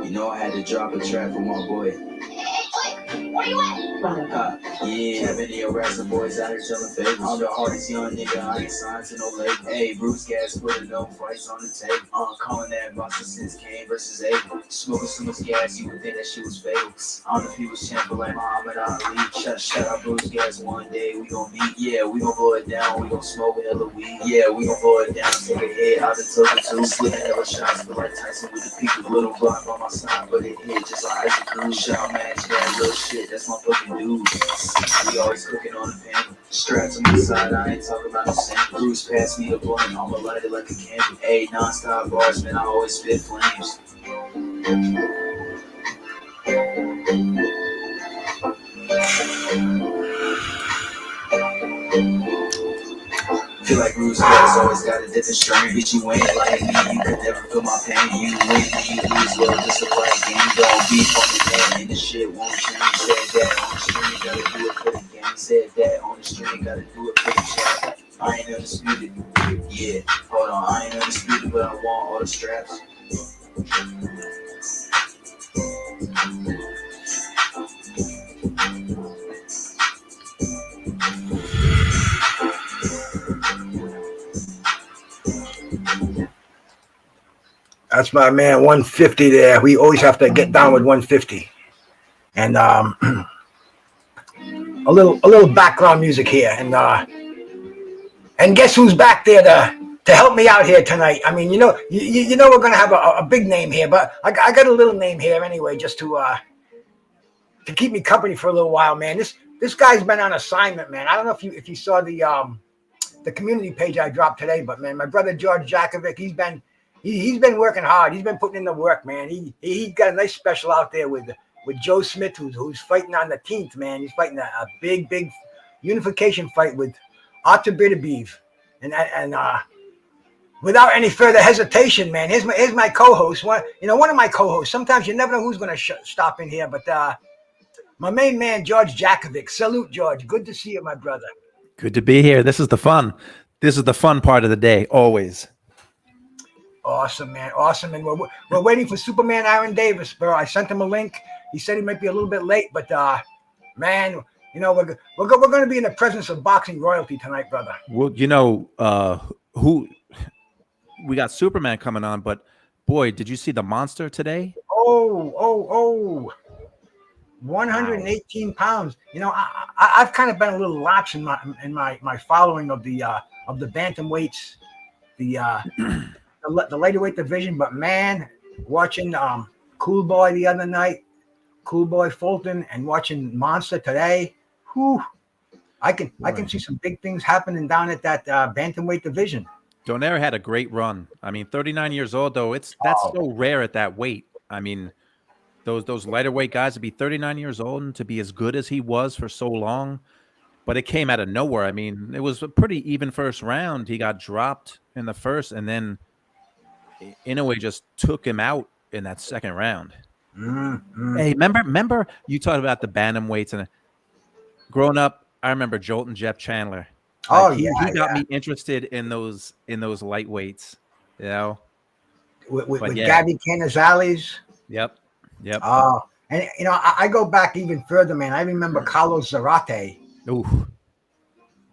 You know I had to drop a track for my boy. Where you at? Yeah, I've been here razzing boys out here telling favors. I'm the hardest young nigga, I ain't signed to no label. Hey, Bruce gas putting no price on the table. Calling that boxer since Kane versus Abel. Smoking so much gas, you would think that shit was fatal. I'm the people's champion like Muhammad Ali. Shut up, Bruce gas, one day we gon' meet. Yeah, we gon' blow it down, we gon' smoke a hella weed. Yeah, we gon' blow it down, take a hit out the token too. Slipping hella shots, feel like Tyson with the peak. Little block on my side, but it hit just like ice cream. Shout match that real shit, that's my fucking dude. We always cooking on the pan. Strapped to my side, I ain't talking about no sand. Bruce passed me a blunt, I'ma light it like a candle. Ayy, non-stop bars, man, I always spit flames. Feel like Bruce Gas always got a different strain. Bitch, you ain't like me, you could never feel my pain. You win, you lose, well, just a fight game. Don't beef on the game, and the shit won't change. Said that on the stream, gotta do it for the game. Said that on the stream, gotta do it for the chat. I ain't undisputed, yeah, hold on, I ain't undisputed, but I want all the straps. That's my man, 150 there. We always have to get down with 150. And a little background music here. And guess who's back there to help me out here tonight? I mean, you know we're gonna have a big name here, but I got a little name here anyway, just to keep me company for a little while, man. This guy's been on assignment, man. I don't know if you saw the community page I dropped today, but man, my brother George Jakovic, he's been working hard. He's been putting in the work, man. He got a nice special out there with Joe Smith, who's fighting on the 10th, man. He's fighting a big unification fight with Artur Beterbiev. And without any further hesitation, man, here's my co-host. One of my co-hosts. Sometimes you never know who's going to stop in here, but my main man, George Jakovic. Salute, George. Good to see you, my brother. Good to be here. This is the fun. This is the fun part of the day, always. Awesome, man. Awesome. And we're waiting for Superman Aaron Davis, bro. I sent him a link. He said he might be a little bit late, but man, we're going to be in the presence of boxing royalty tonight, brother. Well, who we got Superman coming on, but boy, did you see the monster today? Oh. 118 pounds. I've kind of been a little lax in my following of the bantamweights, the lighterweight division, but man, watching Cool Boy the other night, Cool Boy Fulton, and watching Monster today, I can see some big things happening down at that bantamweight division. Donaire had a great run. I mean, 39 years old though. That's so rare at that weight. I mean, those lighter weight guys to be 39 years old and to be as good as he was for so long, but it came out of nowhere. I mean, it was a pretty even first round. He got dropped in the first, and then Inoue just took him out in that second round. Mm-hmm. Hey, remember you talked about the bantamweights, and growing up, I remember Jolt and Jeff Chandler. He got me interested in those lightweights, with Gabby Canizales. Yep. And I go back even further, man. I remember Carlos Zarate. Ooh.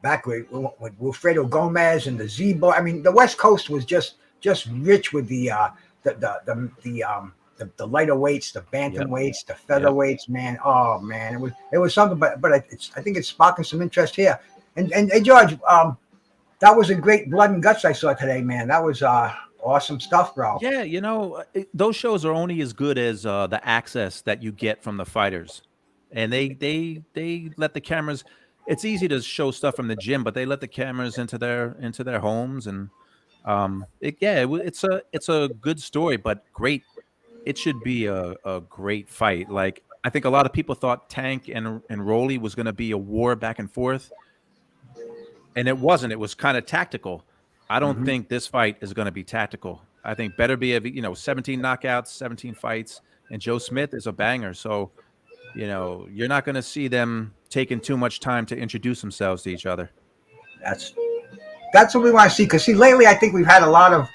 Back with Wilfredo Gomez and the Z-Boy. I mean, the West Coast was just rich with the lighter weights, the bantam weights, the featherweights, man. Oh man, it was something. But I think it's sparking some interest here. And hey, George, that was a great blood and guts I saw today, man. That was awesome stuff, bro. Yeah, those shows are only as good as the access that you get from the fighters, and they let the cameras. It's easy to show stuff from the gym, but they let the cameras into their homes, and it's a good story, but great. It should be a great fight. Like, I think a lot of people thought Tank and Rolly was going to be a war back and forth, and it wasn't. It was kind of tactical. I don't think this fight is going to be tactical. I think Beterbiev, 17 knockouts, 17 fights, and Joe Smith is a banger. So, you're not going to see them taking too much time to introduce themselves to each other. That's what we want to see. Because lately I think we've had a lot of,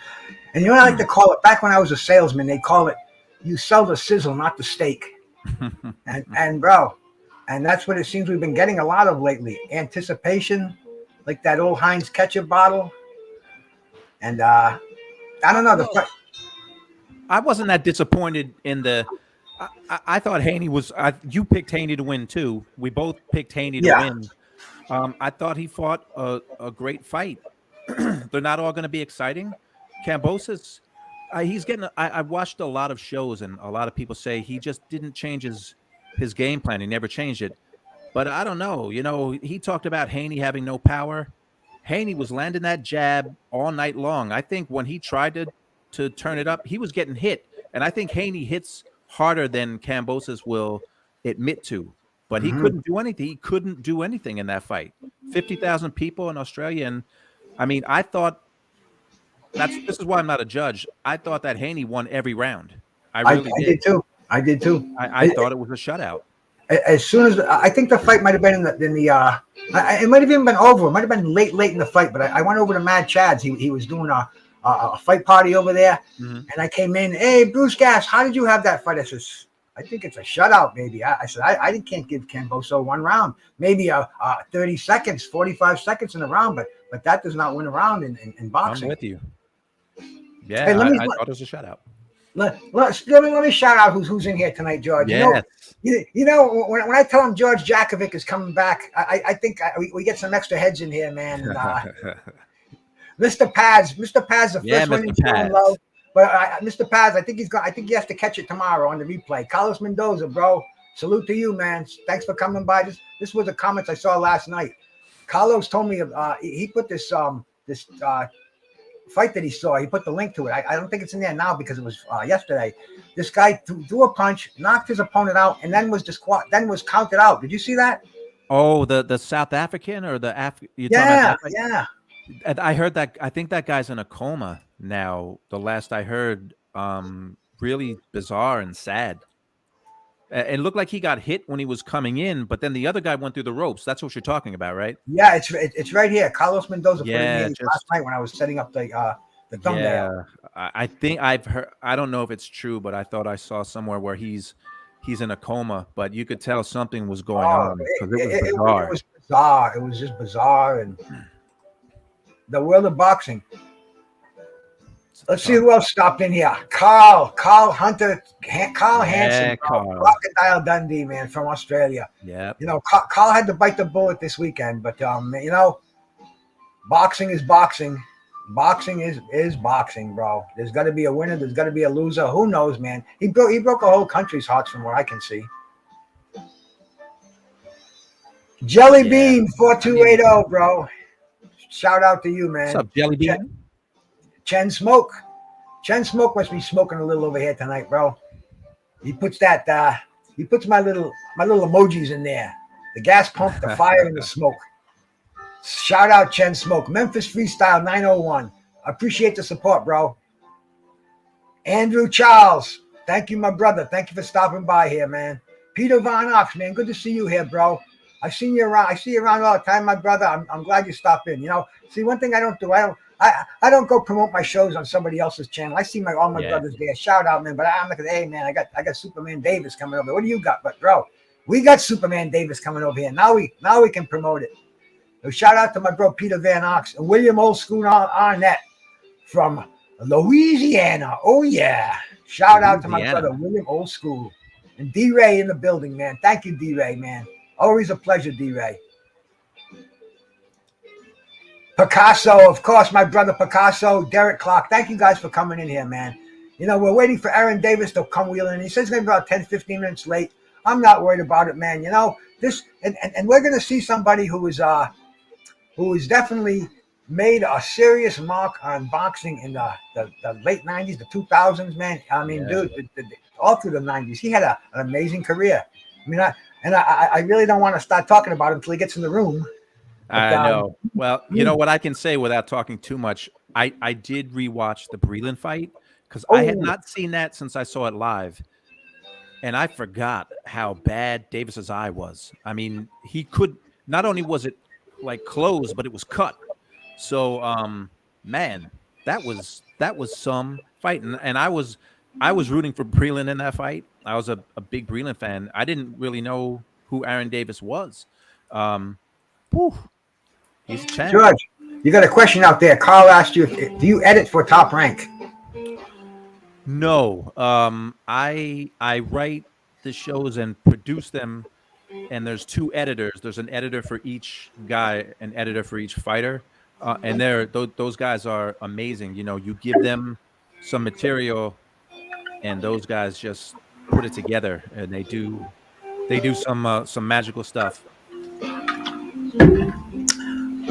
and I like to call it, back when I was a salesman, they call it you sell the sizzle, not the steak. And bro, and that's what it seems we've been getting a lot of lately. Anticipation, like that old Heinz ketchup bottle. And I don't know. Well, I wasn't that disappointed in the. I thought Haney was. You picked Haney to win too. We both picked Haney to Yeah. win. I thought he fought a great fight. They're not all going to be exciting. Kambosos, he's getting. I watched a lot of shows, and a lot of people say he just didn't change his game plan. He never changed it. But I don't know. You know, he talked about Haney having no power. Haney was landing that jab all night long. I think when he tried to turn it up, he was getting hit. And I think Haney hits harder than Kambosos will admit to. But he couldn't do anything. He couldn't do anything in that fight. 50,000 people in Australia. And I mean, I thought this is why I'm not a judge. I thought that Haney won every round. I really I did too. I did too. I thought it was a shutout. As soon as I think the fight might have been it might have even been over. It might have been late in the fight. But I went over to Mad Chad's. He was doing a fight party over there, and I came in. Hey, Bruce Gas, how did you have that fight? I says, I think it's a shutout, baby. I said I can't give Kambosos one round, maybe 30 seconds, 45 seconds in a round, but that does not win a round in boxing. I'm with you. Yeah, Hey, I thought it was a shutout. Let me shout out who's in here tonight, George. Yes. You know when I tell him George Jakovic is coming back, I think we get some extra heads in here, man. And, Mr. Paz, the first one in Feeling Low. But Mr. Paz, I think he has to catch it tomorrow on the replay. Carlos Mendoza, bro, salute to you, man. Thanks for coming by. This was the comments I saw last night. Carlos told me he put this fight that he saw. He put the link to it. I don't think it's in there now because it was yesterday. This guy threw a punch, knocked his opponent out, and then was counted out. Did you see that? Oh, the South African or the Yeah. And I heard that. I think that guy's in a coma now. The last I heard, really bizarre and sad. It looked like he got hit when he was coming in, but then the other guy went through the ropes. That's what you're talking about, right? Yeah, it's right here. Carlos Mendoza put it in just, last night when I was setting up the thumbnail. Yeah, I think I've heard. I don't know if it's true, but I thought I saw somewhere where he's in a coma, but you could tell something was going on because it was bizarre. It was bizarre. It was just bizarre, and the world of boxing. Let's see who else stopped in here. Carl Hunter, Carl Hansen, Crocodile Dundee, man, from Australia. Yeah. You know, Carl had to bite the bullet this weekend, but you know, boxing is boxing. Boxing is boxing, bro. There's got to be a winner. There's got to be a loser. Who knows, man? He broke a whole country's hearts from what I can see. Jelly Bean 4280, bro. Shout out to you, man. What's up, Jelly Bean? Chen Smoke must be smoking a little over here tonight, bro. He puts my little emojis in there. The gas pump, the fire, and the smoke. Shout out Chen Smoke. Memphis Freestyle 901. I appreciate the support, bro. Andrew Charles. Thank you, my brother. Thank you for stopping by here, man. Peter Von Ox, man. Good to see you here, bro. I see you around all the time, my brother. I'm glad you stopped in. You know, see, one thing I don't do, I don't go promote my shows on somebody else's channel. I see all my brothers there. Shout out, man. But I'm like, hey, man, I got Superman Davis coming over. What do you got? But bro, we got Superman Davis coming over here. Now we can promote it. So shout out to my bro Peter Van Ox and William Old School Arnett from Louisiana. Oh yeah. Shout out to my brother William Old School. And D-Ray in the building, man. Thank you, D-Ray, man. Always a pleasure, D-Ray. Picasso, of course, my brother Picasso, Derek Clark. Thank you guys for coming in here, man. You know, we're waiting for Aaron Davis to come wheeling in. He says he's going to be about 10, 15 minutes late. I'm not worried about it, man. You know, this and we're going to see somebody who is definitely made a serious mark on boxing in the late 90s, the 2000s, man. I mean, dude, all through the 90s. He had an amazing career. I mean, I really don't want to start talking about him until he gets in the room. But, I know. Well, you know what I can say without talking too much? I did rewatch the Breeland fight because I had not seen that since I saw it live. And I forgot how bad Davis's eye was. I mean, he could not only was it like closed, but it was cut. So, man, that was some fight. And I was I was rooting for Breeland in that fight. I was a big Breeland fan. I didn't really know who Aaron Davis was. Um, whew, he's a champ. George, you got a question out there. Carl asked you, do you edit for Top Rank? No, I write the shows and produce them, and there's two editors. There's an editor for each guy, an editor for each fighter, and those guys are amazing. You know, you give them some material, and those guys just put it together, and they do some magical stuff.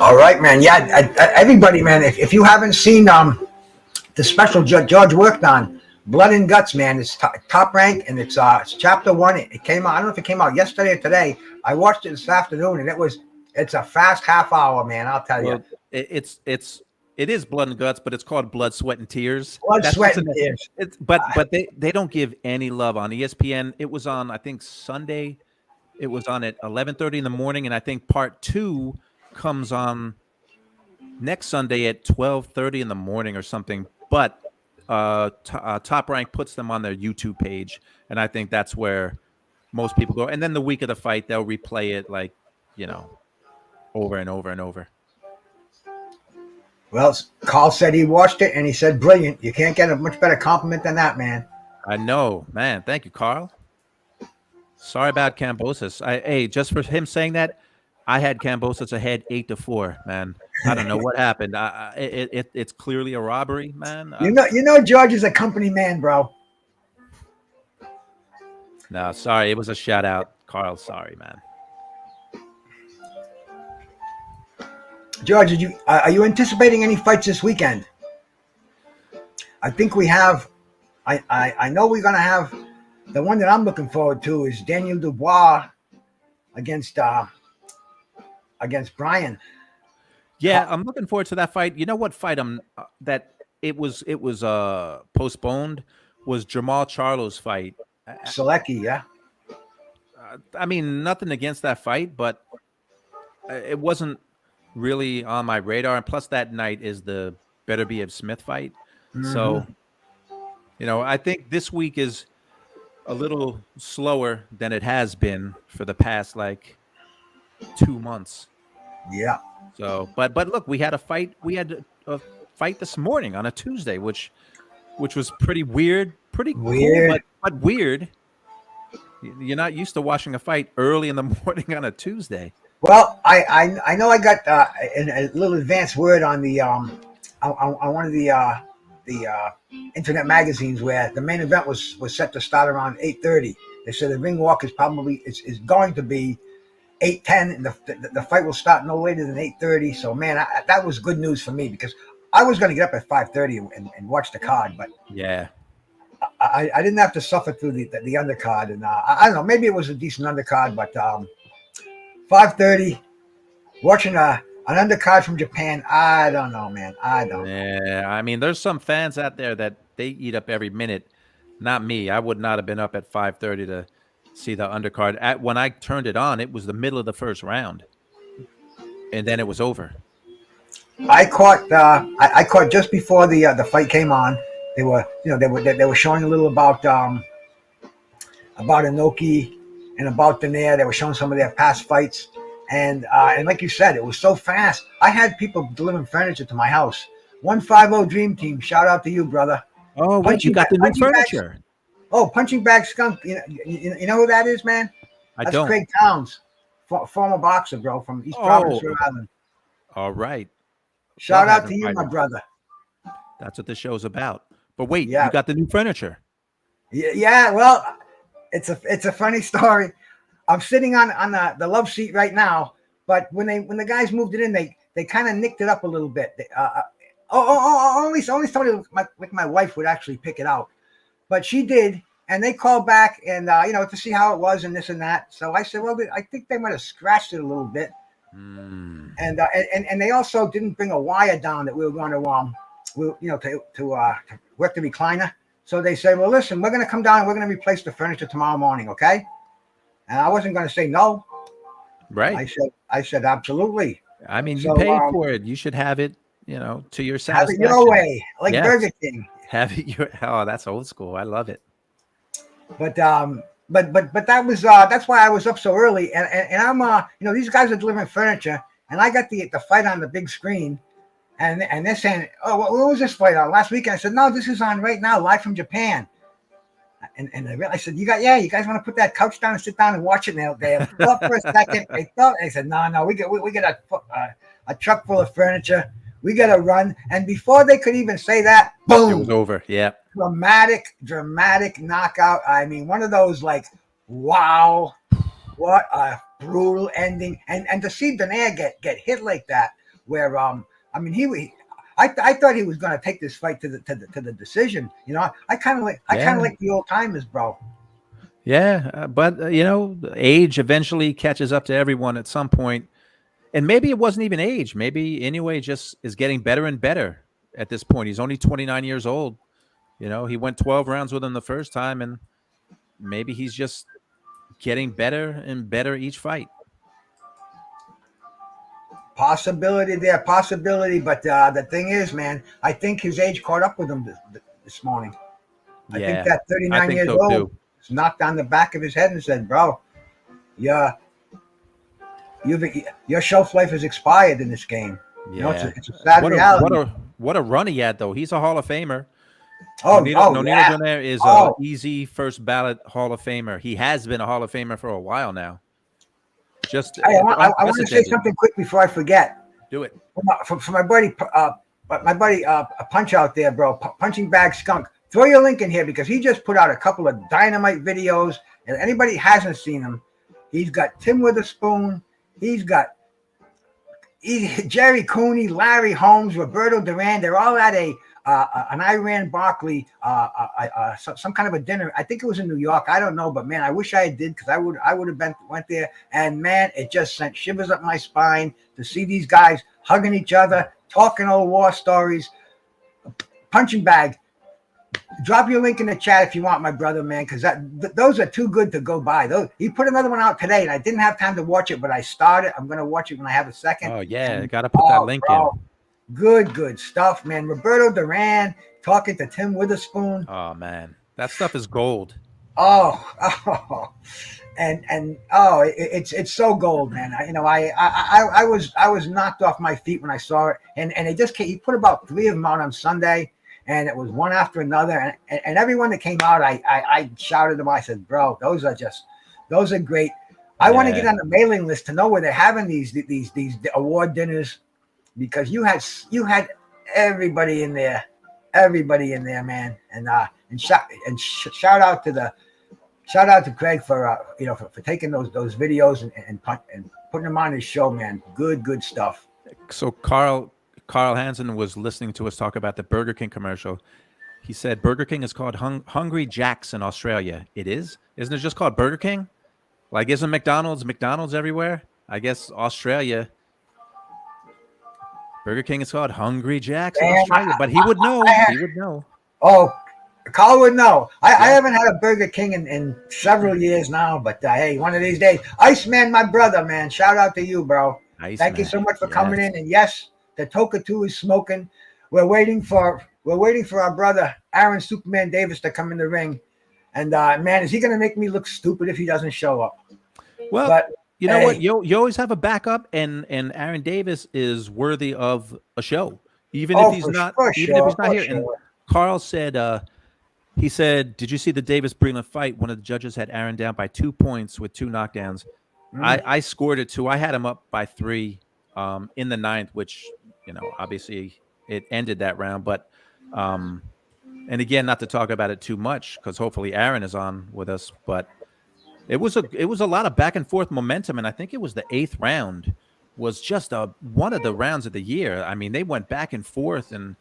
All right, man. Yeah, everybody, man. If you haven't seen the special George worked on, Blood and Guts, man, it's Top Rank, and it's chapter 1. It came out. I don't know if it came out yesterday or today. I watched it this afternoon, and it's a fast half hour, man. I'll tell you. It is Blood and Guts, but it's called Blood, Sweat, and Tears. Blood, Sweat, and Tears. But they don't give any love on ESPN. It was on, I think, Sunday. It was on at 11:30 in the morning, and I think part 2 comes on next Sunday at 12:30 in the morning or something. But Top Rank puts them on their YouTube page, and I think that's where most people go. And then the week of the fight, they'll replay it like, over and over and over. Well, Carl said he watched it, and he said, brilliant. You can't get a much better compliment than that, man. I know, man. Thank you, Carl. Sorry about Kambosos. Hey, just for him saying that, I had Kambosos ahead 8-4, man. I don't know what happened. It's clearly a robbery, man. You know, George is a company man, bro. No, sorry. It was a shout out, Carl. Sorry, man. George, are you anticipating any fights this weekend? I think we have. I know we're gonna have the one that I'm looking forward to is Daniel Dubois against Brian. Yeah, I'm looking forward to that fight. You know what fight that it was postponed was Jamal Charlo's fight. Selecki, yeah. I mean, nothing against that fight, but it wasn't really on my radar. And plus, that night is the Better Be Smith fight. Mm-hmm. So, I think this week is a little slower than it has been for the past 2 months. Yeah. So, but look, we had a fight. We had a fight this morning on a Tuesday, which was pretty weird, cool, but weird. You're not used to watching a fight early in the morning on a Tuesday. Well, I know I got a little advanced word on the on one of the internet magazines where the main event was set to start around 8:30. They said the ring walk is going to be 8:10, and the fight will start no later than 8:30. So, man, that was good news for me because I was going to get up at 5:30 and watch the card, but yeah, I didn't have to suffer through the undercard, and I don't know, maybe it was a decent undercard, but 5:30 watching an undercard from Japan, I don't know, man. I don't. Yeah, I mean, there's some fans out there that they eat up every minute. Not me. I would not have been up at 5:30 to see the undercard. When I turned it on, it was the middle of the first round, and then it was over. I caught just before the fight came on. They were showing a little about Inoki and about Daenerys. They were showing some of their past fights, and like you said, it was so fast. I had people delivering furniture to my house. 150 Dream Team, shout out to you, brother. Oh, wait, you got the new furniture. Oh, Punching Bag Skunk. You know who that is, man? I That's don't. Craig Towns, former boxer, bro, from East Providence, Rhode Island. All right. Shout out to you, my brother. That's what the show's about. But wait, yeah. You got the new furniture. Yeah. Well, it's a funny story. I'm sitting on the love seat right now, but when the guys moved it in, they kind of nicked it up a little bit. Only somebody like my wife would actually pick it out, but she did, and they called back and to see how it was and this and that. So I said, well, I think they might have scratched it a little bit, and they also didn't bring a wire down that we were going to work the recliner. So they said, well, listen, we're going to come down and we're going to replace the furniture tomorrow morning, okay? And I wasn't going to say no. Right. I said absolutely. I mean, you paid for it. You should have it, to your satisfaction. Have it your way, like Burger King. Oh, that's old school. I love it. But that was that's why I was up so early. And I'm these guys are delivering furniture, and I got the fight on the big screen, and they're saying, oh, what was this fight on last weekend? I said, no, this is on right now, live from Japan. And I said, you guys want to put that couch down and sit down and watch it? And they thought for a second. They said, no, we get a truck full of furniture. We got to run. And before they could even say that, boom, It was over. Yeah. Dramatic knockout. I mean, one of those like, wow, what a brutal ending. And to see Donaire get hit like that, where I mean I thought he was going to take this fight to the decision. I kind of like the old timers, bro. Yeah, but age eventually catches up to everyone at some point, and maybe it wasn't even age. Maybe Inoue just is getting better and better at this point. He's only 29 years old. He went 12 rounds with him the first time, and maybe he's just getting better and better each fight. Possibility, but the thing is, man, I think his age caught up with him this morning. I think that 39 years old too. knocked on the back of his head and said, bro, your shelf life has expired in this game. Yeah. It's a sad reality. What a run he had, though. He's a Hall of Famer. Nonito Donaire is an easy first ballot Hall of Famer. He has been a Hall of Famer for a while now. I want to say something quick before I forget. Do it. For my buddy, Punch out there, bro. Punching Bag Skunk. Throw your link in here because he just put out a couple of dynamite videos. And anybody hasn't seen them, he's got Tim Witherspoon. He's got Jerry Cooney, Larry Holmes, Roberto Duran. They're all at an Iran Barkley, some kind of a dinner. I think it was in New York. I don't know, but man, I wish I did because I would have went there. And man, it just sent shivers up my spine to see these guys hugging each other, talking old war stories. Punching Bag. Drop your link in the chat if you want, my brother, man, because those are too good to go by. He put another one out today, and I didn't have time to watch it, but I started. I'm going to watch it when I have a second. Oh, yeah. Got to put that link in. Good stuff, man. Roberto Duran talking to Tim Witherspoon. Oh, man. That stuff is gold. It's so gold, man. I was knocked off my feet when I saw it, and it just came. He put about 3 of them out on Sunday. And it was one after another, and everyone that came out, I shouted them. I said, "Bro, those are great." I want to get on the mailing list to know where they're having these award dinners, because you had everybody in there, man. And shout out to Craig for taking those videos and putting them on his show, man. Good stuff. So Carl Hansen was listening to us talk about the Burger King commercial. He said Burger King is called Hungry Jack's in Australia. It is? Isn't it just called Burger King? Like, isn't McDonald's everywhere? I guess Australia. Burger King is called Hungry Jack's in Australia. But he would know. He would know. Oh, Carl would know. I haven't had a Burger King in several years now, but hey, one of these days. Iceman, my brother, man. Shout out to you, bro. Thank you so much for coming in. And yes, the Toka 2 is smoking. We're waiting for our brother Aaron Superman Davis to come in the ring. And man, is he going to make me look stupid if he doesn't show up? Well, but you know what? You always have a backup, and Aaron Davis is worthy of a show, even if he's not here. And Carl said, he said, "Did you see the Davis Breeland fight? One of the judges had Aaron down by 2 points with 2 knockdowns. I scored it 2. I had him up by 3 in the 9th, which." Obviously it ended that round, but and again, not to talk about it too much because hopefully Aaron is on with us, but it was a lot of back and forth momentum, and I think it was the 8th round was just one of the rounds of the year. I mean, they went back and forth, and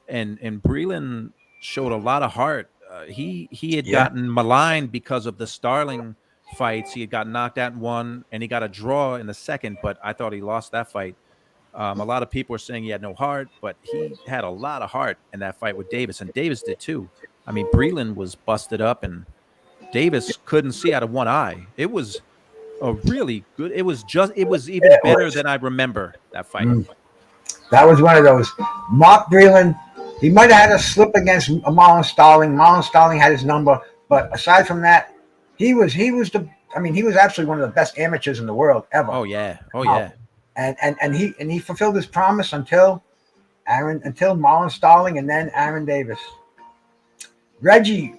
Breeland showed a lot of heart. He had gotten maligned because of the Starling fights. He had gotten knocked out in one, and he got a draw in the second, but I thought he lost that fight. A lot of people are saying he had no heart, but he had a lot of heart in that fight with Davis, and Davis did too. I mean, Breeland was busted up, and Davis couldn't see out of one eye. It was a really good. It was even better than I remember that fight. That was one of those. Mark Breeland He might have had a slip against Marlon Starling. Marlon Starling had his number, but aside from that, he was the. I mean, he was absolutely one of the best amateurs in the world ever. Oh yeah, oh yeah. And he fulfilled his promise until Marlon Starling, and then Aaron Davis. Reggie,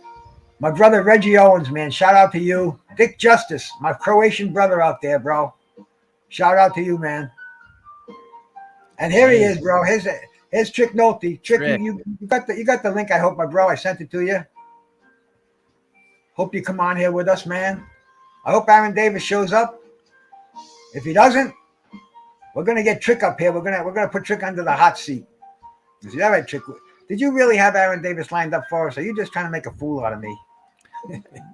my brother Reggie Owens, man, shout out to you. Dick Justice, my Croatian brother out there, bro. Shout out to you, man. And here he is, bro. Here's Trick Nolte. Trick, you got the link. I hope, my bro. I sent it to you. Hope you come on here with us, man. I hope Aaron Davis shows up. If he doesn't, we're gonna get Trick up here. We're gonna put Trick under the hot seat. Is that right, Trick? Did you really have Aaron Davis lined up for us? Or are you just trying to make a fool out of me?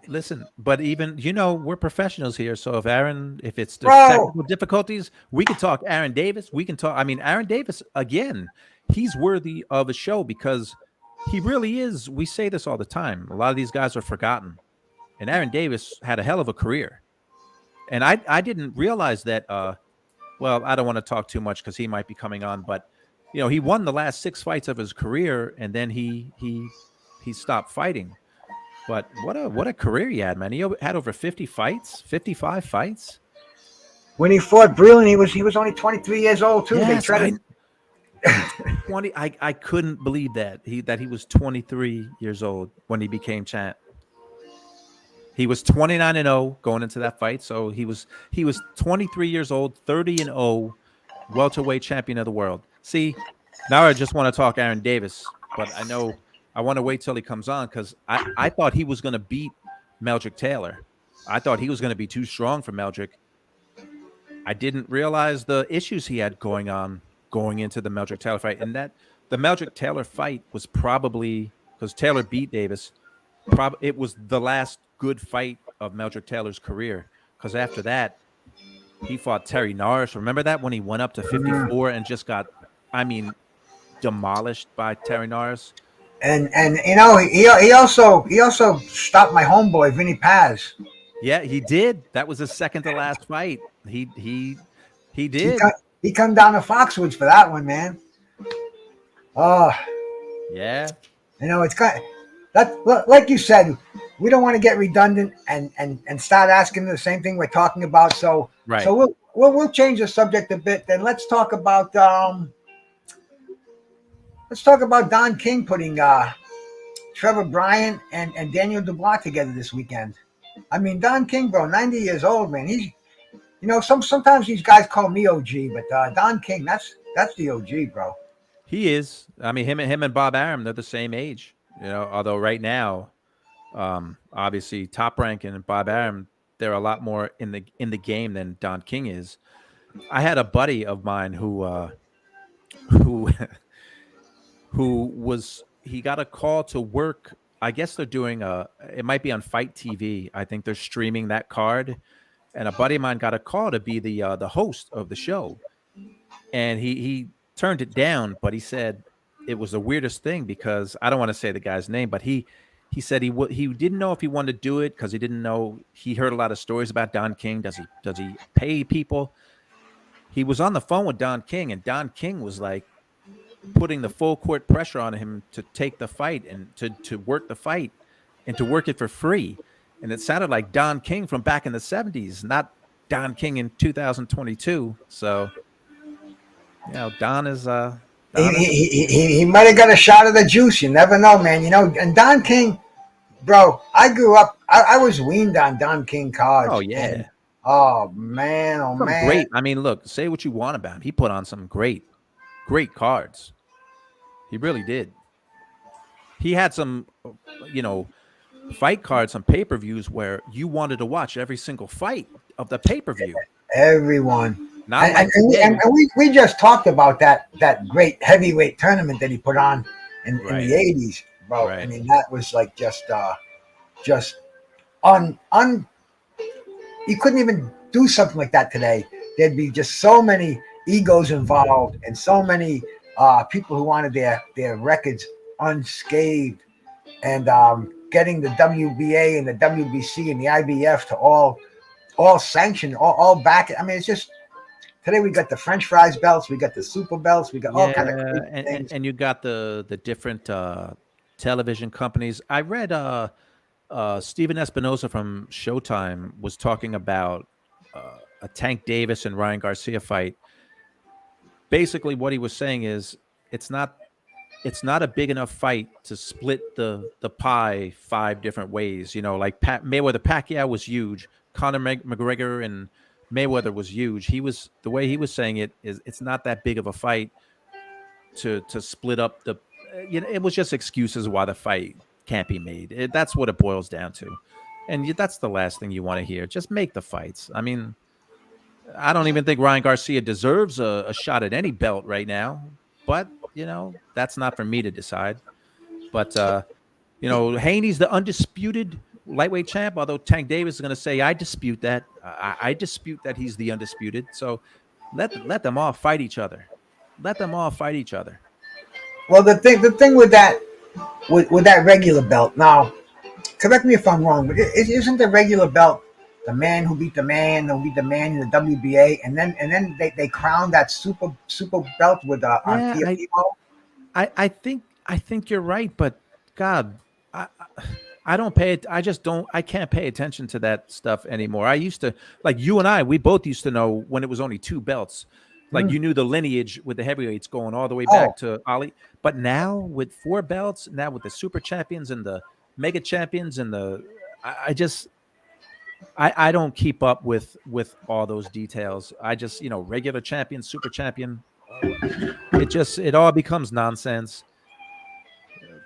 Listen, but even we're professionals here. So if it's the technical difficulties, we can talk Aaron Davis. We can talk. I mean, Aaron Davis again. He's worthy of a show because he really is. We say this all the time. A lot of these guys are forgotten, and Aaron Davis had a hell of a career. And I didn't realize that. Well, I don't want to talk too much because he might be coming on, but he won the last 6 fights of his career, and then he stopped fighting. But what a career he had, man. He had over 50 fights, 55 fights. When he fought Breeland, he was only 23 years old too. Yes, they tried 20. I couldn't believe that he was 23 years old when he became champ. He was 29-0 going into that fight, so he was 23 years old, 30-0, welterweight champion of the world. See, now I just want to talk Aaron Davis, but I want to wait till he comes on because I thought he was going to beat Meldrick Taylor. I thought he was going to be too strong for Meldrick. I didn't realize the issues he had going into the Meldrick Taylor fight, and that the Meldrick Taylor fight was probably because Taylor beat Davis. It was the last good fight of Meldrick Taylor's career because after that he fought Terry Norris. Remember that when he went up to 54 and just got, demolished by Terry Norris. And he also stopped my homeboy Vinny Paz. Yeah, he did. That was his second to last fight. He did. He come down to Foxwoods for that one, man. Oh, yeah. It's kind that, like you said, we don't want to get redundant and start asking the same thing we're talking about. So right. So we'll change the subject a bit. Then let's talk about Don King putting Trevor Bryant and Daniel Dubois together this weekend. I mean, Don King, bro, 90 years old, man. He's, sometimes these guys call me OG, but Don King, that's the OG, bro. He is. I mean, him and Bob Arum, they're the same age. Although right now, obviously Top Rank and Bob Arum, they're a lot more in the game than Don King is. I had a buddy of mine who he got a call to work. I guess they're doing it might be on Fight TV. I think they're streaming that card. And a buddy of mine got a call to be the host of the show. And he turned it down, but he said it was the weirdest thing because I don't want to say the guy's name, but he said he didn't know if he wanted to do it because he didn't know. He heard a lot of stories about Don King. Does he pay people? He was on the phone with Don King, and Don King was like putting the full court pressure on him to take the fight and to work the fight and to work it for free. And it sounded like Don King from back in the 70s, not Don King in 2022. So, Don is he might have got a shot of the juice. You never know, man. And Don King, bro, I grew up. I was weaned on Don King cards. Oh yeah. And, oh man. Great. I mean, look, say what you want about him. He put on some great cards. He really did. He had some, fight cards, some pay-per-views where you wanted to watch every single fight of the pay-per-view. Everyone. And we just talked about that great heavyweight tournament that he put on in the 80s, bro. Right. I mean, that was like just you couldn't even do something like that today. There'd be just so many egos involved and so many people who wanted their records unscathed, and getting the WBA and the WBC and the IBF to all sanction, all back. I mean, it's just Today we got the French fries belts, we got the super belts, we got all kind of Yeah, crazy things. and you got the different television companies. I read Steven Espinosa from Showtime was talking about a Tank Davis and Ryan Garcia fight. Basically, what he was saying is it's not it's not a big enough fight to split the pie 5 different ways. You know, like Mayweather Pacquiao was huge. Conor McGregor and Mayweather was huge. He was the way he was saying it is it's not that big of a fight to split up the. It was just excuses why the fight can't be made. That's what it boils down to, and that's the last thing you want to hear. Just make the fights. I mean, I don't even think Ryan Garcia deserves a shot at any belt right now. But that's not for me to decide. But Haney's the undisputed lightweight champ. Although Tank Davis is going to say, I dispute that. I dispute that he's the undisputed. So let them all fight each other. Let them all fight each other. Well, the thing with that regular belt. Now, correct me if I'm wrong, but isn't the regular belt the man who beat the man who beat the man in the WBA, and then they crown that super belt with on TFO? I think you're right, but God, I don't pay it. I just don't. I can't pay attention to that stuff anymore. I used to, like you and I. We both used to know when it was only 2 belts. Like you knew the lineage with the heavyweights going all the way back to Ali. But now with 4 belts, now with the super champions and the mega champions and I don't keep up with all those details. I just regular champion, super champion. It all becomes nonsense.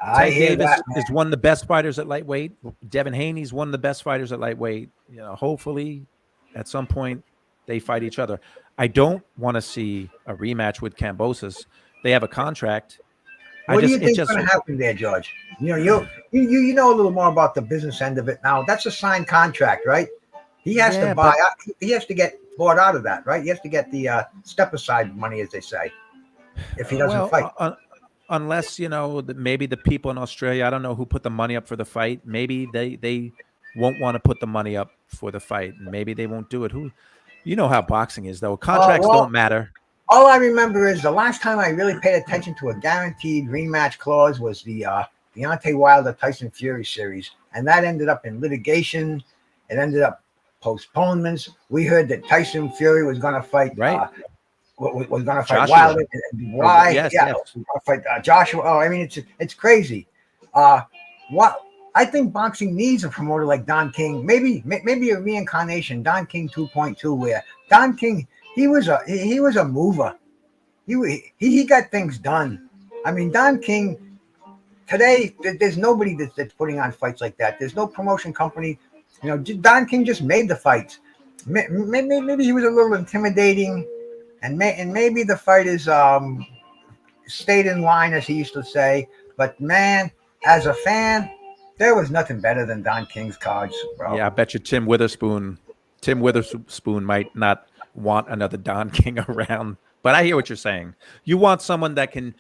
I Tank hear Davis that, is one of the best fighters at lightweight. Devin Haney's one of the best fighters at lightweight. Hopefully, at some point, they fight each other. I don't want to see a rematch with Kambosos. They have a contract. What do you think is going to happen there, George? You know a little more about the business end of it now. That's a signed contract, right? He has to buy. He has to get bought out of that, right? He has to get the step aside money, as they say, if he doesn't fight. Unless maybe the people in Australia, I don't know who put the money up for the fight. Maybe they won't want to put the money up for the fight, and maybe they won't do it. You know how boxing is, though. Contracts don't matter. All I remember is the last time I really paid attention to a guaranteed rematch clause was the Deontay Wilder Tyson Fury series, and that ended up in litigation. It ended up postponements. We heard that Tyson Fury was going to fight. Right. Was going to fight Wilder. Why? Yes. Fight Joshua. Oh, I mean, it's crazy. What I think boxing needs a promoter like Don King. Maybe a reincarnation, Don King 2.2, where Don King he was a mover. He got things done. I mean, Don King today. There's nobody that's putting on fights like that. There's no promotion company. Don King just made the fights. Maybe he was a little intimidating. And maybe the fighters stayed in line, as he used to say. But man, as a fan, there was nothing better than Don King's cards, bro. Yeah, I bet you Tim Witherspoon might not want another Don King around. But I hear what you're saying. You want someone that can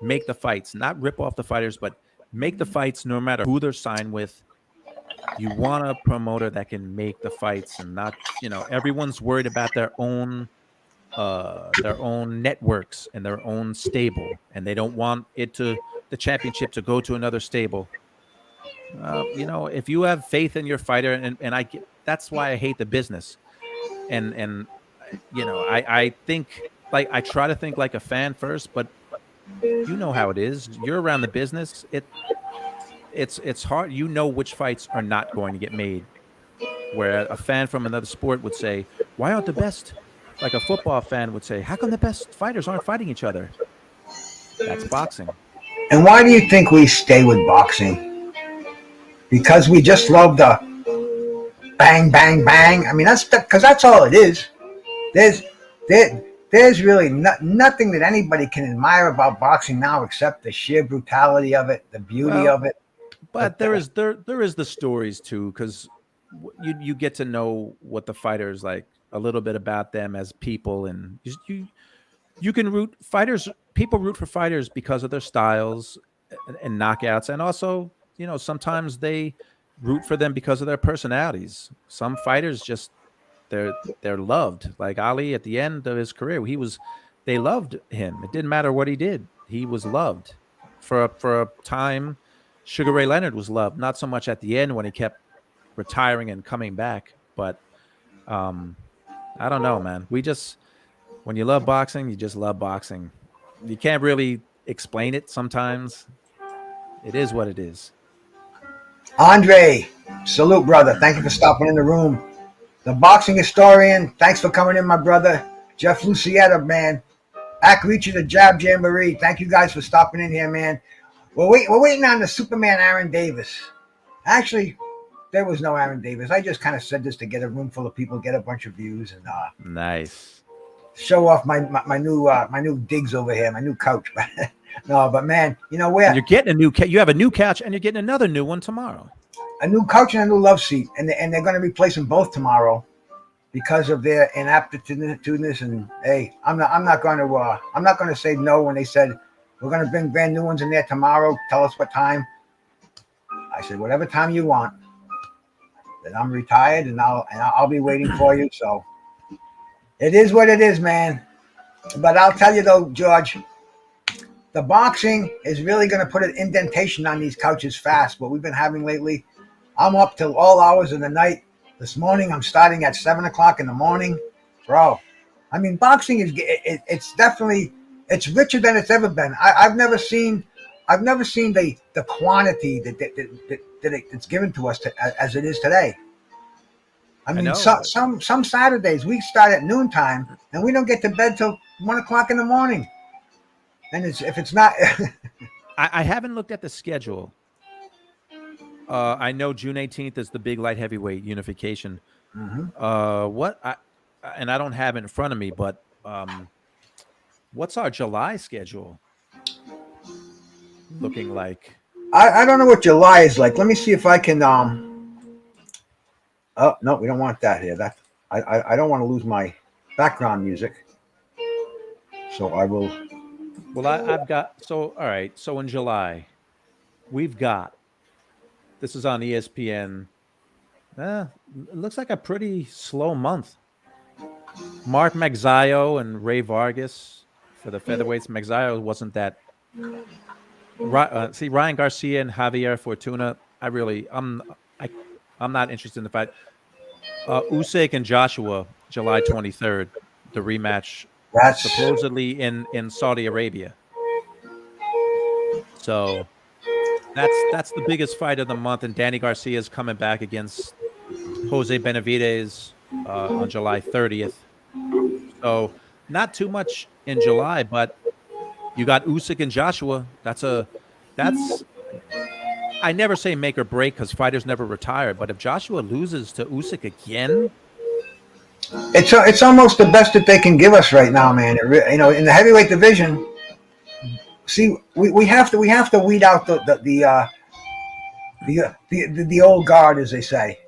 make the fights, not rip off the fighters, but make the fights no matter who they're signed with. You want a promoter that can make the fights and not, everyone's worried about their own networks and their own stable, and they don't want the championship to go to another stable. If you have faith in your fighter, and that's why I hate the business. And I think, like, I try to think like a fan first, but you know how it is. You're around the business. It's hard. Which fights are not going to get made. Where a fan from another sport would say, why aren't the best? Like a football fan would say, how come the best fighters aren't fighting each other? That's boxing. And why do you think we stay with boxing? Because we just love the bang, bang, bang. I mean, because that's all it is. There's really nothing that anybody can admire about boxing now except the sheer brutality of it, the beauty of it. But there is the stories too, because you get to know what the fighters like, a little bit about them as people, and you can root fighters. People root for fighters because of their styles and knockouts, and also sometimes they root for them because of their personalities. Some fighters just they're loved. Like Ali at the end of his career, they loved him. It didn't matter what he did. He was loved for a time. Sugar Ray Leonard was loved, not so much at the end when he kept retiring and coming back, but um, I don't know, man. When you love boxing, you just love boxing. You can't really explain it sometimes. It is what it is. Andre, salute, brother. Thank you for stopping in the room. The boxing historian, thanks for coming in, my brother. Jeff Lucietta, man. Reaching the Jab Jamboree. Thank you guys for stopping in here, man. We're waiting on the Superman Aaron Davis. Actually, there was no Aaron Davis. I just kind of said this to get a room full of people, get a bunch of views, and Nice. show off my new digs over here, my new couch. No, but man, you know where? And you're getting a new you have a new couch, and you're getting another new one tomorrow. A new couch and a new love seat, and they're going to replace them both tomorrow because of their inaptitudeness. And hey, I'm not going to say no when they said we're going to bring brand new ones in there tomorrow. Tell us what time. I said whatever time you want. Then I'm retired, and I'll be waiting for you. So it is what it is, man. But I'll tell you though, George, the boxing is really going to put an indentation on these couches fast. What we've been having lately, I'm up till all hours of the night. This morning, I'm starting at 7 o'clock in the morning, bro. I mean, boxing it's definitely richer than it's ever been. I've never seen the quantity that it's given to us as it is today. I mean, some Saturdays we start at noontime and we don't get to bed till 1 o'clock in the morning. And if it's not, I haven't looked at the schedule. I know June 18th is the big light heavyweight unification. And I don't have it in front of me, but what's our July schedule looking like? I don't know what July is like. Let me see if I can. Oh no, we don't want that here. I don't want to lose my background music, so I will. Well, I've got all right. So in July, we've got. This is on ESPN. It looks like a pretty slow month. Mark Magsayo and Ray Vargas for the featherweights. Magsayo wasn't that. See Ryan Garcia and Javier Fortuna. I'm not interested in the fight. Usyk and Joshua, July 23rd, the rematch. That's supposedly in Saudi Arabia. So that's the biggest fight of the month, and Danny Garcia is coming back against Jose Benavidez on July 30th. So not too much in July, but you got Usyk and Joshua. That's I never say make or break because fighters never retire. But if Joshua loses to Usyk again, it's almost the best that they can give us right now, man. In the heavyweight division. See, we have to weed out the old guard, as they say,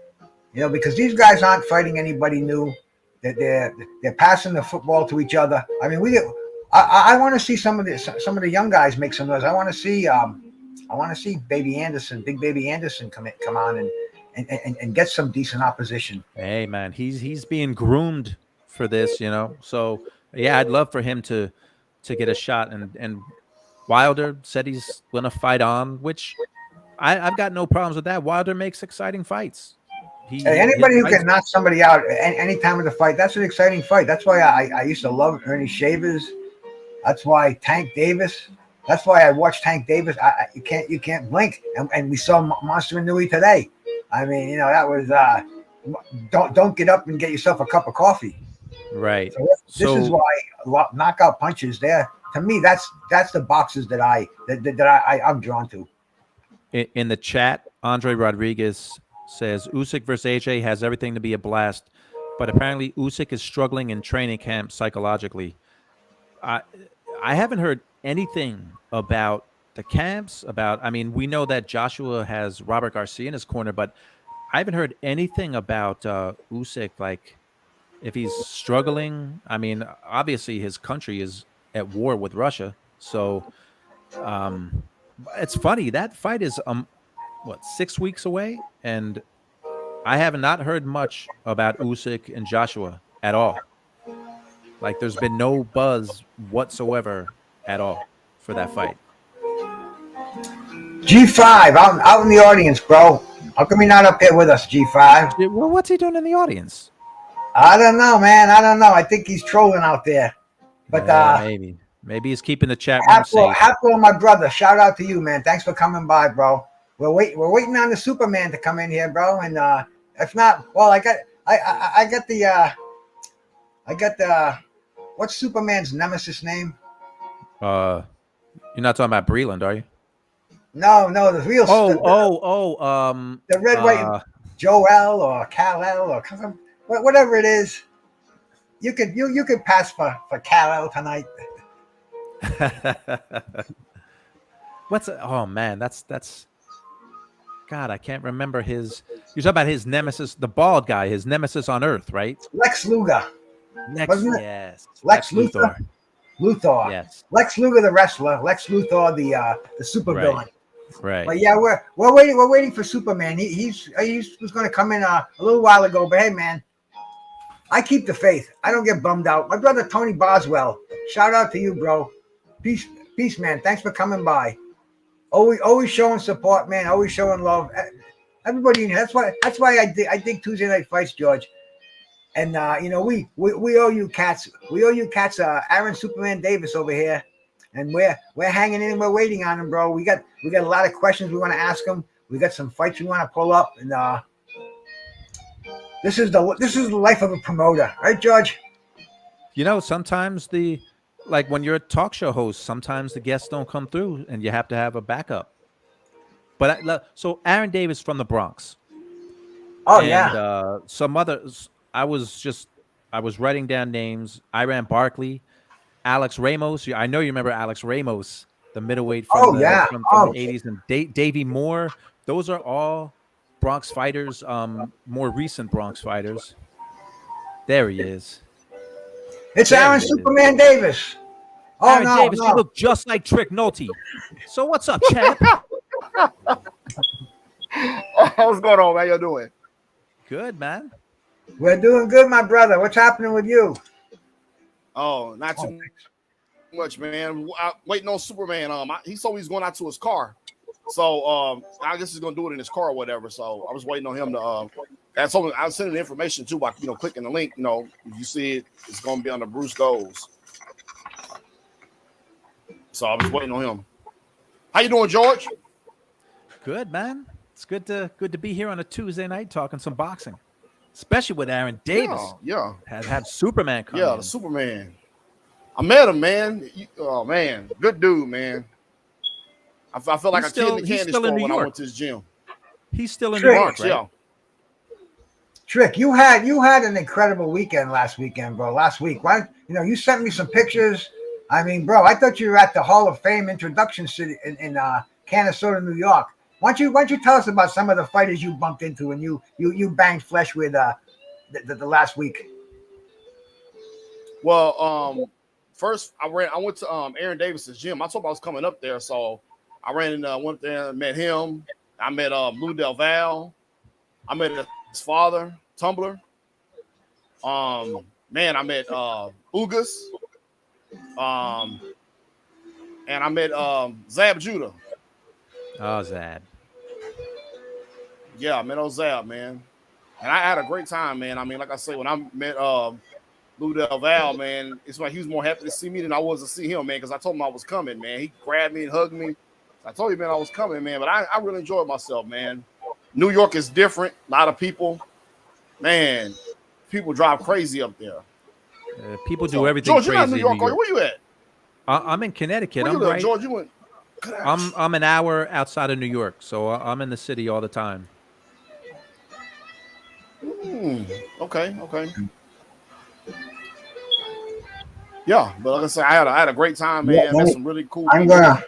because these guys aren't fighting anybody new. They're passing the football to each other. I mean, I want to see some of the young guys make some noise. I want to see Baby Anderson, Big Baby Anderson come on and get some decent opposition. Hey man, he's being groomed for this, So yeah, I'd love for him to get a shot and. Wilder said he's going to fight on, which I've got no problems with that. Wilder makes exciting fights. Anybody who can knock somebody out any time of the fight, that's an exciting fight. That's why I used to love Ernie Shavers. That's why Tank Davis. That's why I watched Tank Davis. You can't blink. And we saw Monster Inouye today. I mean, that was don't get up and get yourself a cup of coffee. Right. So this is why knockout punches there. To me, that's the boxes that I'm drawn to. In the chat, Andre Rodriguez says Usyk versus AJ has everything to be a blast, but apparently Usyk is struggling in training camp psychologically. I haven't heard anything about the camps. We know that Joshua has Robert Garcia in his corner, but I haven't heard anything about Usyk, like if he's struggling. I mean, obviously his country is at war with Russia. So it's funny. That fight is 6 weeks away, and I have not heard much about Usyk and Joshua at all. Like, there's been no buzz whatsoever at all for that fight. G5 out in the audience, bro. How come you're not up here with us, G5? Well, what's he doing in the audience? I don't know, man. I don't know. I think he's trolling out there. But maybe he's keeping the chat room safe. Happy my brother. Shout out to you, man. Thanks for coming by, bro. We're waiting on the Superman to come in here, bro. And if not, well, I got the what's Superman's nemesis name? You're not talking about Breeland, are you? No, the real. The red, white, Joel or Kal-El or whatever it is. You could pass for Kal-El tonight. Oh man, that's God, I can't remember his. You're talking about his nemesis, the bald guy, his nemesis on Earth, right? Lex Luger. Yes. Lex Luthor. Yes. Lex Luger, the wrestler. Lex Luthor, the supervillain. Right. But yeah, we're waiting for Superman. He was going to come in a little while ago, but hey, man, I keep the faith. I don't get bummed out. My brother Tony Boswell. Shout out to you, bro. Peace, man. Thanks for coming by. Always showing support, man. Always showing love. Everybody in here. That's why I dig Tuesday Night Fights, George. And we owe you cats. We owe you cats. Aaron Superman Davis over here, and we're hanging in. We're waiting on him, bro. We got a lot of questions we want to ask him. We got some fights we want to pull up, and this is the life of a promoter, right, George? Sometimes when you're a talk show host, sometimes the guests don't come through, and you have to have a backup. But so Aaron Davis from the Bronx. Oh, and, yeah. Some others. I was writing down names. Iran Barkley, Alex Ramos. I know you remember Alex Ramos, the middleweight from the 80s, and Davey Moore. Those are all Bronx fighters, more recent Bronx fighters. There he is. It's Aaron Superman Davis. Oh, Aaron Davis, you look just like Trick Nolte. So what's up, champ? What's going on, man? Y'all doing? Good, man. We're doing good, my brother. What's happening with you? Oh, not too much, man. Waiting on Superman. He's always going out to his car. So I guess he's gonna do it in his car or whatever. So I was waiting on him to that's something I was sending the information too by clicking the link. If you see it, it's gonna be on the Bruce Goes. So I was waiting on him. How you doing, George? Good, man. It's good to be here on a Tuesday night talking some boxing. Especially with Aaron Davis. Yeah. Have Superman come in. The Superman. I met him, man. Oh, man. Good dude, man. I felt like a kid in the candy store when I went to his gym. He's still in New York, right? Yeah. Trick, you had an incredible weekend last weekend, bro. Last week. Why? You sent me some pictures. I mean, bro, I thought you were at the Hall of Fame introduction city in Canastota, New York. Why don't you tell us about some of the fighters you bumped into and you banged flesh with the last week? Well, first I went to Aaron Davis's gym. I told him I was coming up there, so I ran and went there and met him. I met Lou Del Val. I met his father, Tumblr. I met Ugas. And I met Zab Judah. Oh, Zab. Yeah, I met Zab, man. And I had a great time, man. I mean, like I say, when I met Lou Del Val, man, it's like he was more happy to see me than I was to see him, man, because I told him I was coming, man. He grabbed me and hugged me. I told you, man, I was coming, man. But I really enjoyed myself, man. New York is different. A lot of people, man, people drive crazy up there. People do everything George, crazy. You're not in New York, are you? Where you at? I'm in Connecticut. Where you live, George? You went. I'm an hour outside of New York, so I'm in the city all the time. Okay. Yeah, but like I said, I had a great time, man. Yeah, Met some really cool I'm people. gonna.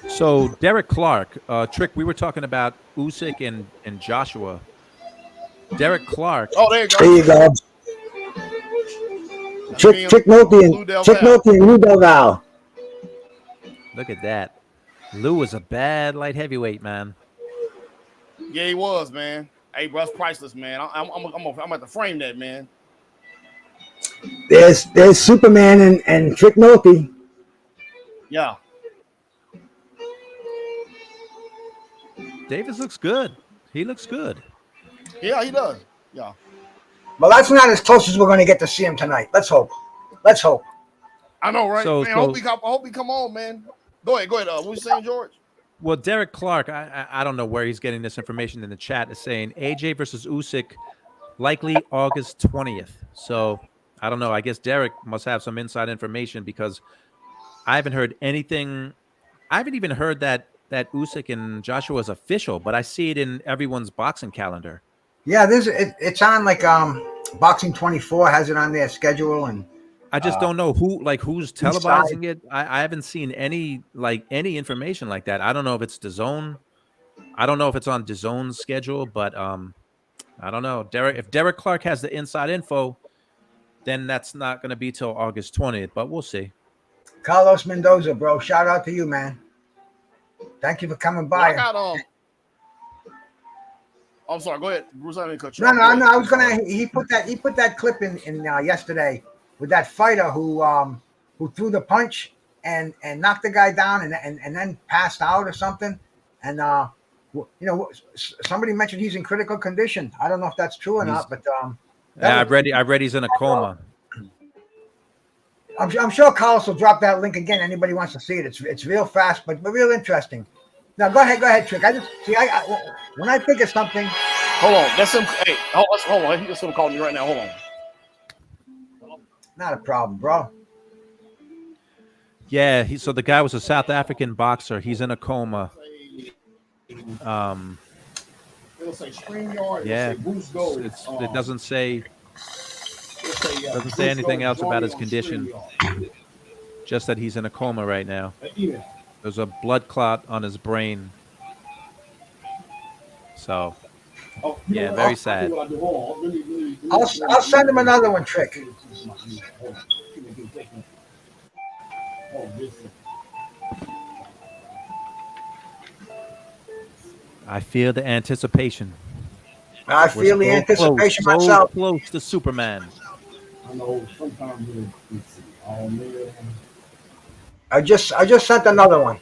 So Derek Clark, Trick, we were talking about Usyk and Joshua. Derek Clark. Oh, there you go. There you go. Chick Nolte and Lou Del Val. Look at that. Lou was a bad light heavyweight, man. Yeah, he was, man. Hey, bro, that's priceless, man. I'm at the frame that, man. There's Superman and Trick Nolte. Yeah. Davis looks good. He looks good. Yeah, he does. Yeah. Well, that's not as close as we're going to get to see him tonight. Let's hope. Let's hope. I know, right? So- man, so- I hope he come on, man. Go ahead. What you saying, George? Well, Derek Clark, I don't know where he's getting this information in the chat, is saying AJ versus Usyk likely August 20th. So I don't know. I guess Derek must have some inside information because I haven't heard anything. I haven't even heard that Usyk and Joshua is official, but I see it in everyone's boxing calendar. Yeah, it's on like Boxing 24 has it on their schedule, and I just don't know who's Inside. televising it. I haven't seen any information like that. I don't know if it's DAZN. I don't know if it's on DAZN's schedule, but I don't know. If Derek Clark has the inside info, then that's not going to be till August 20th, but we'll see. Carlos Mendoza, bro, shout out to you, man. Thank you for coming by. I got I'm sorry. Go ahead, Bruce. I didn't cut you. No, off. I was gonna. He put that clip in yesterday with that fighter who threw the punch and knocked the guy down and then passed out or something. And somebody mentioned he's in critical condition. I don't know if that's true or not, but I read he's in a coma. I'm sure Carlos will drop that link again. Anybody wants to see it? It's real fast, but real interesting. Now go ahead, Trick. I just see. When I think of something. Hold on, that's him. Hey, hold on. He just gonna call me right now. Hold on. Not a problem, bro. Yeah, so the guy was a South African boxer. He's in a coma. It'll say StreamYard. Yeah, it'll say BruceGoes. it doesn't say anything else about his condition. Just that he's in a coma right now. There's a blood clot on his brain. So, yeah, very sad. I'll send him another one, Trick. I feel the anticipation. I feel the anticipation close, myself. So close to Superman. I know sometimes it's all man. I just sent another one.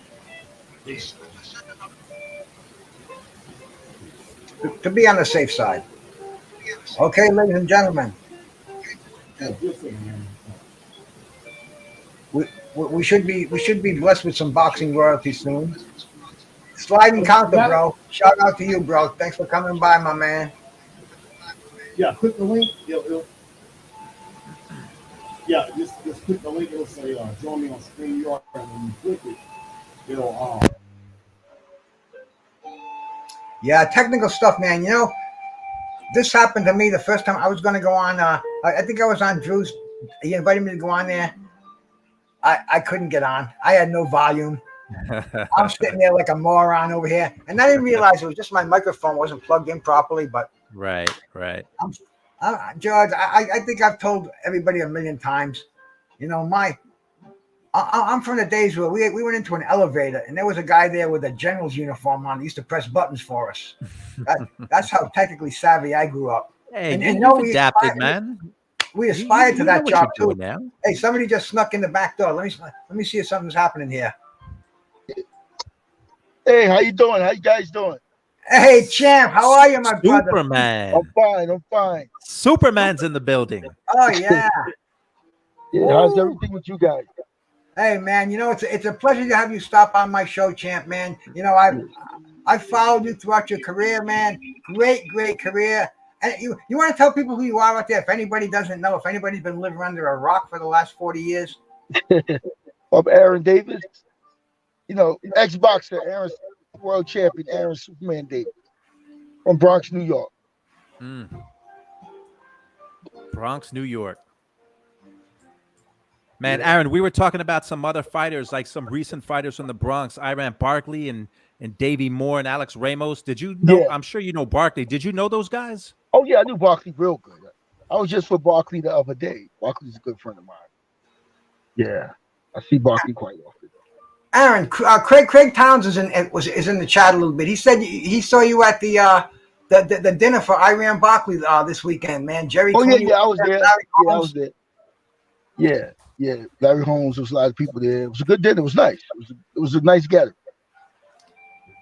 To be on the safe side. Okay, ladies and gentlemen. We should be blessed with some boxing royalty soon. Sliding counter, bro. Shout out to you, bro. Thanks for coming by, my man. Yeah, click the link. Yeah, just click the link. It'll say join me on StreamYard, and when you click it, it'll Yeah, technical stuff, man. This happened to me the first time I was going to go on. I think I was on Drew's. He invited me to go on there. I couldn't get on. I had no volume. I'm sitting there like a moron over here, and I didn't realize it was just my microphone wasn't plugged in properly. But Right. George, I think I've told everybody a million times. I'm from the days where we went into an elevator and there was a guy there with a general's uniform on. He used to press buttons for us. That's how technically savvy I grew up. Hey, and you've adapted, man. We aspired to that job too. Now. Hey, somebody just snuck in the back door. Let me see if something's happening here. Hey, how you doing? How you guys doing? Hey, champ, how are you, my brother? Superman. I'm fine. Superman's in the building. Oh yeah. Yeah, how's everything with you guys? Hey man, it's a pleasure to have you stop on my show, champ, man. I followed you throughout your career, man. Great career. And you want to tell people who you are out there if anybody doesn't know, if anybody's been living under a rock for the last 40 years? I'm Aaron Davis. Ex-boxer, Aaron, world champion, Aaron Superman Davis from Bronx, New York. Bronx, New York. Man, Aaron, we were talking about some other fighters, like some recent fighters from the Bronx, Iran Barkley and Davey Moore and Alex Ramos. Did you know? Yeah. I'm sure you know Barkley. Did you know those guys? Oh, yeah, I knew Barkley real good. I was just with Barkley the other day. Barkley's a good friend of mine. Yeah, I see Barkley quite often. Aaron, Craig Towns is in the chat a little bit. He said he saw you at the dinner for Iran Barkley this weekend, man. Jerry. Oh Tony, yeah, I was there. Larry Yeah, I Holmes. was there. Yeah. Larry Holmes, there was a lot of people there. It was a good dinner. It was nice. It was a nice gathering.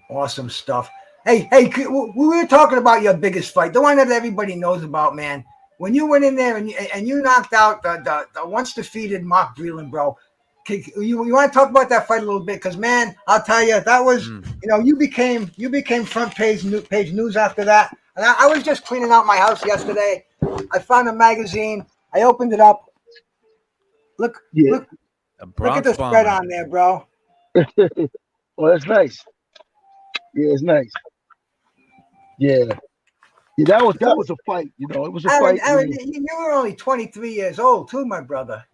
Awesome stuff. Hey, we were talking about your biggest fight, the one that everybody knows about, man. When you went in there and you knocked out the once defeated Mark Breeland, bro. You want to talk about that fight a little bit? Because man, I'll tell you, that was you became front page news after that. And I was just cleaning out my house yesterday. I found a magazine. I opened it up. Look, look at the spread on there, bro. Well, that's nice. Yeah, it's nice. Yeah, that was a fight. You know, it was a fight. Aaron, you were only 23 years old, too, my brother.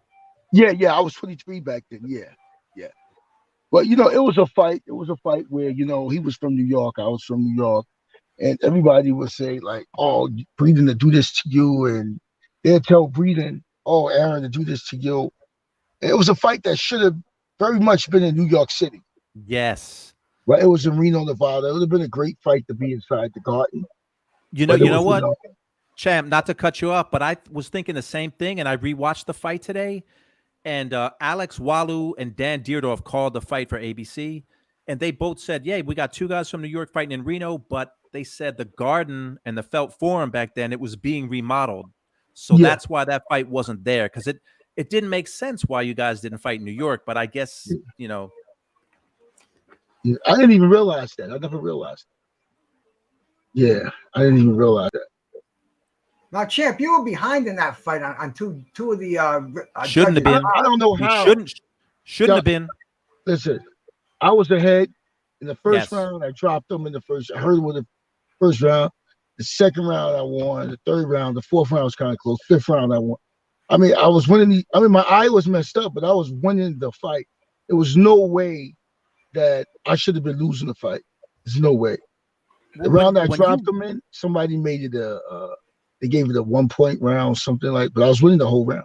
Yeah, I was 23 back then. Yeah. But you know, it was a fight. It was a fight where he was from New York, I was from New York, and everybody would say like, "Oh, Breeland to do this to you," and they'd tell Breeland, "Oh, Aaron to do this to you." It was a fight that should have very much been in New York City. Yes. Well, it was in Reno, Nevada. It would have been a great fight to be inside the Garden. You know what, Champ, not to cut you off, but I was thinking the same thing, and I rewatched the fight today, and Alex Walu and Dan Deardorff called the fight for ABC, and they both said, yeah, we got two guys from New York fighting in Reno, but they said the Garden and the Felt Forum back then, it was being remodeled. So that's why that fight wasn't there, because it didn't make sense why you guys didn't fight in New York, but I guess, Yeah, I didn't even realize that. I never realized that. Yeah, I didn't even realize that. Now, Champ, you were behind in that fight on two of the shouldn't have been. I don't know how. Shouldn't have been. Listen, I was ahead in the first round. I dropped them in the first. I heard them in the first round. The second round I won. The third round, the fourth round was kind of close. Fifth round I won. I mean, I was winning. My eye was messed up, but I was winning the fight. There was no way that I should have been losing the fight. There's no way. The round I dropped them in, somebody made it they gave it a 1 point round, something like. But I was winning the whole round.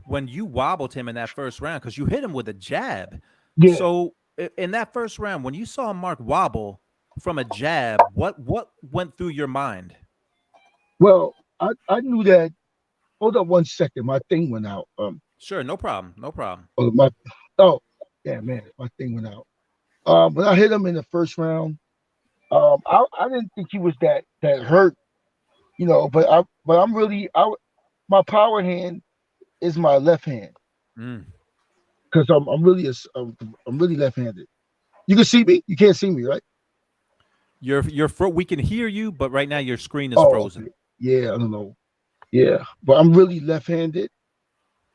When you wobbled him in that first round, because you hit him with a jab. Yeah. So in that first round, when you saw Mark wobble from a jab, what went through your mind? Well, I knew that. Hold up 1 second. My thing went out. Sure, no problem. Yeah, man, my thing went out. When I hit him in the first round, I didn't think he was that hurt, But I'm really my power hand is my left hand, because I'm really left-handed. You can see me. You can't see me, right? We can hear you, but right now your screen is frozen. Okay. Yeah, I don't know. Yeah, but I'm really left-handed,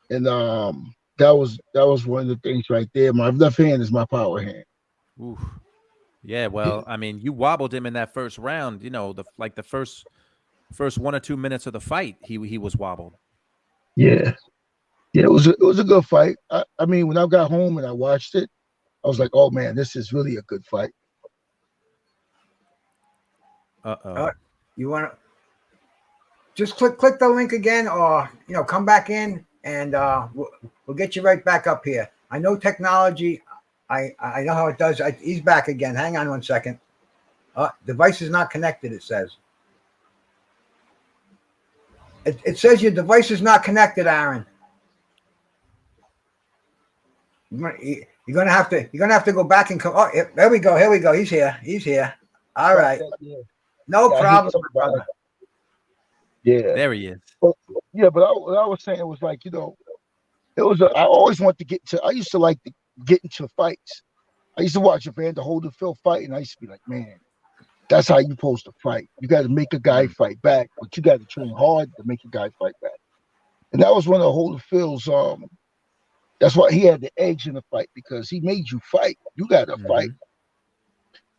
and that was one of the things right there. My left hand is my power hand. Ooh. Yeah, well, I mean, you wobbled him in that first round. The first 1 or 2 minutes of the fight, he was wobbled. Yeah, it was a good fight. I mean, when I got home and I watched it, I was like, oh man, this is really a good fight. You want to just click the link again, or come back in, and we'll get you right back up here. I know technology. I know how it does. He's back again. Hang on 1 second. Device is not connected, it says. It says your device is not connected, Aaron. You're gonna have to go back and come. Oh, there we go. Here we go. He's here. All right. No problem, brother. Yeah. There he is. But what I was saying, it was like, it was I always wanted to get to. I used to like to get into fights. I used to watch Evander Holyfield fight, and I used to be like, man, that's how you're supposed to fight. You got to make a guy fight back, but you got to train hard to make a guy fight back. And that was one of Holyfield's. That's why he had the edge in the fight, because he made you fight. You got to fight.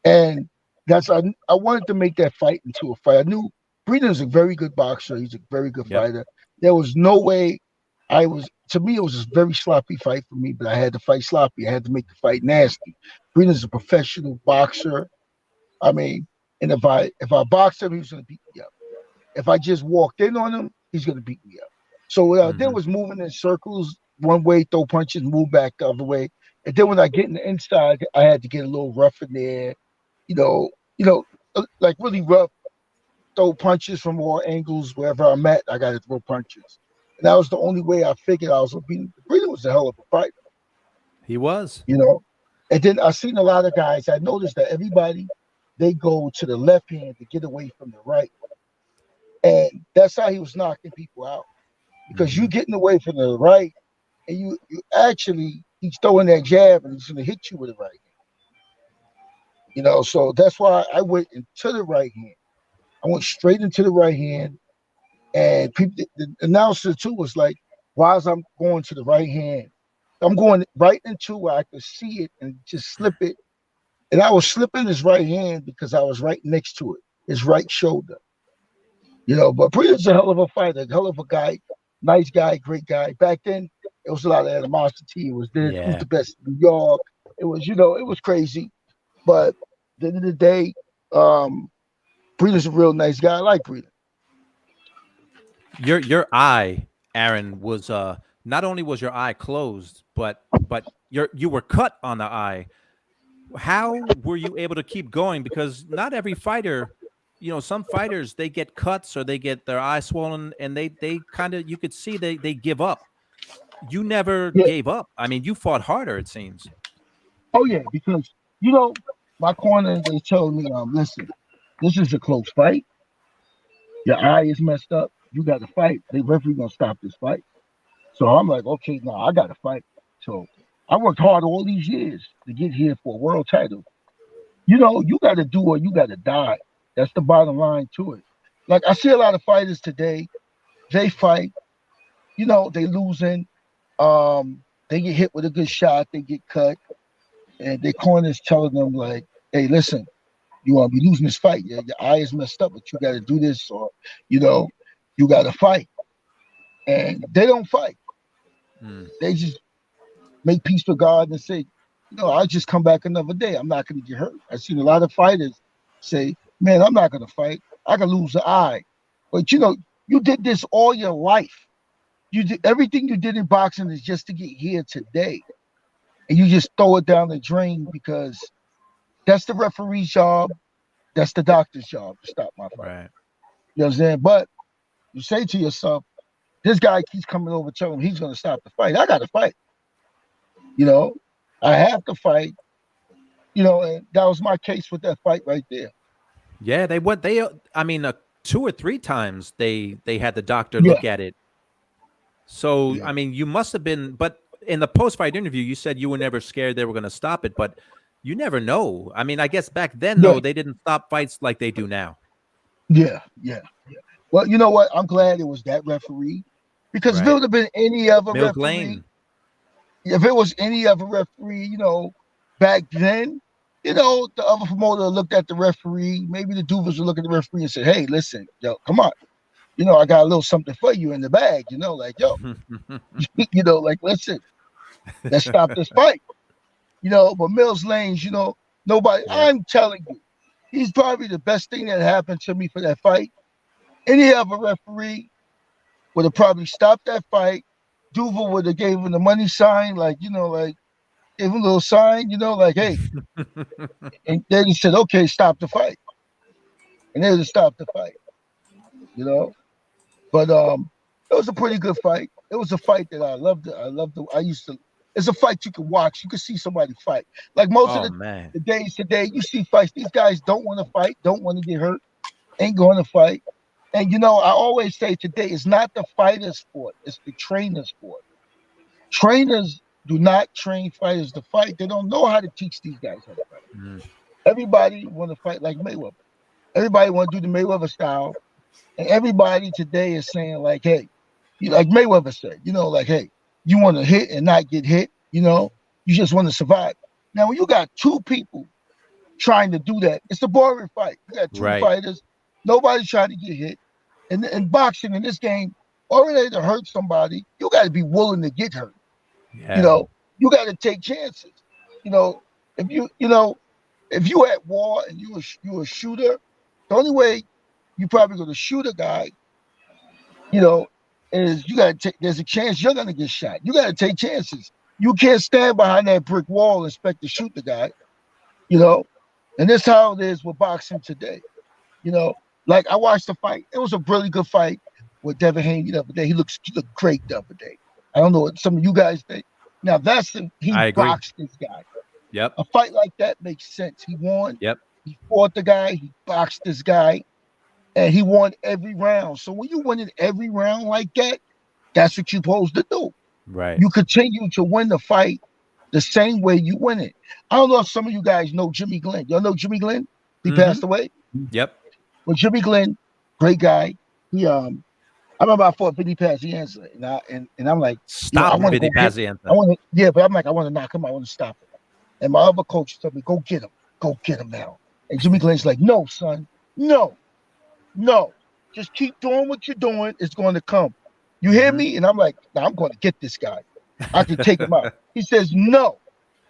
And I wanted to make that fight into a fight. I knew Breeland is a very good boxer. He's a very good fighter. There was no way to me, it was a very sloppy fight for me, but I had to fight sloppy. I had to make the fight nasty. Breeland's a professional boxer. I mean, and if I boxed him, he was going to beat me up. If I just walked in on him, he's going to beat me up. So what I did was moving in circles one way, throw punches, move back the other way. And then when I get in the inside, I had to get a little rough in there, you know, you know, like really rough, throw punches from all angles. Wherever I'm at, I got to throw punches. And that was the only way I figured I was going to beat him. Breeland was a hell of a fighter, He was. you know. And then I seen a lot of guys. I noticed that everybody, they go to the left hand to get away from the right. And that's how he was knocking people out. Because you getting away from the right, and you actually, he's throwing that jab and he's going to hit you with the right hand. You know, so that's why I went into the right hand. I went straight into the right hand. And people, the announcer too was like, why is I'm going to the right hand? I'm going right into where I could see it and just slip it. And I was slipping his right hand because I was right next to it, his right shoulder. You know, but Breeland's a hell of a fighter, a hell of a guy, nice guy, great guy. Back then, it was a lot of animosity. It was this, who's the best in New York. It was, it was crazy. But at the end of the day, Breeland's a real nice guy. I like Breeland. Your eye, Aaron, was not only was your eye closed, but you were cut on the eye. How were you able to keep going? Because not every fighter, some fighters, they get cuts or they get their eye swollen and they kind of, you could see they give up. You never gave up. I mean, you fought harder, it seems. Oh yeah, because my corner, they told me, listen, this is a close fight. Your eye is messed up. You got to fight. The referee gonna stop this fight. So I'm like, okay, no, I got to fight. So I worked hard all these years to get here for a world title. You got to do or you got to die. That's the bottom line to it. Like I see a lot of fighters today, they fight, they losing. They get hit with a good shot, they get cut, and their corners telling them like, hey, listen, you want to be losing this fight. Your eye is messed up, but you got to do this, or you got to fight. And they don't fight. They just make peace with God and say, I'll just come back another day. I'm not going to get hurt. I've seen a lot of fighters say, man, I'm not going to fight. I can lose an eye. But, you did this all your life. You did everything you did in boxing is just to get here today. And you just throw it down the drain because that's the referee's job. That's the doctor's job to stop my fight. Right. You know what I'm saying? But you say to yourself, this guy keeps coming over telling him he's going to stop the fight. I got to fight. I have to fight. And that was my case with that fight right there. Yeah, I mean, 2 or 3 times they had the doctor look at it. So, I mean, you must have been, but in the post-fight interview, you said you were never scared they were going to stop it, but you never know. I mean, I guess back then, though, they didn't stop fights like they do now. Yeah. Well, you know what? I'm glad it was that referee because if it would have been any other referee, if it was any other referee, back then, the other promoter looked at the referee, maybe the Duvers would look at the referee and say, hey, listen, yo, come on. I got a little something for you in the bag, like, yo, like, listen, let's stop this fight. But Mills Lanes, nobody, I'm telling you, he's probably the best thing that happened to me for that fight. Any other referee would have probably stopped that fight. Duval would have gave him the money sign, like, like, gave him a little sign, like, hey. And then he said, okay, stop the fight. And they would have stopped the fight, But it was a pretty good fight. It was a fight that I loved. It's a fight you can watch. You can see somebody fight. Like most of the days today, you see fights. These guys don't want to fight, don't want to get hurt, ain't going to fight. And, I always say today, it's not the fighter's sport. It's the trainer's sport. Trainers do not train fighters to fight. They don't know how to teach these guys how to fight. Everybody want to fight like Mayweather. Everybody want to do the Mayweather style. And everybody today is saying like, hey, like Mayweather said, like, hey, you want to hit and not get hit, you just want to survive. Now, when you got 2 people trying to do that, it's a boring fight. You got 2 fighters, nobody's trying to get hit. And in boxing, in this game, already to hurt somebody, you got to be willing to get hurt. Yeah. You got to take chances. If you at war and you a shooter, the only way you probably going to shoot a guy, is you got to take. There's a chance you're going to get shot. You got to take chances. You can't stand behind that brick wall and expect to shoot the guy, you know. And that's how it is with boxing today. You know, like I watched the fight. It was a really good fight with Devin Haney the other day. He looked great the other day. I don't know what some of you guys think. Now he I agree. boxed this guy. Yep. A fight like that makes sense. He won. Yep. He fought the guy. He boxed this guy, and he won every round. So when you win in every round like that, that's what you're supposed to do. Right. You continue to win the fight the same way you win it. I don't know if some of you guys know Jimmy Glenn. Y'all know Jimmy Glenn? He passed away. Yep. Well, Jimmy Glenn, great guy. He I remember I fought Vinny Pazienza, and I'm like, stop Vinny Pazienza. I want to, yeah, but I'm like, I want to knock him out. I want to stop him. And my other coach told me, go get him now. And Jimmy Glenn's like, no, son, no, just keep doing what you're doing. It's going to come. You hear me? And I'm like, nah, I'm going to get this guy. I can take him out. He says, no,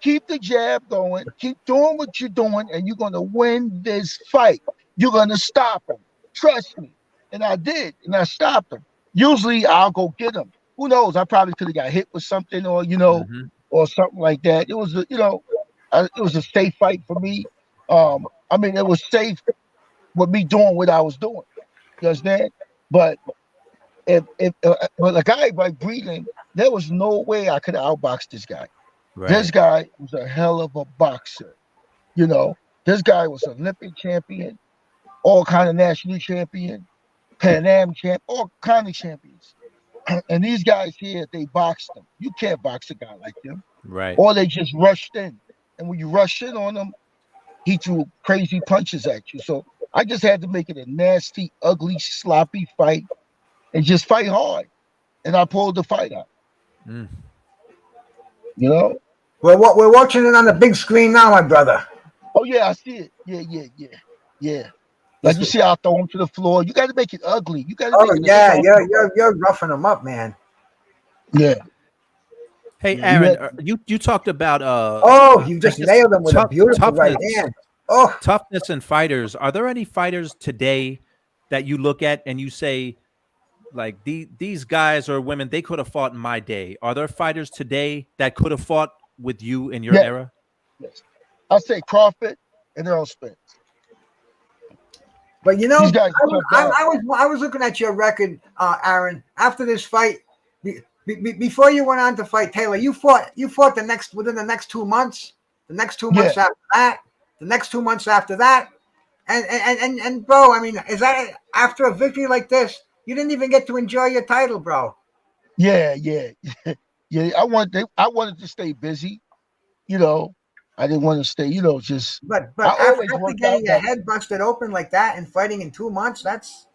keep the jab going, keep doing what you're doing, and you're going to win this fight. You're going to stop him. Trust me. And I did, and I stopped him. Usually I'll go get him. Who knows? I probably could have got hit with something or, or something like that. It was, it was a safe fight for me. I mean, it was safe with me doing what I was doing. You understand? But if a guy like Breeland, there was no way I could have outboxed this guy. Right. This guy was a hell of a boxer. This guy was Olympic champion, all kind of national champion, Pan Am champ, all kind of champions. And these guys here, they boxed them. You can't box a guy like them. Right. Or they just rushed in. And when you rush in on them, he threw crazy punches at you. So I just had to make it a nasty, ugly, sloppy fight and just fight hard. And I pulled the fight out. We're watching it on the big screen now, my brother. Oh, yeah, I see it. Yeah. Like you see, I'll throw him to the floor. You got to make it ugly. You got to. You're roughing him up, man. Yeah. Hey, Aaron, you talked about you just nailed him with a beautiful right hand. Toughness in fighters. Are there any fighters today that you look at and you say, like, these guys or women, they could have fought in my day? Are there fighters today that could have fought with you in your era? Yes. I say Crawford and Earl Spence. But I was looking at your record, Aaron. After this fight, before you went on to fight Taylor, you fought within the next 2 months. The next 2 months after that. The next 2 months after that. And bro, I mean, is that after a victory like this, you didn't even get to enjoy your title, bro? Yeah. I wanted to stay busy, I didn't want to stay, just. But after getting your head busted open like that and fighting in 2 months, that's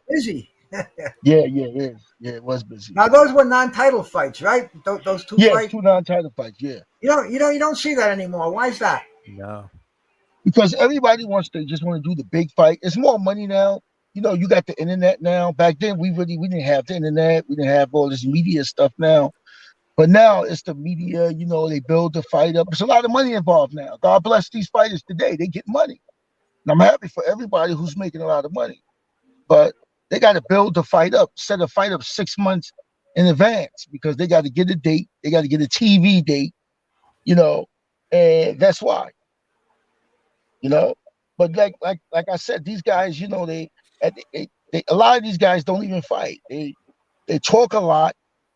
busy. Yeah, it is. Yeah, it was busy. Now those were non-title fights, right? Those two fights. 2 non-title fights. Yeah. You don't see that anymore. Why is that? No. Because everybody just want to do the big fight. It's more money now. You got the internet now. Back then, we didn't have the internet. We didn't have all this media stuff now. But now it's the media, they build the fight up. There's a lot of money involved now. God bless these fighters today. They get money. And I'm happy for everybody who's making a lot of money. But they got to build the fight up, set a fight up 6 months in advance because they got to get a date. They got to get a TV date, and that's why. But like I said, these guys, they a lot of these guys don't even fight. They talk a lot.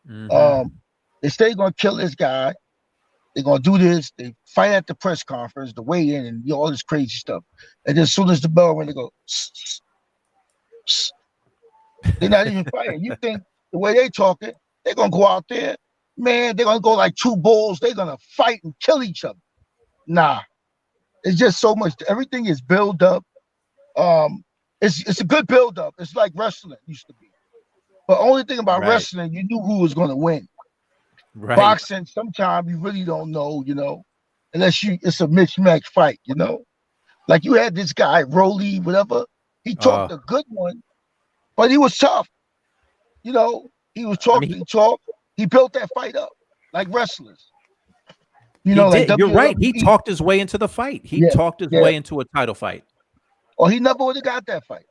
Mm-hmm. They say they're gonna kill this guy. They're gonna do this. They fight at the press conference, the weigh-in, and all this crazy stuff. And then as soon as the bell rings, they go. They're not even fighting. You think the way they talking, they're gonna go out there, man. They're gonna go like two bulls. They're gonna fight and kill each other. Nah, it's just so much. Everything is built up. It's a good build up. It's like wrestling used to be. But only thing about wrestling, you knew who was gonna win. Right. Boxing, sometimes you really don't know, unless it's a mismatch fight, Like you had this guy, Rolly, whatever. He talked a good one, but he was tough. He was talking, he talked. He built that fight up like wrestlers. You're right. He talked his way into the fight. He talked his way into a title fight. Or he never would have got that fight.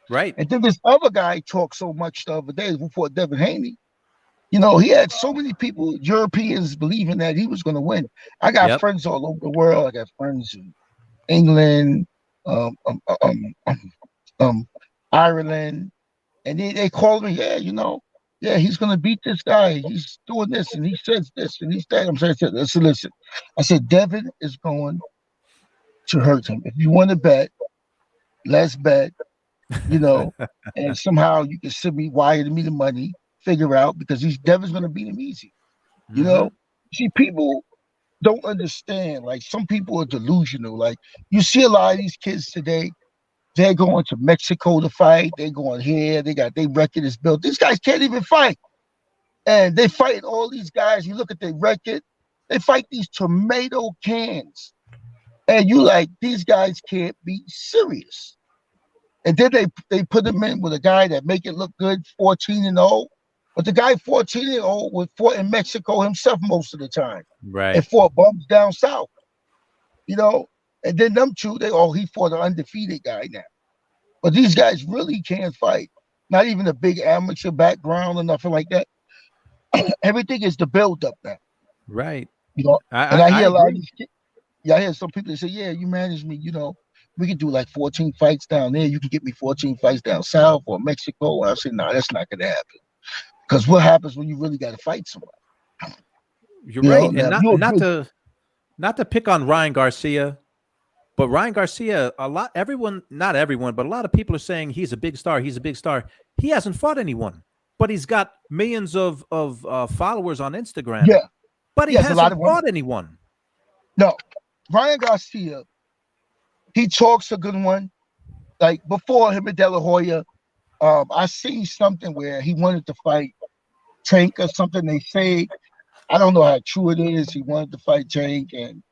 Right. And then this other guy talked so much the other day who fought Devin Haney. You know, he had so many people, Europeans, believing that he was going to win. I got Yep. friends all over the world. I got friends in England, um, um, um, um, Ireland, and they called me. Yeah, you know, yeah, he's going to beat this guy. He's doing this, and he says this, and he's that. I'm saying, listen. I said, Devin is going to hurt him. If you want to bet, let's bet. You know, and somehow you can send me wire me the money. Figure out because Devin's going to beat him easy. You know, see, people don't understand. Like some people are delusional. Like you see a lot of these kids today, they're going to Mexico to fight. They're going here. They got their record is built. These guys can't even fight. And they fight all these guys. You look at their record, they fight these tomato cans. And you like, these guys can't be serious. And then they put them in with a guy that make it look good, 14-0. But the guy 14-0 was fought in Mexico himself most of the time. Right. And fought bums down south. You know? And then them two, he fought an undefeated guy now. But these guys really can't fight. Not even a big amateur background or nothing like that. Everything is the build up now. Right. You know, I hear a lot of these kids. Yeah, I hear some people that say, yeah, you manage me, you know, we can do like 14 fights down there. You can get me 14 fights down south or Mexico. And I say, no, that's not going to happen. Because what happens when you really got to fight somebody? You're right. And not to pick on Ryan Garcia, but Ryan Garcia, not everyone, but a lot of people are saying he's a big star. He's a big star. He hasn't fought anyone, but he's got millions of followers on Instagram. Yeah. But he hasn't fought anyone. No. Ryan Garcia, he talks a good one. Like before him and De La Hoya, I seen something where he wanted to fight Tank or something. They say, I don't know how true it is. He wanted to fight Tank, and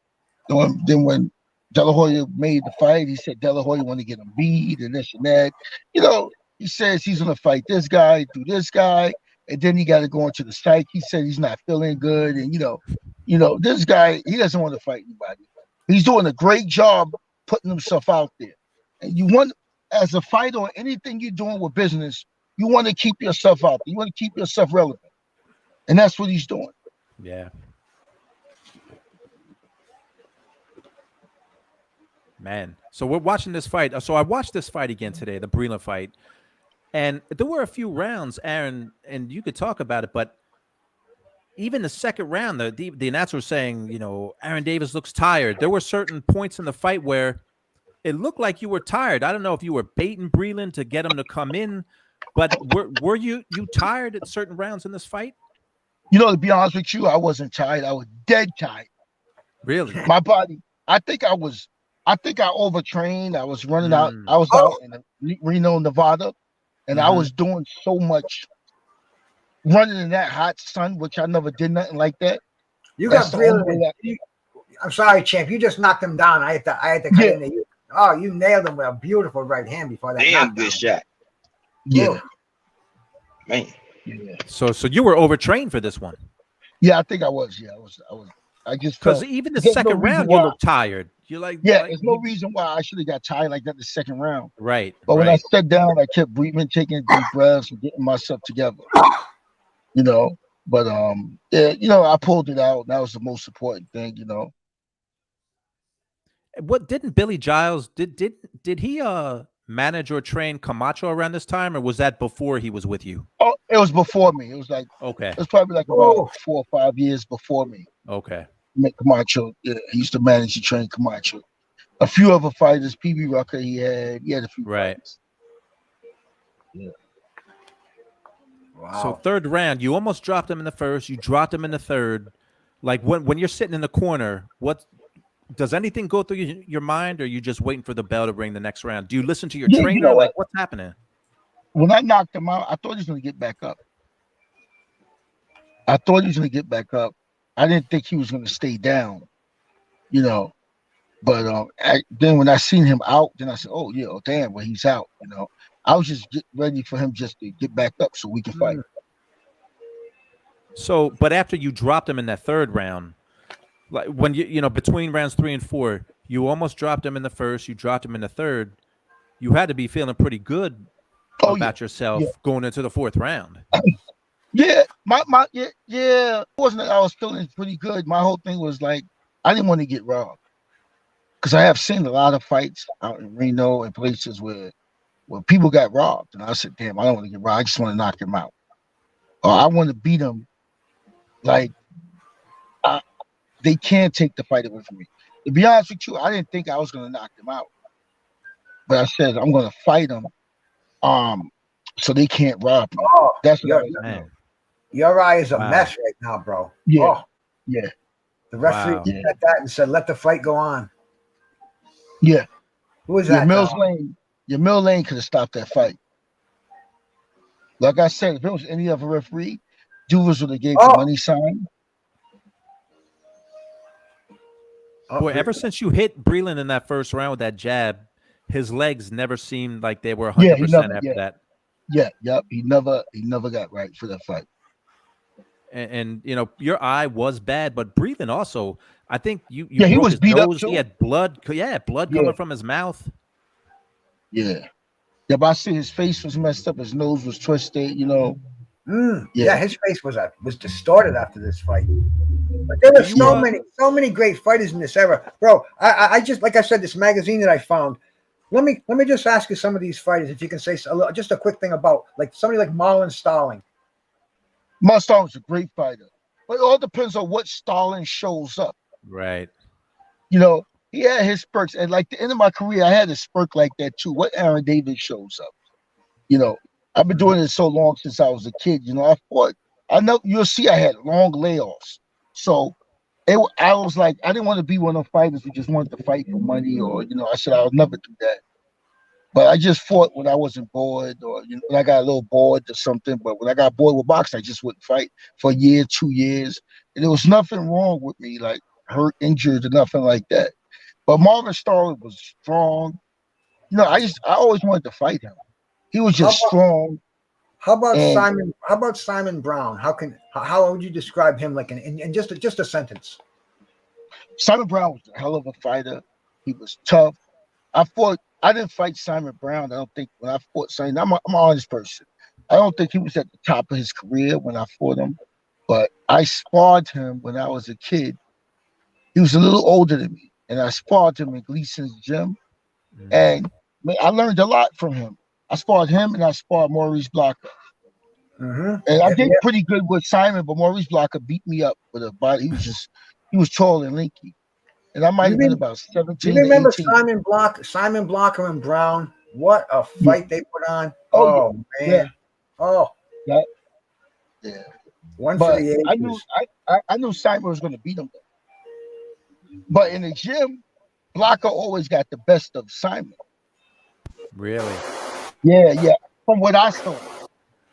then when De La Hoya made the fight, he said De La Hoya wanted to get him beat and this and that. You know, he says he's gonna fight this guy, do this guy, and then he got to go into the psych. He said he's not feeling good, and you know, this guy, he doesn't want to fight anybody. He's doing a great job putting himself out there. And you want, as a fighter or anything you're doing with business, you want to keep yourself out there. You want to keep yourself relevant. And that's what he's doing. Yeah. Man. So we're watching this fight. So I watched this fight again today, the Breeland fight. And there were a few rounds, Aaron, and you could talk about it, but even the second round, the announcer was saying, you know, Aaron Davis looks tired. There were certain points in the fight where it looked like you were tired. I don't know if you were baiting Breeland to get him to come in, but were you tired at certain rounds in this fight? You know, to be honest with you, I wasn't tired. I was dead tired. Really? My body, I think I overtrained. I was running out. I was out in Reno, Nevada, and I was doing so much running in that hot sun, which I never did nothing like that. You got Breeland. I'm sorry, champ. You just knocked him down. I had to cut in there. You nailed him with a beautiful right hand before that. Damn good shot. Yeah. Man. Yeah. So you were overtrained for this one. Yeah, I think I was. Yeah, I just because even the second round you look tired. You're like, there's no reason why I should have got tired like that the second round. Right. But when I sat down, I kept breathing, taking deep breaths, and getting myself together. You know, but you know, I pulled it out. That was the most important thing, you know. What didn't Billy Giles did he manage or train Camacho around this time, or was that before he was with you? Oh, it was before me. It was like it was probably like about 4 or 5 years before me. Okay. Camacho, he used to manage and train Camacho. A few other fighters, PB Rucker, he had a few fighters. Yeah. Wow. So third round, you almost dropped him in the first. You dropped him in the third. Like when you're sitting in the corner, what does anything go through your mind, or are you just waiting for the bell to ring the next round? Do you listen to your trainer? You know like what's happening? When I knocked him out, I thought he was going to get back up. I didn't think he was going to stay down, you know. But then when I seen him out, then I said, "Oh yeah, damn, well he's out." You know, I was just getting ready for him just to get back up so we can fight. So, but after you dropped him in that third round, like when you know between rounds 3 and 4, you almost dropped him in the first, you dropped him in the third. You had to be feeling pretty good about yourself going into the fourth round. Yeah, yeah. It wasn't that I was feeling pretty good. My whole thing was like I didn't want to get robbed because I have seen a lot of fights out in Reno and places where people got robbed, and I said, "Damn, I don't want to get robbed. I just want to knock him out, or I want to beat him. Like I, they can't take the fight away from me." To be honest with you, I didn't think I was going to knock them out, but I said I'm going to fight them, um, so they can't rob me. Oh, That's what I your was doing. your eye is a Wow. mess right now, bro. Yeah, Oh, yeah, the referee Wow. yeah, said that and said, "Let the fight go on." yeah. Who was Your that, Mills Tom? Lane, your Mill Lane could have stopped that fight. Like I said, if it was any other referee, Duvers would have gave the Oh, money sign. Boy, ever since you hit Breeland in that first round with that jab, his legs never seemed like they were Yeah, he 100% never. after Yeah, that. yeah, yep. He never got right for that fight. And you know, your eye was bad, but Breeland also, I think you Yeah, he broke was his beat up nose. He too. had blood. Yeah, blood Yeah, coming from his mouth. yeah, yeah. But I see his face was messed up. His nose was twisted. Yeah, yeah, his face was distorted after this fight. But there Do were you yeah. so many great fighters in this era, bro. I just like I said, this magazine that I found. Let me just ask you some of these fighters, if you can say just a quick thing about like somebody like Marlon Starling. Mustang was a great fighter, but it all depends on what Stalin shows up. Right. He had his spurts, and like the end of my career, I had a spurt like that too. What Aaron Davis shows up. You know, I've been Mhm. doing it so long since I was a kid. I fought. I know you'll see. I had long layoffs, so I was like, I didn't want to be one of the fighters who just wanted to fight for money, or I said I'll never do that. But I just fought when I wasn't bored, or when I got a little bored or something. But when I got bored with boxing, I just wouldn't fight for a year, 2 years, and there was nothing wrong with me, like hurt, injured, or nothing like that. But Marvin Starling was strong. I always wanted to fight him. He was How just about strong. how about And Simon? How about Simon Brown? How would you describe him like in just a sentence? Simon Brown was a hell of a fighter. He was tough. I didn't fight Simon Brown. I don't think when I fought Simon, I'm an honest person. I don't think he was at the top of his career when I fought him, but I sparred him when I was a kid. He was a little older than me, and I sparred him in Gleason's gym. Mhm. And man, I learned a lot from him. I sparred him, and I sparred Maurice Blocker. Mm-hmm. And I Yeah, did yeah. pretty good with Simon, but Maurice Blocker beat me up with a body. He was tall and lanky. And I might You have been mean about you 17 to remember 18. Simon Blocker and Brown? What a Yeah. fight they put on! Oh yeah. Oh Yeah. man! Oh, Yeah. Yeah. one for But the I knew ages. I knew Simon was gonna beat him. But in the gym, Blocker always got the best of Simon. Really? Yeah, yeah. From what I saw.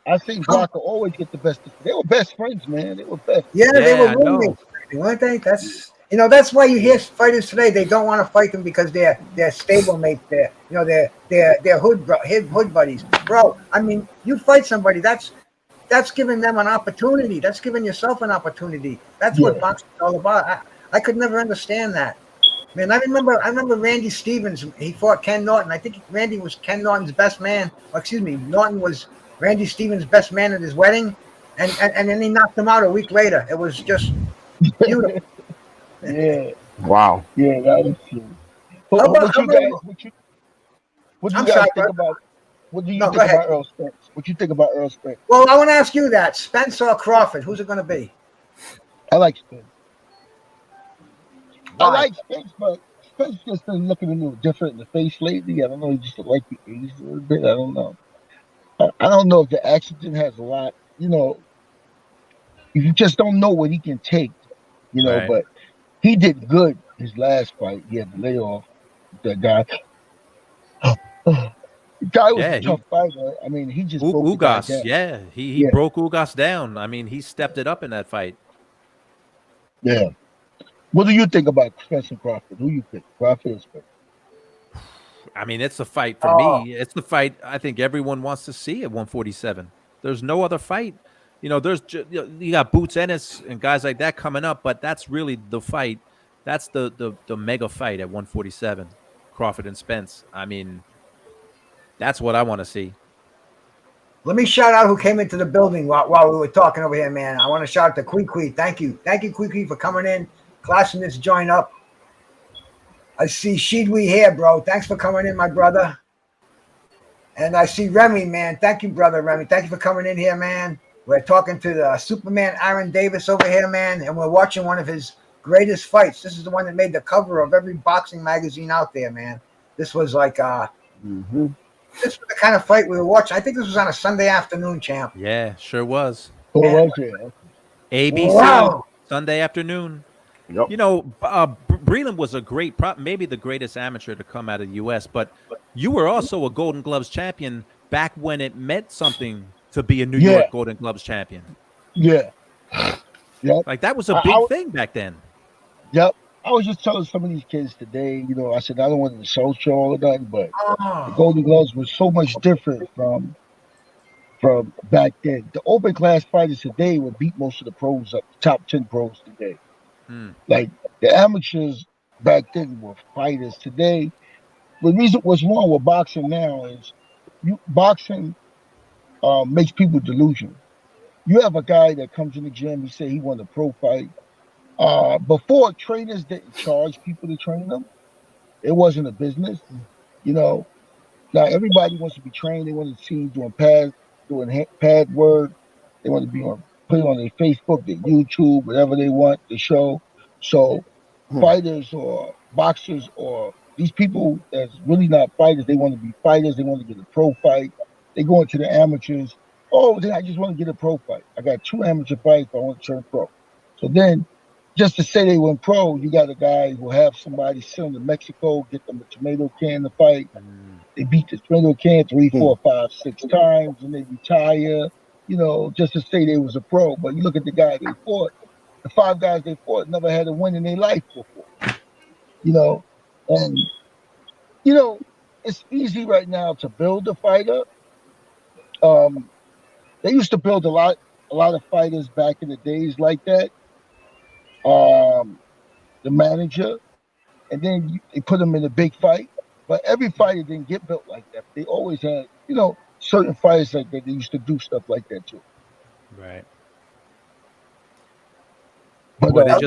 I think How, Blocker always get the best of they were best friends, man. They were best. yeah, they were Yeah, I know. roommates, weren't they? That's why you hear fighters today. They don't want to fight them because they're stablemates. They're hood buddies, bro. I mean, you fight somebody. That's giving them an opportunity. That's giving yourself an opportunity. That's what Yeah. boxing is all about. I could never understand that. Man, I remember Randy Stevens. He fought Ken Norton. I think Randy was Ken Norton's best man. Or excuse me, Norton was Randy Stevens' best man at his wedding, and then he knocked him out a week later. It was just beautiful. Yeah. Wow. Yeah, that is true. How about What how you guys about? what do you I'm guys sorry, think bro. about what do you No, go think ahead. about Earl Spence? What you think about Earl Spence? Well, I want to ask you that. Spence or Crawford? Who's it going to be? I like Spence. I Why? like Spence, but Spence just been looking a little different in the face lately. I don't know, he just look like he aged a little bit. I don't know. I don't know if the accident has a lot, you just don't know what he can take, Right. but he did good his last fight. He had to lay off that guy. The guy was a Yeah, tough he fighter. I mean, he just broke the guy Ugas. down. Yeah, he Yeah, broke Ugas down. I mean, he stepped it up in that fight. yeah. What do you think about Spence and Crawford? Who you pick? Crawford or Spence? I mean, it's the fight for Oh, me. It's the fight I think everyone wants to see at 147. There's no other fight. You got Boots Ennis and guys like that coming up, but that's really the fight. That's the mega fight at 147. Crawford and Spence. I mean, that's what I want to see. Let me shout out who came into the building while we were talking over here, man. I want to shout out to Quee. Thank you, Quee, for coming in, classing this joint up. I see Sheedwee here, bro. Thanks for coming in, my brother. And I see Remy, man. Thank you, brother Remy. Thank you for coming in here, man. We're talking to the Superman Aaron Davis over here, man, and we're watching one of his greatest fights. This is the one that made the cover of every boxing magazine out there, man. This was like this was the kind of fight we were watching. I think this was on a Sunday afternoon, champ. Yeah, sure was. Who was it? ABC Sunday afternoon. Yep. You know, Breeland was a great, maybe the greatest amateur to come out of the U.S., but you were also a Golden Gloves champion back when it meant something to be a New York Golden Gloves champion. Yeah. Yep. Like, that was a big thing back then. Yep. I was just telling some of these kids today, you know, I said, I don't want to social or nothing, but the Golden Gloves was so much different from back then. The open class fighters today would beat most of the pros up, top 10 pros today. Like the amateurs back then were fighters. Today, the reason what's wrong with boxing now is boxing makes people delusional. You have a guy that comes in the gym, he say he won a pro fight. Before, trainers didn't charge people to train them. It wasn't a business, you know. Now everybody wants to be trained. They want to see you doing pad work. They want to be put it on their Facebook, their YouTube, whatever they want to show. So fighters or boxers or these people that's really not fighters, they want to be fighters. They want to get a pro fight. They go into the amateurs. Oh, then I just want to get a pro fight. I got 2 amateur fights, but I want to turn pro. So then, just to say they went pro, you got a guy who have somebody send them to Mexico, get them a tomato can to fight. They beat the tomato can 3, 4, 5, 6 times, and they retire. You know, just to say they was a pro. But you look at the guy they fought, the 5 guys they fought never had a win in their life before. You know, and you know, it's easy right now to build a fighter. They used to build a lot of fighters back in the days like that. The manager, and then they put them in a big fight. But every fighter didn't get built like that. They always had, you know, certain fighters like that. They used to do stuff like that too. Right. But El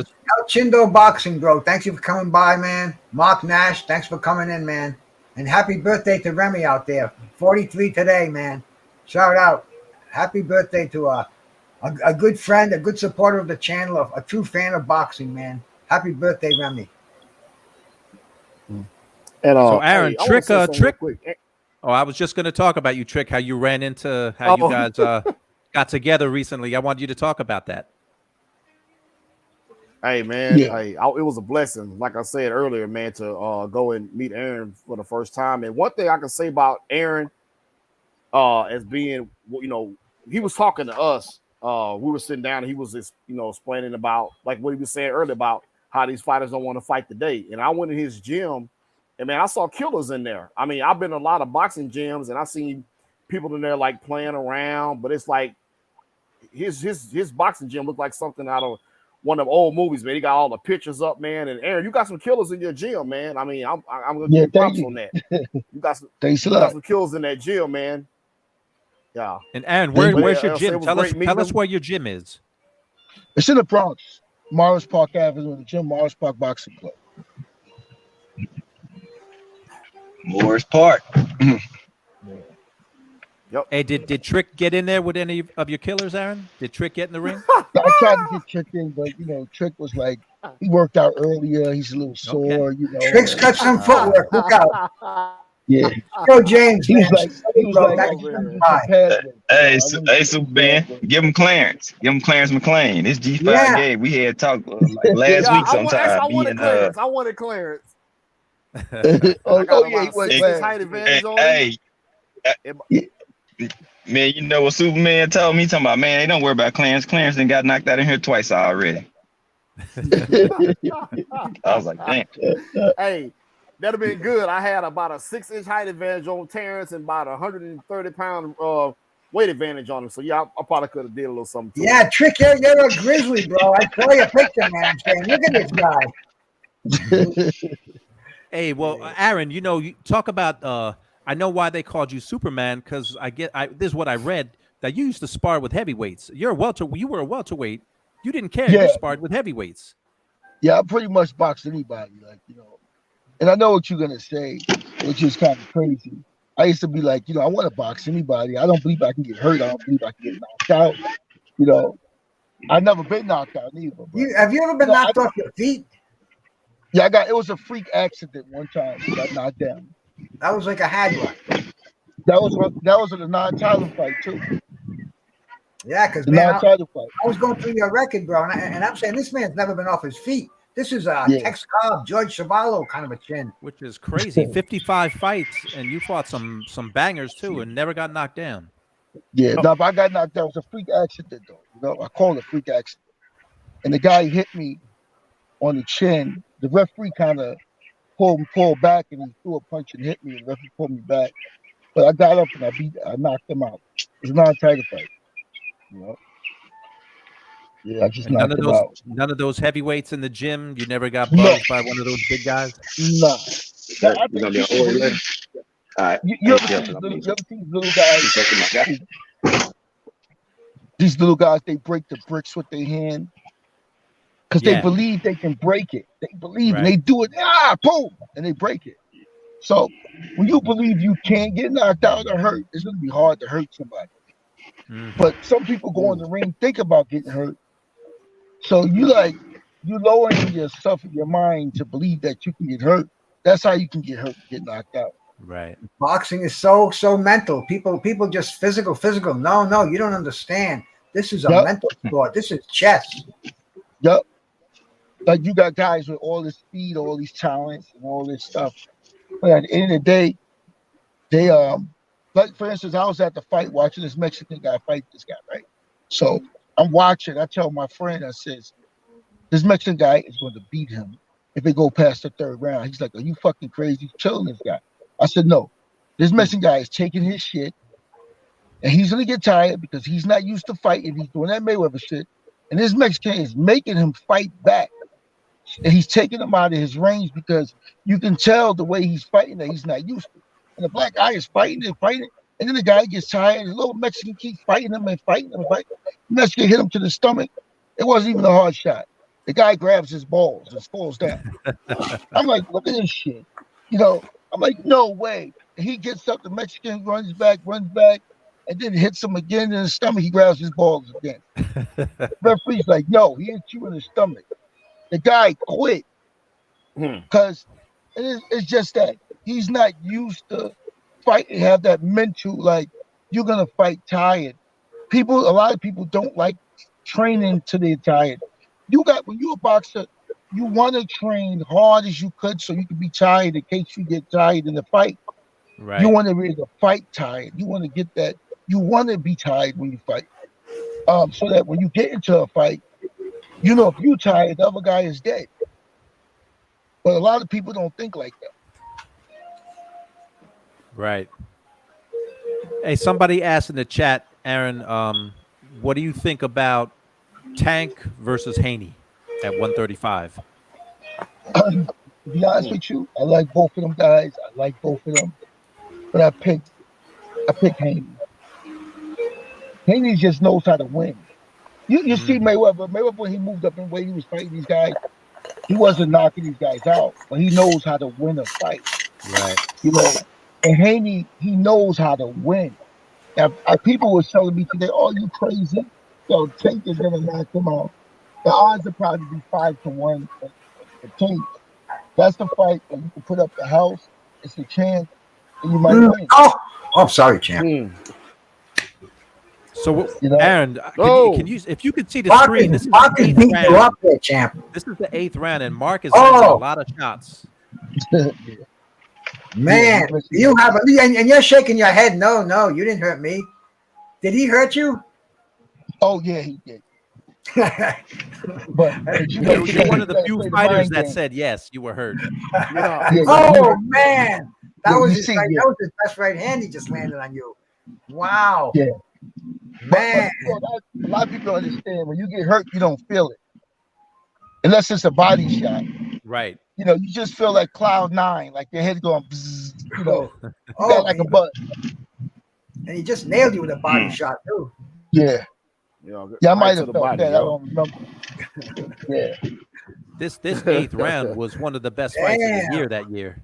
Chindo Boxing, bro. Thanks you for coming by, man. Mark Nash, thanks for coming in, man. And happy birthday to Remy out there. 43 today, man. Shout out. Happy birthday to a good friend, a good supporter of the channel, a true fan of boxing, man. Happy birthday, Remy. And so Aaron, hey, Trick. Oh, I was just going to talk about you, Trick. How you ran into how you guys got together recently. I want you to talk about that. Hey man, it was a blessing, like I said earlier, man, to go and meet Aaron for the first time. And one thing I can say about Aaron, as being, you know, he was talking to us. We were sitting down and he was just, you know, explaining about like what he was saying earlier about how these fighters don't want to fight today. And I went in his gym, and man, I saw killers in there. I mean, I've been in a lot of boxing gyms, and I seen people in there like playing around, but it's like his boxing gym looked like something out of one of them old movies, man. He got all the pictures up, man. And Aaron, you got some killers in your gym, man. I mean, I'm gonna give you props on that. You got some killers in that gym, man. Yeah. And Aaron, where's your gym? Tell us where your gym is. It's in the Bronx, Morris Park Avenue, the gym, Morris Park Boxing Club. Morris Park. Yep. Hey, did Trick get in there with any of your killers, Aaron? Did Trick get in the ring? I tried to get Trick in, but you know, Trick was like, he worked out earlier. He's a little sore, you know. Trick's got some footwork. Look out. Yeah. Go, James. He was like, hey, Superman, give him clearance. Give him Clarence McLean. This G5 game we had talked like last week sometime. I wanted clearance. He was man, you know what Superman told me? Talking about, man, they don't worry about Clarence. Clarence done got knocked out in here twice already. I was like, damn. Hey, that'd have been good. I had about a 6-inch height advantage on Terrence and about 130-pound weight advantage on him. So yeah, I probably could have did a little something. Yeah, Trick, you're a grizzly, bro. I saw your picture, man. I'm saying, look at this guy. Hey, well, Aaron, you know, you talk about I know why they called you Superman, because this is what I read, that you used to spar with heavyweights. You were a welterweight. You didn't care. Yeah. You sparred with heavyweights. Yeah, I pretty much box anybody, like, you know. And I know what you're gonna say, which is kind of crazy. I used to be like, you know, I want to box anybody. I don't believe I can get hurt. I don't believe I can get knocked out. You know, I've never been knocked out either. But, Have you ever been knocked off your feet? Yeah, it was a freak accident one time. I got knocked down. That was like a hard one. That was in a non-title fight too. Yeah, because man, I was going through your record, bro, and I'm saying this man's never been off his feet. This is Tex Cobb, George Chuvalo kind of a chin. Which is crazy. 55 fights, and you fought some bangers too, and never got knocked down. Yeah, no, if I got knocked down, it was a freak accident though. You know, I call it a freak accident. And the guy hit me on the chin. The referee kind of pulled back, and he threw a punch and hit me. And the referee pulled me back, but I got up and I knocked him out. It was not a title fight. You know? Yeah, I just knocked him out. None of those heavyweights in the gym. You never got buzzed by one of those big guys. Nah. You're gonna be on order later. All right. You ever see these little guys? These little guys, they break the bricks with their hand because they believe they can break it. They believe and they do it. Boom, and they break it. So when you believe you can't get knocked out or hurt, it's gonna be hard to hurt somebody. But some people go in the ring, think about getting hurt. So you lowering yourself in your mind to believe that you can get hurt. That's how you can get hurt, get knocked out. Right. Boxing is so mental. People just physical. No, you don't understand. This is a mental sport. This is chess. Yep. Like you got guys with all this speed, all these talents, and all this stuff. But at the end of the day, they like for instance, I was at the fight watching this Mexican guy fight this guy, right? So I'm watching. I tell my friend, I says, this Mexican guy is going to beat him if they go past the third round. He's like, are you fucking crazy? Killing this guy. I said, no. This Mexican guy is taking his shit, and he's going to get tired because he's not used to fighting. He's doing that Mayweather shit. And this Mexican is making him fight back. And he's taking him out of his range because you can tell the way he's fighting that he's not used to. And the black guy is fighting. And then the guy gets tired. And the little Mexican keeps fighting him. The Mexican hit him to the stomach. It wasn't even a hard shot. The guy grabs his balls and falls down. I'm like, look at this shit. You know, I'm like, no way. And he gets up, the Mexican runs back, and then hits him again in the stomach. He grabs his balls again. Referee's like, no, he hit you in the stomach. The guy quit because it's just that he's not used to fighting, have that mental, like, you're going to fight tired. A lot of people don't like training till they're tired. When you're a boxer, you want to train hard as you could so you can be tired in case you get tired in the fight. Right. You want to really fight tired. You want to get that. You want to be tired when you fight, so that when you get into a fight, you know if you're tired, the other guy is dead. But a lot of people don't think like that. Right. Hey, somebody asked in the chat, Aaron, what do you think about Tank versus Haney at 135? To be honest with you, I like both of them guys. But I picked Haney. Haney just knows how to win. You see Mayweather when he moved up in weight, he was fighting these guys. He wasn't knocking these guys out, but he knows how to win a fight. Right. You know, and Haney, he knows how to win. Now, people were telling me today, "Oh, you crazy? So Tank is gonna knock him out." The odds are probably be 5-1 for Tank. That's the fight where you can put up the house. It's a chance, and you might win. Oh, sorry, champ. So, Aaron, can you, if you could see the screen, this is the 8th round. Up there, champ. This is the 8th round, and Mark is landing a lot of shots. Man, you have and you're shaking your head. No, you didn't hurt me. Did he hurt you? Oh yeah, he did. But you're one of the few fighters that said yes, you were hurt. Oh man, that was his best right hand. He just landed on you. Wow. Yeah. Man, a lot of people don't understand when you get hurt, you don't feel it unless it's a body shot. Right. you just feel like cloud 9, like your head going, bzzz, you got like a and buzz. he just nailed you with a body shot too. Yeah, I right might to have the felt body, that. yo. I don't remember. Yeah. This 8th round was one of the best fights of the year that year.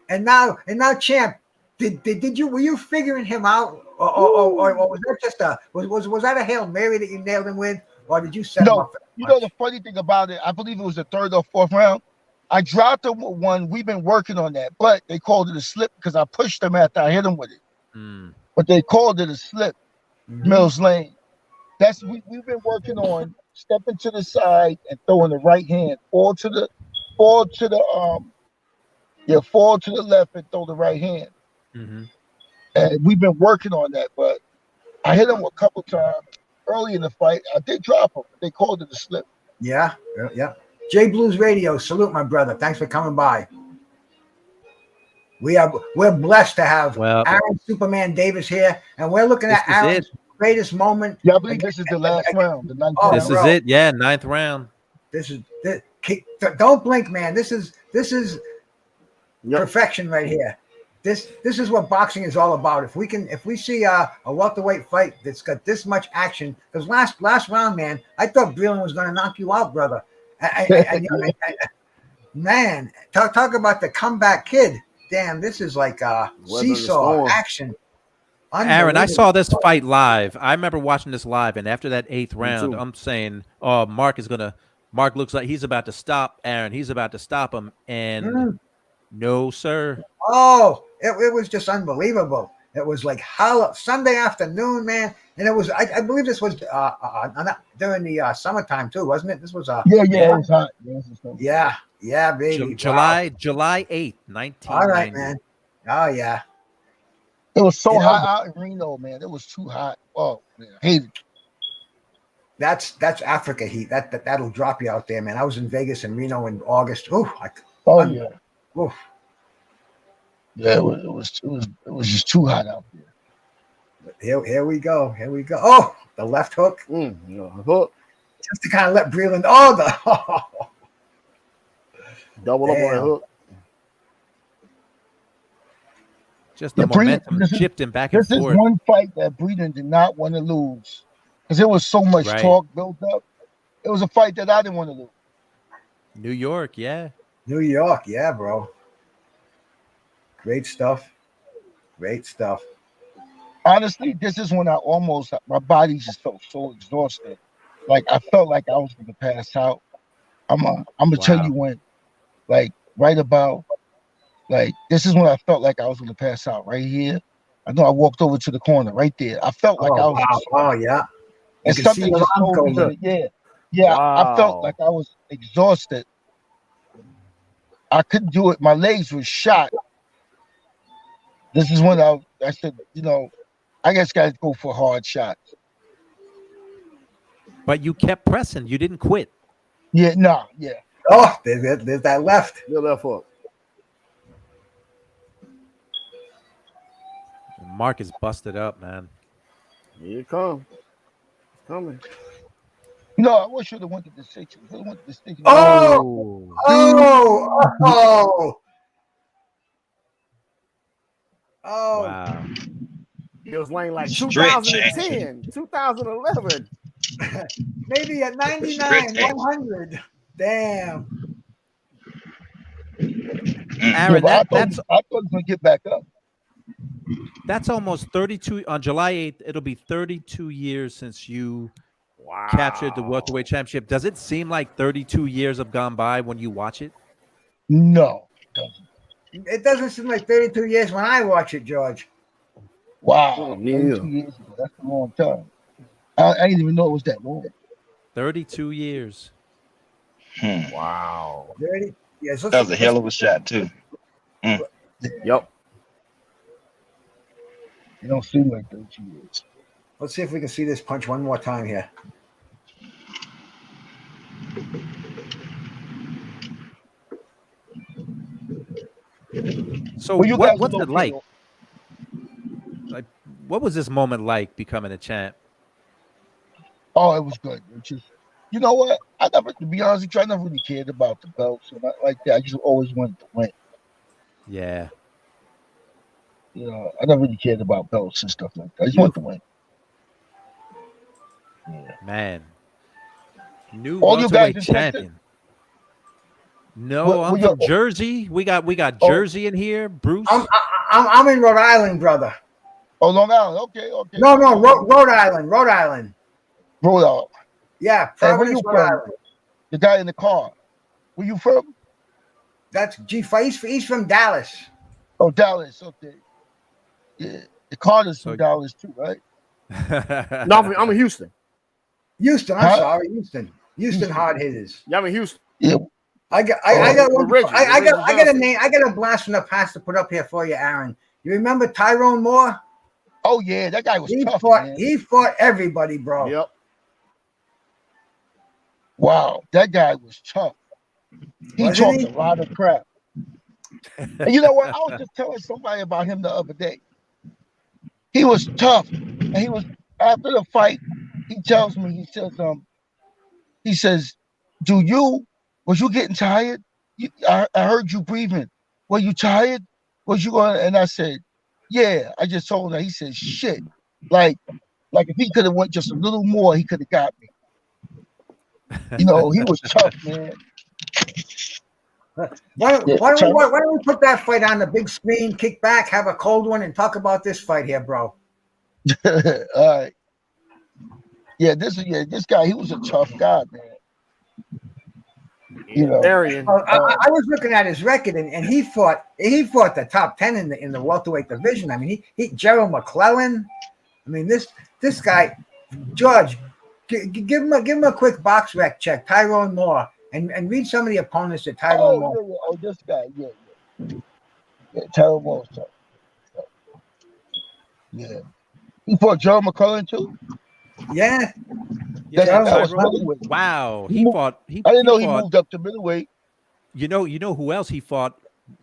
And now, champ, were you figuring him out, or was that just was that a Hail Mary that you nailed him with, or did you set him up? The funny thing about it, I believe it was the 3rd or 4th round. I dropped him with one. We've been working on that, but they called it a slip because I pushed him after I hit him with it. But they called it a slip. Mills Lane. We've been working on stepping to the side and throwing the right hand, fall to the left and throw the right hand. And we've been working on that, but I hit him a couple times early in the fight. I did drop him. They called it a slip. Yeah. J Blues Radio, salute my brother. Thanks for coming by. We're blessed to have Aaron Superman Davis here, and we're looking at Aaron's greatest moment. Yeah, I believe this is the last round, the 9th round. This is it, yeah, 9th round. Don't blink, man. This is perfection right here. This is what boxing is all about. If we see a welterweight fight that's got this much action, because last round, man, I thought Breeland was going to knock you out, brother. Man, talk about the comeback kid. Damn, this is like seesaw action. Aaron, I saw this fight live. I remember watching this live, and after that 8th round, I'm saying, "Oh, Mark looks like he's about to stop Aaron. He's about to stop him." And no, sir. Oh, it was just unbelievable. It was like Sunday afternoon, man, and it was. I believe this was during the summertime too, wasn't it? This was it was hot. Yeah, baby. July 8th, 1990. All right, man. Oh yeah. It was so hot out in Reno, man. It was too hot. Oh man, I hate it. That's Africa heat. That'll drop you out there, man. I was in Vegas and Reno in August. Yeah. Oof. Yeah, it was just too hot out there. Here we go. Oh, the left hook. Hook. Just to kind of let Breeland. Double up on the hook. Just the momentum shifting back and forth. This is one fight that Breeland did not want to lose because there was so much talk built up. It was a fight that I didn't want to lose. New York, yeah, bro. Great stuff. Honestly, this is when my body just felt so exhausted. Like I felt like I was going to pass out. I'm gonna tell you when, like right about, like this is when I felt like I was going to pass out right here. I know I walked over to the corner right there. I felt like I was. Wow. Oh yeah. And something just told me, yeah. Wow. I felt like I was exhausted. I couldn't do it. My legs were shot. This is when I said, I guess guys go for hard shots. But you kept pressing. You didn't quit. Yeah. Oh, there's that left. Your left hook. Mark is busted up, man. Here it comes. It's coming. I wish you'd have went to the six. Oh! Wow. It was laying like 2010, 2011. Maybe at 99, 100. Damn. Aaron, I thought he was going to get back up. That's almost 32. On July 8th, it'll be 32 years since you captured the welterweight championship. Does it seem like 32 years have gone by when you watch it? No. It doesn't seem like 32 years when I watch it, George. Wow. 32 years ago. That's a long time. I didn't even know it was that long. 32 years. Wow. 30 years. That was a hell of a shot, too. Yep. It don't seem like 32 years. Let's see if we can see this punch one more time here. So what's it like? Like, what was this moment like becoming a champ? Oh, it was good. You know what? I never, to be honest with you, I never really cared about the belts and like that. I just always wanted to win. Yeah. You know, I never really cared about belts and stuff like that. I just wanted to win. Yeah. Man. New All you guys welterweight in Texas? champion. No, I'm from Jersey. We got Jersey in here. Bruce. I'm in Rhode Island, brother. Oh, Long Island. Okay. No, Rhode Island. Rhode Island. Yeah, Providence, Rhode Island. The guy in the car. Where you from? That's he's from Dallas. Oh, Dallas. Okay. Yeah, the Carter's from Dallas too, right? No, I'm in Houston. Houston, I'm sorry, Houston hard hitters. Yeah, I'm in Houston. Yeah. I got a name. I got a blast from the past to put up here for you, Aaron. You remember Tyrone Moore? Oh yeah, that guy was tough. He fought everybody, bro. Yep. Wow, that guy was tough. He talked a lot of crap. And you know what? I was just telling somebody about him the other day. He was tough, and he was after the fight. He tells me, he says, was you getting tired? I heard you breathing. Were you tired? Was you going? And I said, yeah. I just told him that. He said, shit. Like if he could have went just a little more, he could have got me. You know, he was tough, man. Why don't we put that fight on the big screen, kick back, have a cold one, and talk about this fight here, bro? All right. Yeah, this guy, he was a tough guy, man. You know, I was looking at his record, and he fought the top 10 in the welterweight division. I mean, he Gerald McClellan. I mean, this guy, George, give him a quick box rec check. Tyrone Moore, and read some of the opponents that Tyrone Moore. Oh, this guy, yeah, Tyrone Moore. Yeah, he fought Gerald McClellan too. Yeah. That was wow. He fought. I didn't know he moved up to middleweight. You know who else he fought?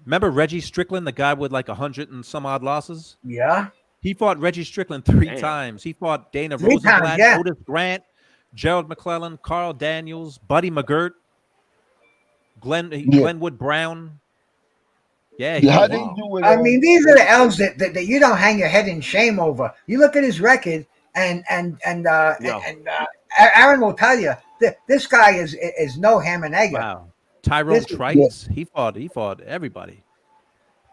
Remember Reggie Strickland, the guy with like 100 and some odd losses? Yeah. He fought Reggie Strickland three times. He fought Dana Rosenblatt, Otis Grant, Gerald McClellan, Carl Daniels, Buddy McGirt, Glenwood Brown. Yeah. I mean, these are the L's that you don't hang your head in shame over. You look at his record. And Aaron will tell you this guy is no ham and egg. Wow, Tyrone Trice, he fought everybody.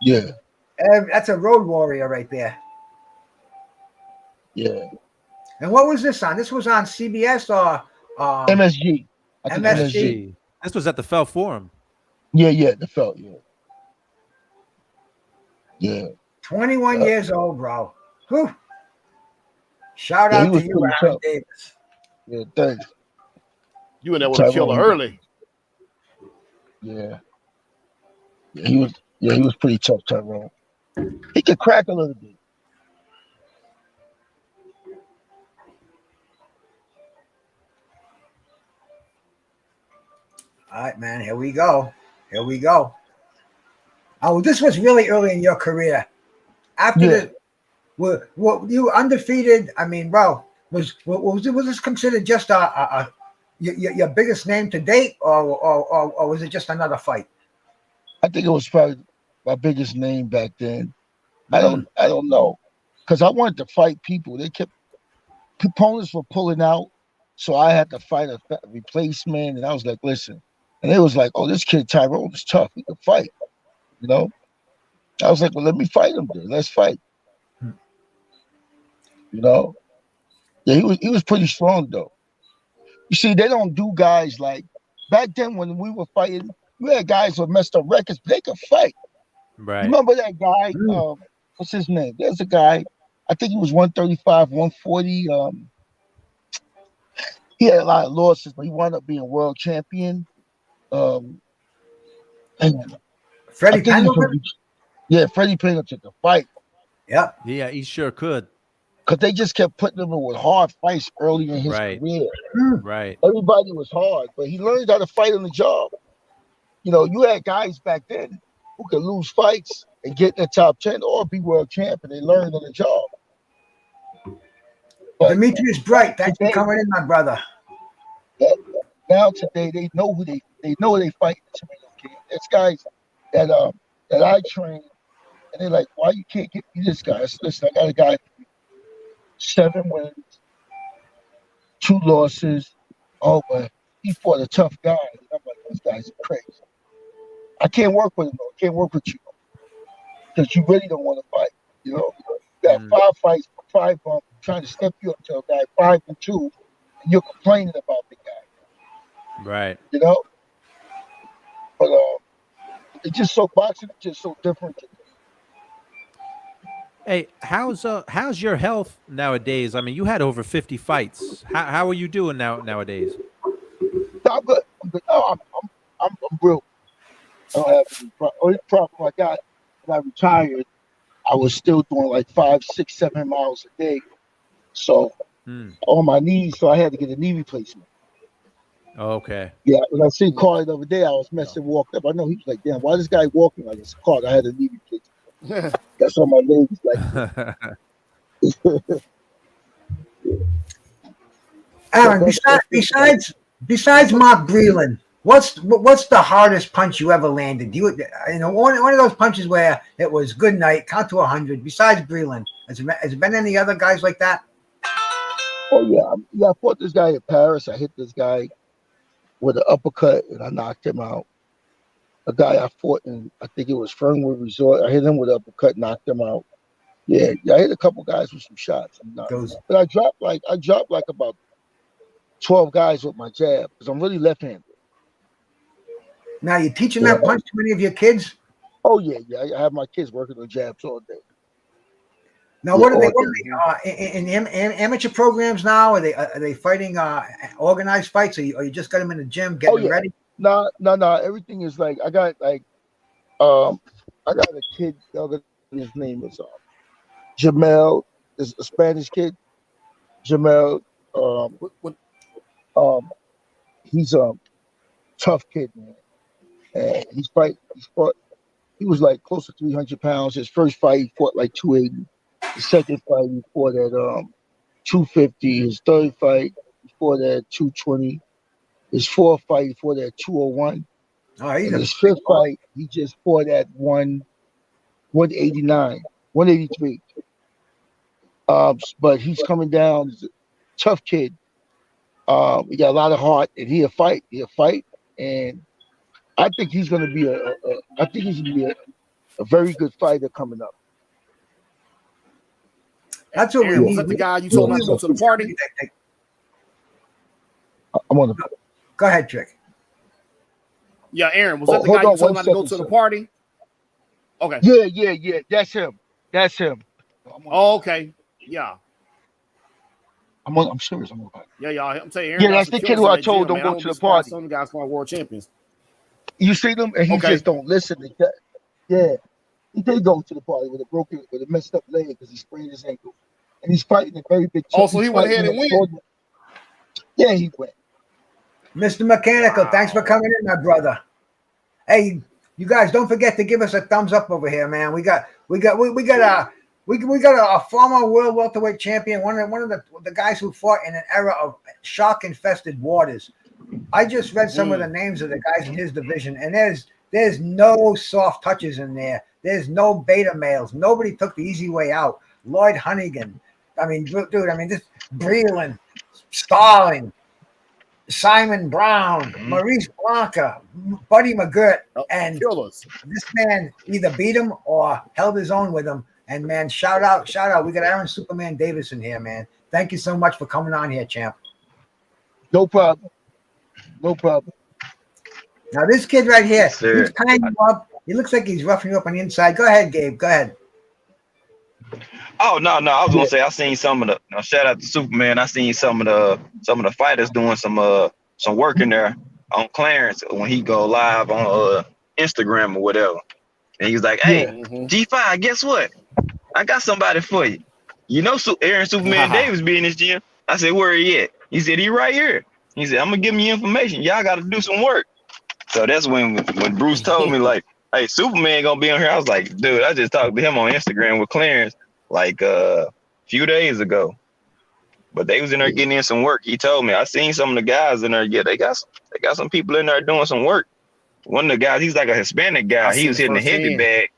Yeah, that's a road warrior right there. Yeah. And what was this on? This was on CBS or MSG. MSG. This was at the Felt Forum. Yeah, the Felt. Yeah. 21 years old, bro. Whew. Shout out to you, Aaron Davis. Yeah, thanks. You in there with a killer early. Yeah. He was pretty tough, Tyrone. He could crack a little bit. All right, man. Here we go. Oh, this was really early in your career. After were you undefeated? I mean, bro, was this considered just your biggest name to date, or was it just another fight? I think it was probably my biggest name back then. I don't know, because I wanted to fight people. Opponents were pulling out, so I had to fight a replacement, and I was like, listen, and it was like, oh, this kid Tyrone is tough. He can fight, you know. I was like, well, let me fight him, dude. Let's fight. You know, yeah, he was pretty strong though. You see, they don't do guys like back then when we were fighting. We had guys with messed up records, but they could fight. Right. You remember that guy? What's his name? There's a guy. I think he was 135, 140. He had a lot of losses, but he wound up being world champion. And Freddie Pendleton. Yeah, Freddie Pendleton took the fight. Yeah. Yeah, he sure could. Because they just kept putting him with hard fights early in his career. Right. Everybody was hard, but he learned how to fight on the job. You know, you had guys back then who could lose fights and get in the top 10 or be world champ, and they learned on the job. But, Demetrius Bright, thanks for coming in, my brother. Now today they know who they know they fighting the tomato king. There's guys that I train, and they're like, why you can't get me this guy? I said, listen, I got a guy 7 wins, 2 losses. Oh, but he fought a tough guy. And I'm like, this guy's crazy. I can't work with him. I can't work with you because you really don't want to fight. You know, you got 5 fights, 5 bumps, trying to step you up to a guy 5-2, and you're complaining about the guy. Right. You know, but it's just so boxing is just so different. Hey, how's your health nowadays? I mean, you had over 50 fights. How are you doing nowadays? I'm good. I'm good. Oh, I'm real. I don't have any problem. Only problem I got when I retired, I was still doing like 5, 6, 7 miles a day. So on my knees, so I had to get a knee replacement. Okay. Yeah, when I see Carl the other day, I was messing, walked up. I know he was like, damn, why this guy walking like this? Carl, I had a knee replacement. That's on my legs. Like, Aaron, besides Mark Breeland, what's the hardest punch you ever landed? You know, one of those punches where it was good night, count to 100. Besides Breeland, has there been any other guys like that? Oh yeah, I fought this guy in Paris. I hit this guy with an uppercut and I knocked him out. A guy I fought in, I think it was Fernwood Resort. I hit him with an uppercut, knocked him out. Yeah, I hit a couple guys with some shots. But I dropped like about 12 guys with my jab because I'm really left-handed. Now you're teaching that punch to many of your kids? Oh yeah. I have my kids working on jabs all day. Now, what are they in amateur programs now? Are they fighting organized fights, or you just got them in the gym getting them ready? No. Everything is like I got a kid. His name is Jamel. Is a Spanish kid. Jamel. He's a tough kid, man. And he was like close to 300 pounds. His first fight, he fought like 280. The second fight, he fought at 250. His third fight, he fought at 220. His fourth fight, he fought at 201. And his fifth fight, he just fought at 189, 183. But he's coming down. He's a tough kid. He got a lot of heart, and he'll fight. And I think he's going to be a very good fighter coming up. That's what was that the guy you told not to go to the party? I'm on the. Go ahead, Trick. Yeah, Aaron, was that the guy you told not to go to the party? Okay. Yeah. That's him. Oh, okay. Yeah. I'm serious. I'm about it. Yeah, y'all. I'm telling you, Aaron. Yeah, that's the kid who I told don't go to the party. Some guys are world champions. You see them, and he just don't listen. Yeah, he did go to the party with a messed up leg because he sprained his ankle, and he's fighting a very big. Oh, so he went ahead and win. Yeah, he went. Mr. Mechanical, thanks for coming in, my brother. Hey, you guys, don't forget to give us a thumbs up over here, man. We got a former world welterweight champion, one of the guys who fought in an era of shark-infested waters. I just read some of the names of the guys in his division, and there's no soft touches in there. There's no beta males. Nobody took the easy way out. Lloyd Hunnigan. I mean, dude, this Breeland, Starling, Simon Brown, Maurice Blanca, Buddy McGirt, and this man either beat him or held his own with him. And man, shout out. We got Aaron Superman Davis in here, man. Thank you so much for coming on here, champ. No problem. Now this kid right here, he's tying you up. He looks like he's roughing you up on the inside. Go ahead, Gabe. Go ahead. Oh no! I was gonna say I seen some of the. Shout out to Superman. I seen some of the fighters doing some work in there on Clarence when he go live on Instagram or whatever. And he was like, "Hey, G5, guess what? I got somebody for you. You know, Aaron Superman Davis be in this gym." I said, "Where he at?" He said, "He right here." He said, "I'm gonna give him your information. Y'all got to do some work." So that's when Bruce told me like, "Hey, Superman gonna be on here." I was like, "Dude, I just talked to him on Instagram with Clarence like a few days ago." But they was in there getting in some work. He told me. I seen some of the guys in there. Yeah, they got some people in there doing some work. One of the guys, he's like a Hispanic guy. I He seen was it hitting the heavy firsthand. bag.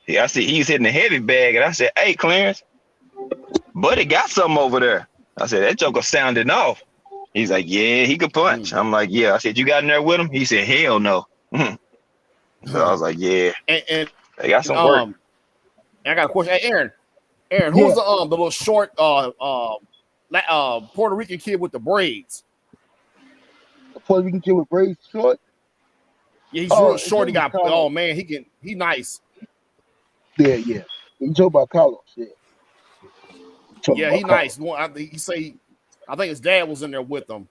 Yeah, I see he was hitting the heavy bag, and I said, "Hey, Clarence, buddy got something over there." I said, "That joker sounding off." He's like, "Yeah, he could punch." I'm like, "Yeah." I said, "You got in there with him?" He said, "Hell no." So I was like, "Yeah, And they got some work." I got a question. Hey, Aaron, who's the little short Puerto Rican kid with the braids? The Puerto Rican kid with braids short? Yeah, he's real short. He got man, he nice. Yeah. You talk about Carlos, Yeah, he nice. He say, I think his dad was in there with him,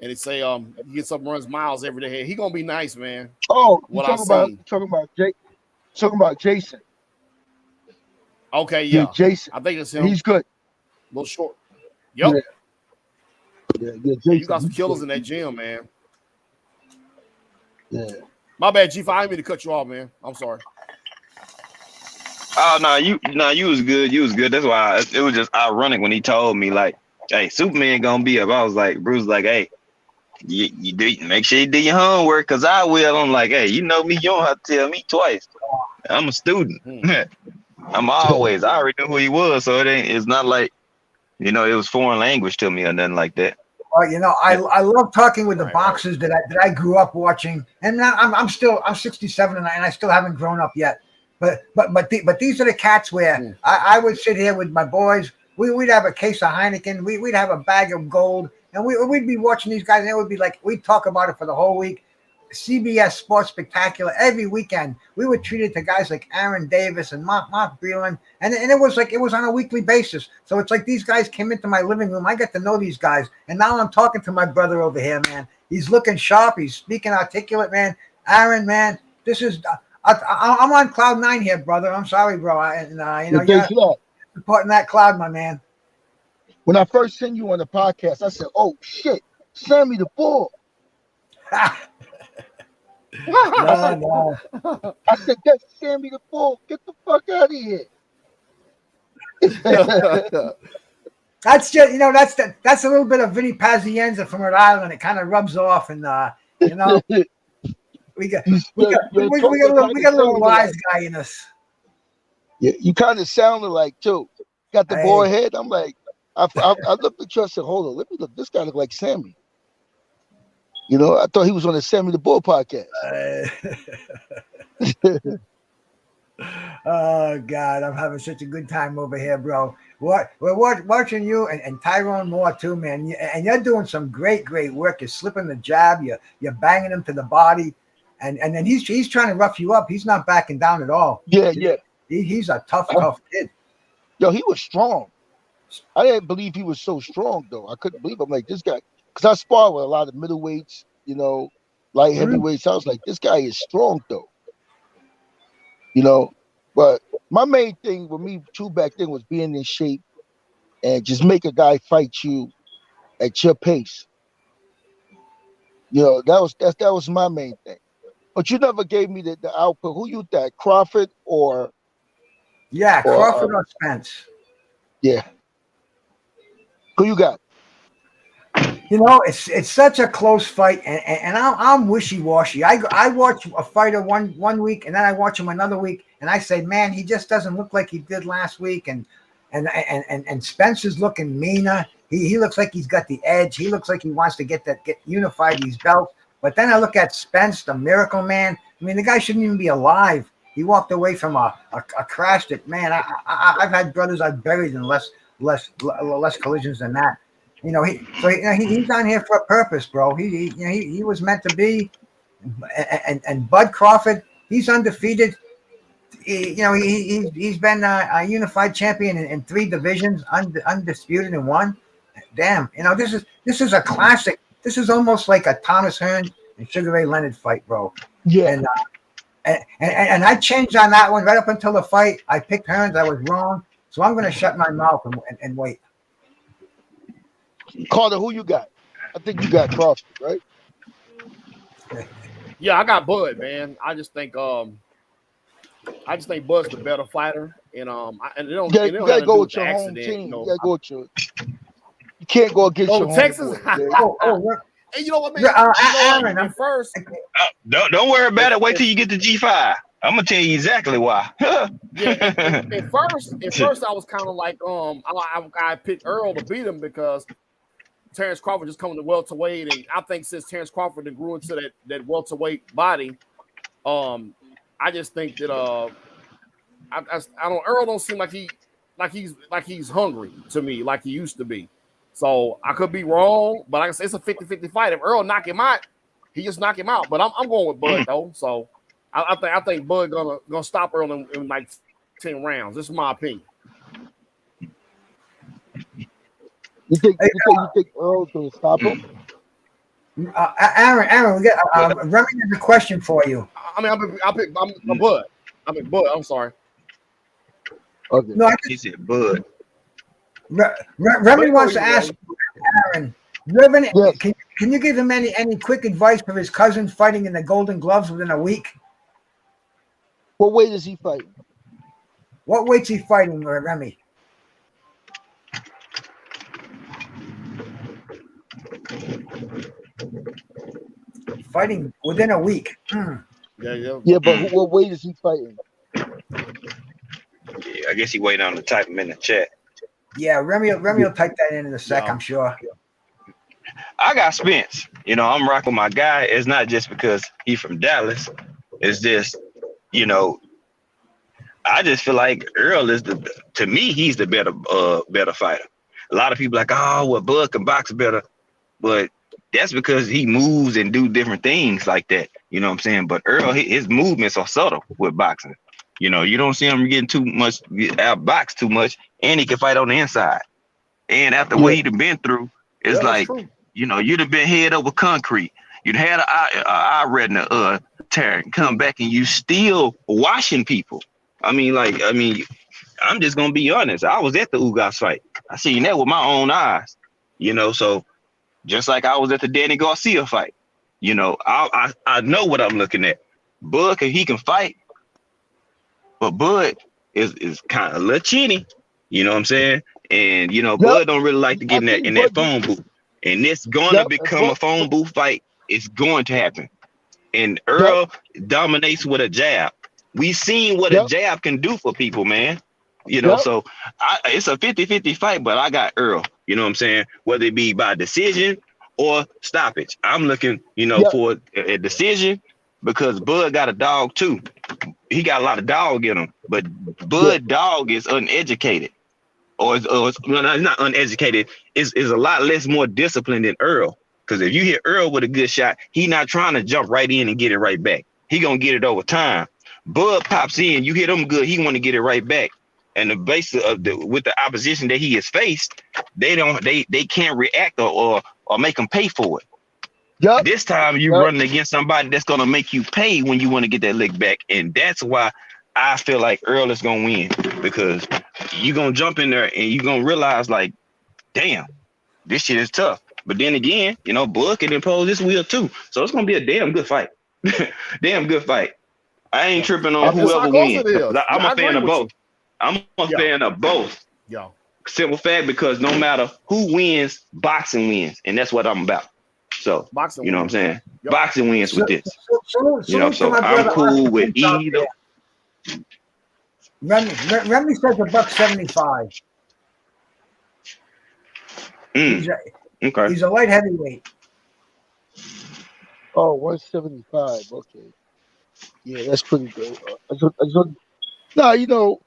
and he say he gets up and runs miles every day. He gonna be nice, man. Oh, what talking about Jason. Okay, yeah. Jason. I think it's him. He's good. A little short. Yep. Yeah, Jason, you got some killers in that gym, man. Yeah. My bad, G5. I didn't mean to cut you off, man. I'm sorry. Oh no, you was good. You was good. That's why it was just ironic when he told me like, "Hey, Superman gonna be up." I was like, Bruce, like, "Hey, you do make sure you do your homework, cause I will." I'm like, "Hey, you know me. You don't have to tell me twice. I'm a student. I already knew who he was, so it's not like, it was foreign language to me or nothing like that." Well, I love talking with the boxers that I grew up watching, and I'm 67 and I still haven't grown up yet. But these are the cats where I would sit here with my boys. We'd have a case of Heineken. We'd have a bag of gold, and we'd be watching these guys, and it would be like we'd talk about it for the whole week. CBS Sports Spectacular every weekend. We were treated to guys like Aaron Davis and Mark Breeland, and it was on a weekly basis. So it's like these guys came into my living room. I got to know these guys, and now I'm talking to my brother over here, man. He's looking sharp. He's speaking articulate, man. Aaron, man, this is. I'm on cloud 9 here, brother. I'm sorry, bro. You're supporting that cloud, my man. When I first seen you on the podcast, I said, "Oh shit, Sammy the Bull." No. I said, "That's Sammy the Bull. Get the fuck out of here." That's just that's a little bit of Vinny Pazienza from Rhode Island. It kind of rubs off, and we got a little wise guy in us. Yeah, you kind of sounded like too. Got the boy head. I'm like, I looked at you. I said, "Hold on, let me look. This guy look like Sammy." I thought he was on the Sammy the Bull podcast. Oh God, I'm having such a good time over here, bro. We're watching you and Tyrone Moore too, man. And you're doing some great work. You're slipping the jab. You're banging him to the body, and then he's trying to rough you up. He's not backing down at all. Yeah. He's a tough kid. Yo, he was strong. I didn't believe he was so strong though. I couldn't believe. I'm like, this guy, because I spar with a lot of middleweights, light heavyweights. I was like, this guy is strong though. But my main thing with me too back then was being in shape and just make a guy fight you at your pace. That was my main thing. But you never gave me the output. Who you thought, Crawford or? Yeah, Crawford or Spence. Yeah. Who you got? It's such a close fight, and I'm wishy-washy. I watch a fighter one week, and then I watch him another week, and I say, man, he just doesn't look like he did last week, and Spence is looking meaner. He looks like he's got the edge. He looks like he wants to get unified these belts. But then I look at Spence, the Miracle Man. I mean, the guy shouldn't even be alive. He walked away from a crash that, man, I've had brothers I've buried in less collisions than that. He's on here for a purpose, bro. He was meant to be. And Bud Crawford, he's undefeated. He's been a unified champion in 3 divisions, undisputed in 1. Damn, this is a classic. This is almost like a Thomas Hearns and Sugar Ray Leonard fight, bro. Yeah. And I changed on that one right up until the fight. I picked Hearns. I was wrong, so I'm going to shut my mouth and wait. Carter, who you got? I think you got Crawford, right? Yeah, I got Bud, man. I just think Bud's the better fighter, and it don't you gotta go with your home accident, team. You gotta go with your. You can't go against Oh, your Texas. homeboy. And you know what, man? You know what? Aaron, At first, Don't worry about it. Wait till you get to G5. I'm gonna tell you exactly why. at first, I was kind of like, I picked Earl to beat him because Terrence Crawford just coming to welterweight, and I think since Terrence Crawford grew into that welterweight body, I just think that I don't Earl don't seem like he's hungry to me like he used to be. So I could be wrong, but like I said, it's a 50-50 fight. If Earl knock him out, he just knock him out. But I'm going with Bud though. So I think Bud gonna stop Earl in like 10 rounds. This is my opinion. You think Earl's gonna stop him? Aaron, we got Remy has a question for you. I mean, I'm Bud. Bud. I'm sorry. Okay. No, He said Bud. Remy wants to ask Aaron. Yes. Can you give him any quick advice for his cousin fighting in the Golden Gloves within a week? What weight is he fighting? What weight's he fighting, Remy? Fighting within a week. Yeah, but what weight is he fighting? Yeah, I guess he waiting on to type him in the chat. Yeah, Remy will type that in a sec, I'm sure. I got Spence. You know, I'm rocking my guy. It's not just because he's from Dallas. It's just, you know, I just feel like Earl is to me, he's the better fighter. A lot of people like, oh, well, Bud can box better. But that's because he moves and do different things like that. You know what I'm saying? But Earl, his movements are subtle with boxing. You know, you don't see him getting too much, outboxed too much, and he can fight on the inside. And after what he'd been through, it's like, you know, you'd have been head over concrete. You'd had an eye retina tear and come back and you still washing people. I'm just going to be honest. I was at the Ugas fight. I seen that with my own eyes, you know, so just like I was at the Danny Garcia fight, you know, I know what I'm looking at. Bud, he can fight, but Bud is kind of a little chinny, you know what I'm saying? And, you know, Bud don't really like to get in that phone booth. And it's going to become a phone booth fight. It's going to happen. And Earl dominates with a jab. We've seen what a jab can do for people, man. You know, so it's a 50-50 fight, but I got Earl, you know what I'm saying? Whether it be by decision or stoppage. I'm looking, you know, for a decision because Bud got a dog too. He got a lot of dog in him, but Bud dog is uneducated. Or it's not uneducated. Is a lot more disciplined than Earl. Because if you hit Earl with a good shot, he not trying to jump right in and get it right back. He gonna get it over time. Bud pops in, you hit him good, he want to get it right back. And the basis of with the opposition that he has faced, they can't react or make him pay for it. This time you're running against somebody that's gonna make you pay when you want to get that lick back, and that's why I feel like Earl is gonna win, because you're gonna jump in there and you're gonna realize like, damn, this shit is tough. But then again, you know, Bud can impose this will too. So it's gonna be a damn good fight. Damn good fight. I ain't tripping on whoever wins. I'm a fan of both. I'm a fan of both. Simple fact, because no matter who wins, boxing wins, and that's what I'm about. So boxing, you know what I'm saying? Boxing wins with this. You know, so I'm cool with either. Remy says $175. He's a light heavyweight. Oh, 175. Okay. Yeah, that's pretty good. No, you know,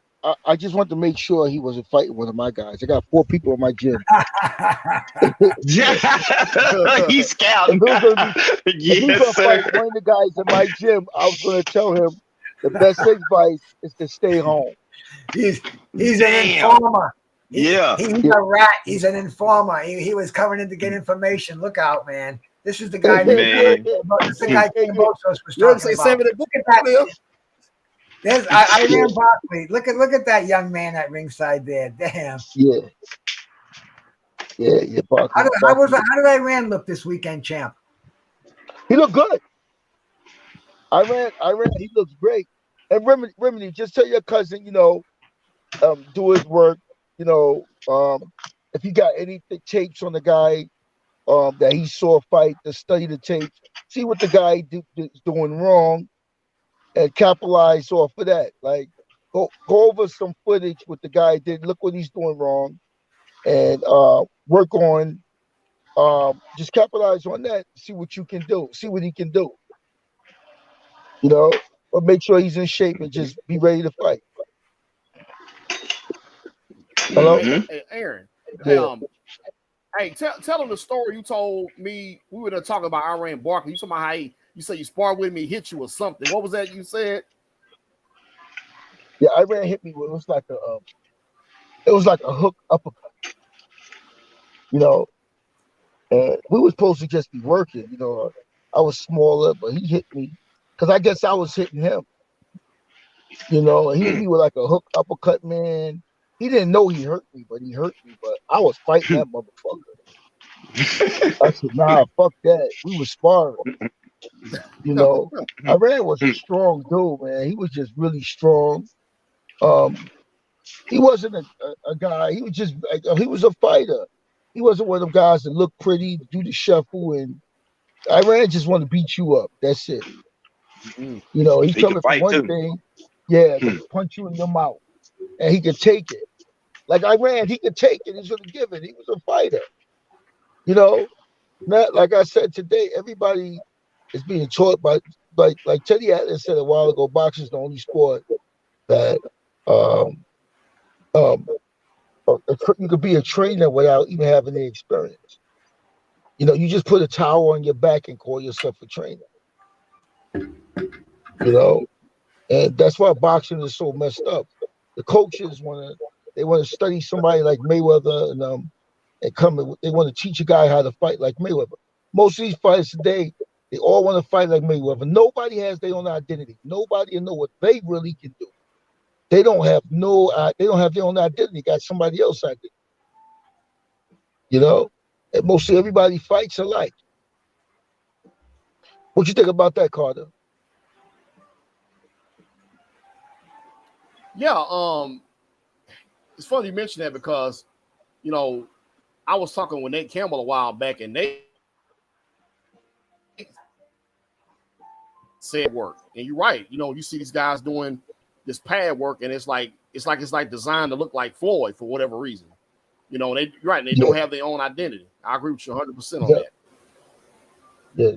I just want to make sure he wasn't fighting one of my guys. I got 4 people in my gym. He's scouting. If he's going to fight one of the guys in my gym, I was going to tell him the best advice is to stay home. He's an informer. He's a rat. He's an informer. He was coming in to get information. Look out, man. This is the guy. This is the guy Mosos was talking about. Look at that. There's Iran Barkley. Look at that young man at ringside there. Damn. Yeah. Barkley, how did Iran look this weekend, champ? He looked good. Iran. He looks great. And Remedy, just tell your cousin, you know, do his work. You know, if you got any tapes on the guy that he saw fight, to study the tapes, see what the guy is doing wrong, and capitalize off of that. Like go over some footage what the guy did. Look what he's doing wrong, and work on. Just capitalize on that. See what you can do. See what he can do. You know, but make sure he's in shape and just be ready to fight. Hello, Hey, Aaron. yeah. Hey, tell him the story you told me. We were talking about Iran Barkley. You talking about how you said you sparred with me, hit you or something. What was that you said? Yeah, Iran hit me with it was like a hook uppercut. You know, and we were supposed to just be working. You know, I was smaller, but he hit me because I guess I was hitting him. You know, he hit me with like a hook uppercut, man. He didn't know he hurt me, but he hurt me. But I was fighting that motherfucker. I said, nah, fuck that. We were sparring. You know, Iran was a strong dude, man. He was just really strong. He wasn't a guy. He was just he was a fighter. He wasn't one of them guys that look pretty, do the shuffle, and Iran just want to beat you up. That's it. You know, he's He can coming for fight one too. thing. Yeah, to punch you in your mouth, and he could take it. Like Iran, he could take it. He's gonna give it. He was a fighter. You know, not like I said today. Everybody is being taught by like Teddy Atlas said a while ago. Boxing is the only sport that um, um, you could be a trainer without even having the experience. You know, you just put a towel on your back and call yourself a trainer. You know, and that's why boxing is so messed up. The coaches want to study somebody like Mayweather and they want to teach a guy how to fight like Mayweather. Most of these fighters today, they all want to fight like Mayweather. Nobody has their own identity. Nobody know what they really can do. They don't have their own identity. Got somebody else's identity. You know, and mostly everybody fights alike. What you think about that, Carter? Yeah, it's funny you mention that because, you know, I was talking with Nate Campbell a while back, and Nate said work. And you're right. You know, you see these guys doing this pad work, and it's like designed to look like Floyd for whatever reason. You know, you're right. They don't have their own identity. I agree with you 100% on that. Yeah.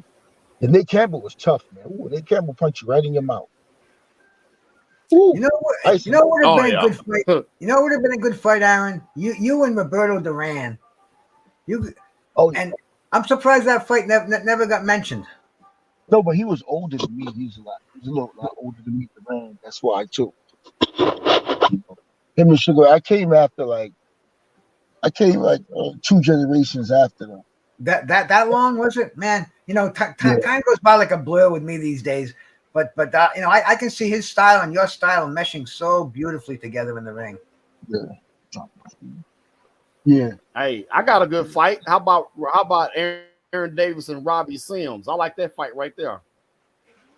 And Nate Campbell was tough, man. Ooh, Nate Campbell punched you right in your mouth. Ooh, You know what? You know what would have been a good fight. You know what would have been a good fight, Aaron. You and Roberto Duran. And I'm surprised that fight never got mentioned. No, but he was older than me. He was a little lot older than me, Duran. That's why too. Him and Sugar. I came like 2 generations after them. That long was it, man? You know, time goes by like a blur with me these days. But you know, I can see his style and your style meshing so beautifully together in the ring. Yeah. Hey, I got a good fight. How about Aaron Davis and Robbie Sims? I like that fight right there.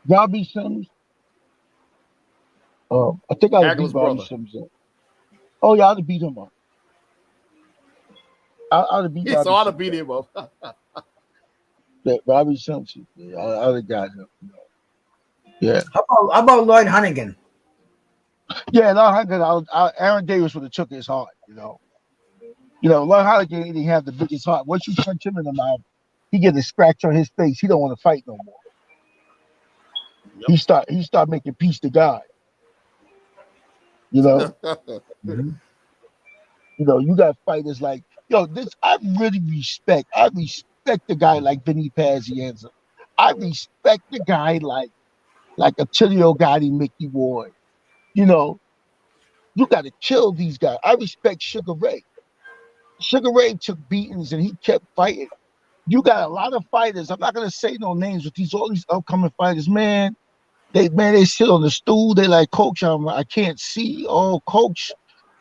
Robbie Sims. I think I beat Robbie Sims up. Oh yeah, I'd have beat him up. I'd have beat Robbie. So I'd have beat him up. Yeah, Robbie Sims. Yeah, I'd have got him. You know. Yeah. How about Lloyd Hunnigan? Yeah, Lloyd Hunnigan. Aaron Davis would have took his heart. You know, Lloyd Hunnigan didn't have the biggest heart. Once you punch him in the mouth, he get a scratch on his face. He don't want to fight no more. Yep. He start making peace to God. You know. Mm-hmm. You know, you got fighters like I really respect. I respect the guy like Vinny Pazienza. I respect the guy like Attilio Gotti, Mickey Ward. You know, you got to kill these guys. I respect Sugar Ray. Sugar Ray took beatings and he kept fighting. You got a lot of fighters. I'm not gonna say no names, but all these upcoming fighters, man. They sit on the stool. They like, Coach, I can't see. Oh, Coach,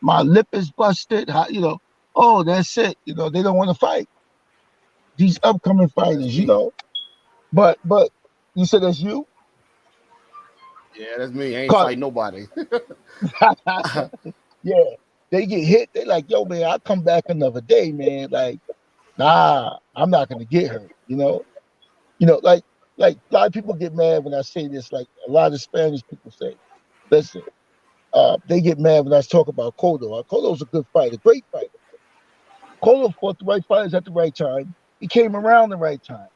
my lip is busted. Oh, that's it. You know, they don't want to fight. These upcoming fighters, you know. But you said that's you? Yeah, that's me. I ain't fighting nobody. Yeah. they get hit. They like, yo, man, I'll come back another day, man. Like, nah, I'm not gonna get hurt. Like a lot of people get mad when I say this. Like a lot of Spanish people say, listen, they get mad when I talk about Cotto. Cotto's a good fighter, great fighter. Cotto fought the right fighters at the right time. He came around the right time.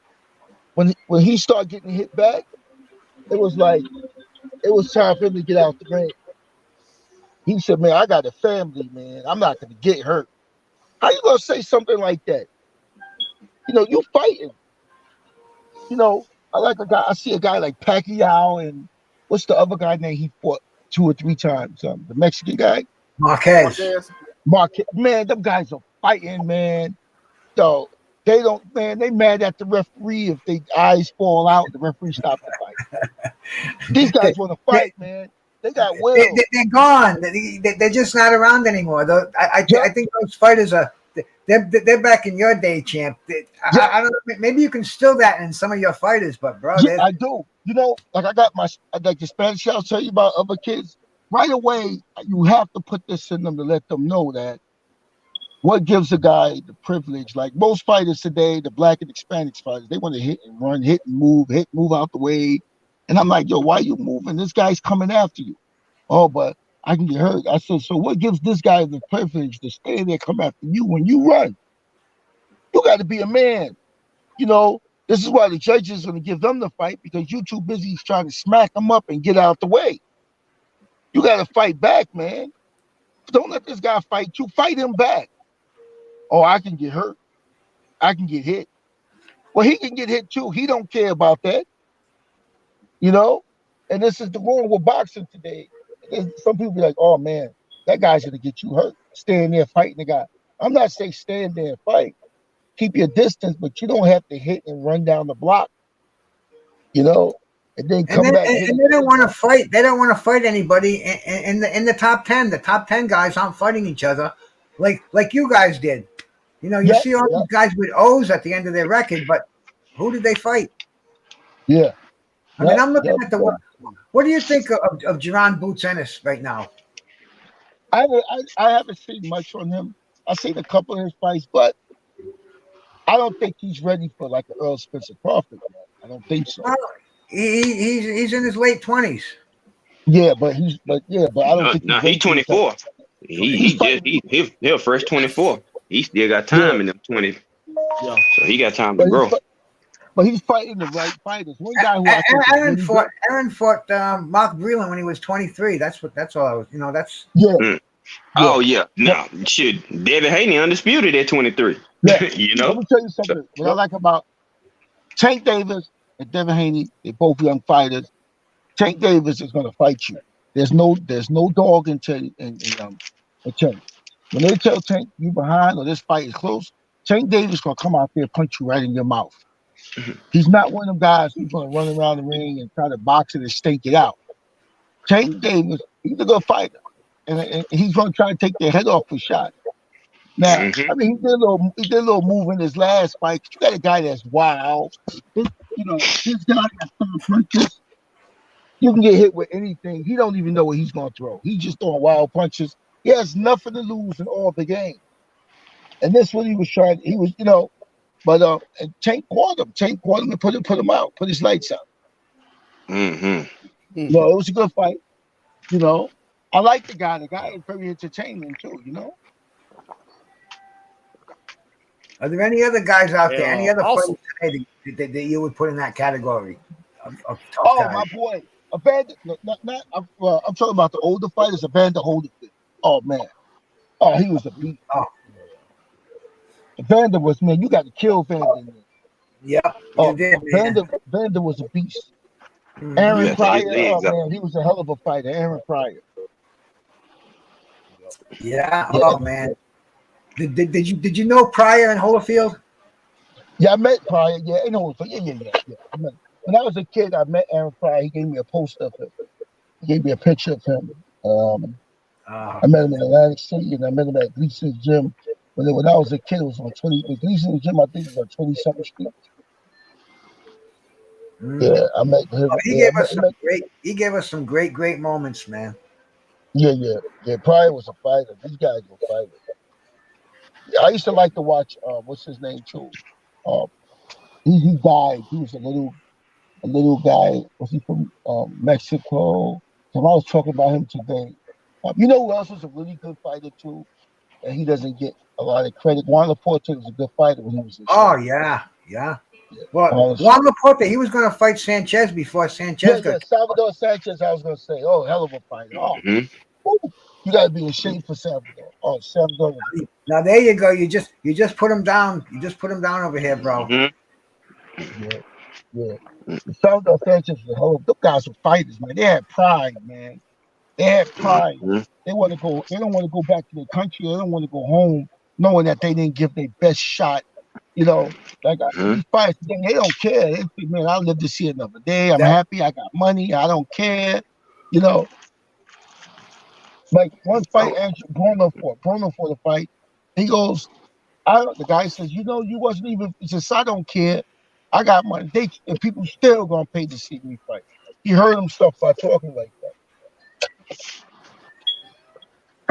When he started getting hit back, it was time for him to get out the ring. He said, man, I got a family, man. I'm not going to get hurt. How you going to say something like that? You fighting. I see a guy like Pacquiao and what's the other guy name he fought 2 or 3 times? The Mexican guy? Marquez. Man, them guys are fighting, man. So they mad at the referee if their eyes fall out, the referee stops the fight. These guys want to fight, man. They got will. They're gone. They're just not around anymore. I think those fighters are. They're back in your day, champ. I don't know. Maybe you can still that in some of your fighters, but bro, yeah, I do. Like I got the Spanish. I'll tell you about other kids. Right away, you have to put this in them to let them know that what gives a guy the privilege. Like most fighters today, the black and Hispanic fighters, they want to hit and run, hit and move out the way. And I'm like, yo, why are you moving? This guy's coming after you. Oh, but I can get hurt. I said, so what gives this guy the privilege to stay there, come after you when you run? You got to be a man. This is why the judge is going to give them the fight because you're too busy trying to smack them up and get out the way. You got to fight back, man. Don't let this guy fight you. Fight him back. Oh, I can get hurt. I can get hit. Well, he can get hit too. He don't care about that. And this is the wrong with boxing today. Some people be like, oh, man, that guy's going to get you hurt. Stand there fighting the guy. I'm not saying stand there and fight. Keep your distance, but you don't have to hit and run down the block, and then come back. And they don't want to fight. They don't want to fight anybody in the top 10. The top 10 guys aren't fighting each other like you guys did. You see all these guys with O's at the end of their record, but who did they fight? Yeah. I mean, I'm looking at what do you think of Jaron Boots Ennis right now? I haven't seen much on him. I've seen a couple of his fights, but I don't think he's ready for like an Earl Spencer Crawford. Man. I don't think so. Well, he's in his late 20s. Yeah, but I don't think. No, he's 24. He's fresh 24. He still got time in them 20. Yeah, so he got time to grow. But he's fighting the right fighters. One guy who Aaron fought Mark Breeland when he was 23. That's all I was. That's yeah. Mm. Oh yeah. Now shit, Devin Haney undisputed at 23. Yeah. Let me tell you something. What I like about Tank Davis and Devin Haney, they're both young fighters. Tank Davis is going to fight you. There's no dog in Tank. When they tell Tank you behind or this fight is close, Tank Davis going to come out there and punch you right in your mouth. He's not one of them guys who's going to run around the ring and try to box it and stake it out. Tank Davis, he's a good fighter, and he's going to try to take their head off for shot. Now, I mean, he did a little move in his last fight. You got a guy that's wild. This guy that's throwing punches. You can get hit with anything. He don't even know what he's going to throw. He's just throwing wild punches. He has nothing to lose in all the game. And that's what he was trying. He was, but and Tank caught him. Tank caught him and put him out. Put his lights out. Mm-hmm. It was a good fight. I like the guy. The guy is very entertaining too. Are there any other guys out there? Any other fighters today that you would put in that category of tough guys? My boy, Evander. I'm talking about the older fighters. Evander Holyfield. Oh man. Oh, he was a beast. Oh. Evander was, man, you got to kill Evander. Yeah. Evander was a beast. Aaron Pryor, man, he was a hell of a fighter. Aaron Pryor. Yeah. Oh man. Did you know Pryor and Holyfield? Yeah, I met Pryor. Yeah, I know. Yeah. When I was a kid, I met Aaron Pryor. He gave me a poster of him. He gave me a picture of him. I met him in Atlantic City, and I met him at Gleason's gym. When I was a kid, it was on Gleason's gym. I think it was on 27th Street. Yeah, I met him. He gave us some great moments, man. Yeah. Pryor was a fighter. These guys were fighters. I used to like to watch. What's his name too? He died. He was a little guy. Was he from Mexico? So I was talking about him today. You know who else was a really good fighter too? And he doesn't get a lot of credit. Juan Laporte was a good fighter when he was in Oh shape. yeah. Well, Juan Laporte, he was going to fight Sanchez before Sanchez got. Salvador Sanchez. I was going to say, oh, hell of a fighter. Oh, you got to be in shape for Salvador. Oh, Salvador. Now there you go. You just put him down. You just put him down over here, bro. Yeah. Salvador Sanchez was a hell of. Those guys were fighters, man. They had pride, man. They had pride. They want to go. They don't want to go back to their country. They don't want to go home, knowing that they didn't give their best shot. You know, like these fighters, they don't care. They think, man, I'll live to see another day. I'm happy. I got money. I don't care. You know, like one fight, Bruno fought the fight. He goes, the guy says, you know, you wasn't even. He says, I don't care. I got money. And people still gonna pay to see me fight. He heard himself by talking like that.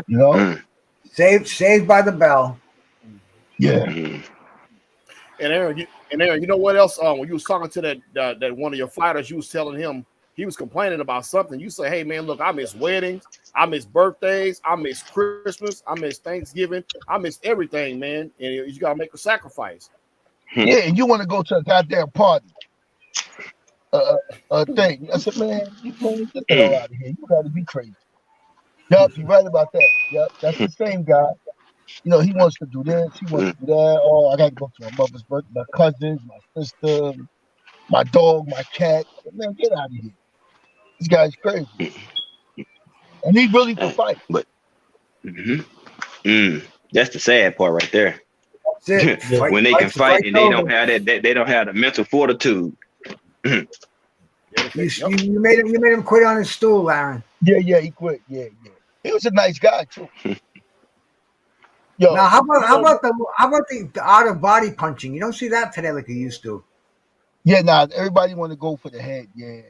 You know, saved by the bell. Yeah. And Aaron, you know what else? When you was talking to that one of your fighters, you was telling him he was complaining about something. You say, "Hey man, look, I miss weddings, I miss birthdays, I miss Christmas, I miss Thanksgiving, I miss everything, man. And you gotta make a sacrifice." Yeah, and you want to go to a goddamn party, thing. I said, man, get the hell out of here. You got to be crazy. Yup, you're right about that. Yup, that's the same guy. You know, he wants to do this, he wants to do that. Oh, I got to go to my mother's birthday, my cousins, my sister, my dog, my cat. Man, get out of here. This guy's crazy. And he really can fight. But that's the sad part right there. When they can fight and they don't have that, they don't have the mental fortitude. You made him quit on his stool, Aaron. Yeah, he quit. Yeah. He was a nice guy too. Yo, now how about the out of body punching? You don't see that today like you used to. Yeah, everybody want to go for the head. Yeah,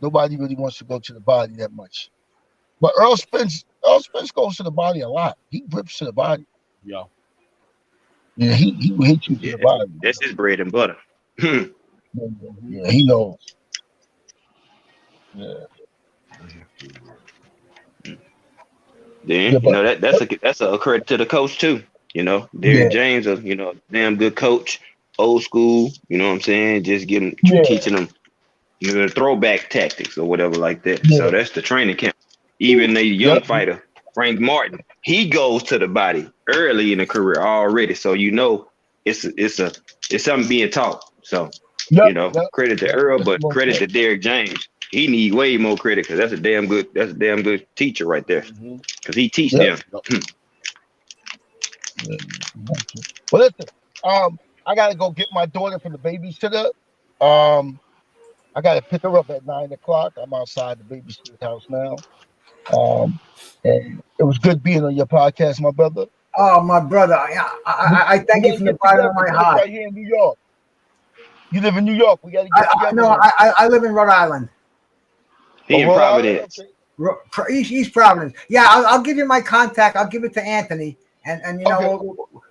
nobody really wants to go to the body that much. But Earl Spence goes to the body a lot. He rips to the body. Yeah. Yeah, he hit you to the body. That's his bread and butter. Yeah, he knows. Yeah. Then you know that's a credit to the coach too. You know, Derrick James, damn good coach, old school. You know what I'm saying? Just teaching them, the throwback tactics or whatever like that. Yeah. So that's the training camp. Even the young fighter, Frank Martin, he goes to the body early in the career already. So it's something being taught. So credit to Earl, but credit to Derrick James. He need way more credit because that's a damn good teacher right there. Because he teach them. Well, listen, I gotta go get my daughter from the babysitter. I gotta pick her up at 9:00. I'm outside the babysitter's house now. And it was good being on your podcast, my brother. Oh, my brother, I thank you from the bottom of my heart. Right here in New York. You live in New York. We gotta get together. No, I live in Rhode Island. He in Providence. Okay. East Providence. Yeah, I'll give you my contact. I'll give it to Anthony, and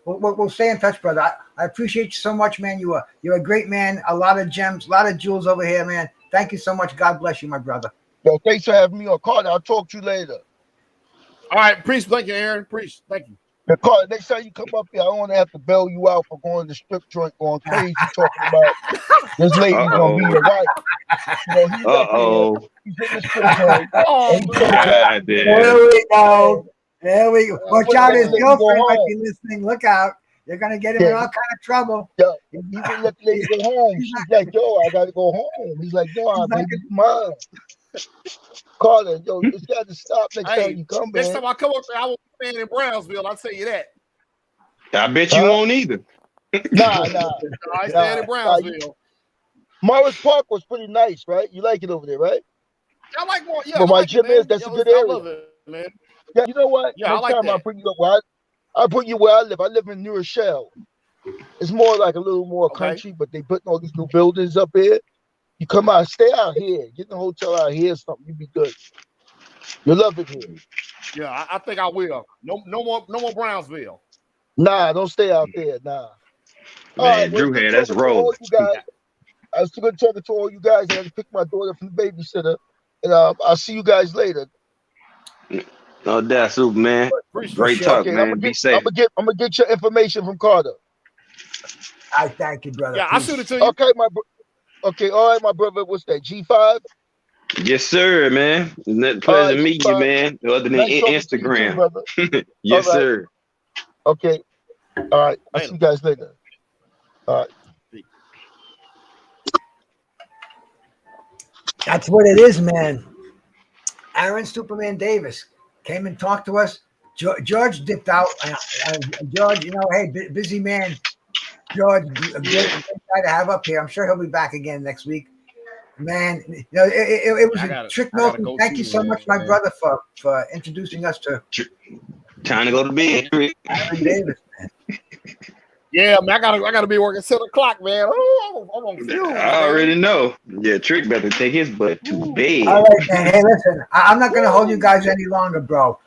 we'll stay in touch, brother. I appreciate you so much, man. You're a great man. A lot of gems, a lot of jewels over here, man. Thank you so much. God bless you, my brother. Yo, thanks for having me on. Carter, I'll talk to you later. All right, priest. Thank you, Aaron. Priest, thank you. Carter, next time you come up here, I don't want to have to bail you out for going to the strip joint, going crazy, talking about this lady's gonna be your wife. He's in the strip joint. There we go. Watch out, his girlfriend might be listening. Look out. You're gonna get him in all kind of trouble. Yo, he didn't let the lady go home. She's like, yo, I gotta go home. He's like, no, baby, mine. Carter, yo, it's got to stop next time you come, man. Next time I come up there, I won't be staying in Brownsville. I'll tell you that. I bet you won't either. Nah. I stay in Brownsville. Morris Park was pretty nice, right? You like it over there, right? I like more. Yeah, but my gym is that's a good area. I love it, man. Yeah, you know what? Yeah, next I like time that. I'll bring you where I live. I live in New Rochelle. It's more like a little more country, but they putting all these new buildings up here. You come out, stay out here, get in a hotel out here or something, you'll be good. You'll love it here. Yeah, I think I will. No more Brownsville. Nah, don't stay out there. Nah. All Man, right, well, Drew it's good had us talking to all rolling. you guys. I was still talking to all you guys. I got to pick my daughter from the babysitter, and I'll see you guys later. No doubt, Superman. Great Sure. talk, Okay, man. Be safe. I'm gonna get your information from Carter. I thank you, brother. Yeah, I'll Peace. shoot it to you. Okay, all right, my brother. What's that? G5. Yes, sir, man. Pleasure meeting you, man. Other than Nice talking to you too, Instagram. brother. Yes, All right. sir. Okay. All right. I'll see you guys later. All right. That's what it is, man. Aaron Superman Davis came and talked to us. George dipped out. George, hey, busy man. George, a great guy to have up here. I'm sure he'll be back again next week. Man, it was a trick. Thank you so much, my brother, for introducing us to Trying to go to bed. Aaron Davis, man. Yeah, man, I gotta be working 7 o'clock, man. Oh, I'm on fumes, I already know. Yeah, Trick better take his butt to bed. All right, man. Hey, listen, I'm not going to hold you guys any longer, bro.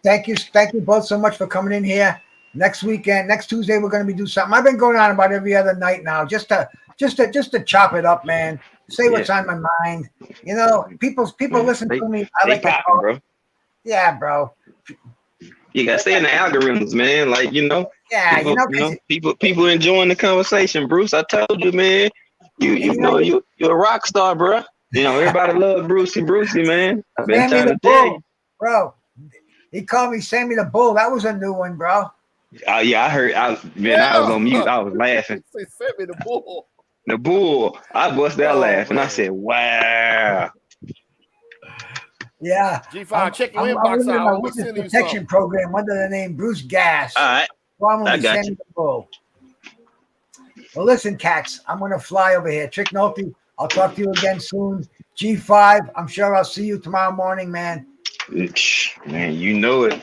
Thank you both so much for coming in here. Next Tuesday, we're going to be doing something. I've been going on about every other night now, just to chop it up, man. Say what's on my mind. People listen to me. I like popping, bro. Yeah, bro. You gotta stay in the algorithms, man. Like Yeah, people enjoying the conversation. Bruce, I told you, man. You're a rock star, bro. Everybody love Brucey, man. I've been trying to tell you, bro. He called me Sammy the Bull. That was a new one, bro. Yeah, I heard. I was on mute. I was laughing. Say Sammy the Bull. The Bull. I bust that laugh, and I said, "Wow." Yeah. G5, check your inbox out. I'm witness protection program under the name Bruce Gas. All right. I got you. Well, listen, cats, I'm going to fly over here. Trick Nolte, I'll talk to you again soon. G5, I'm sure I'll see you tomorrow morning, man. Man, you know it.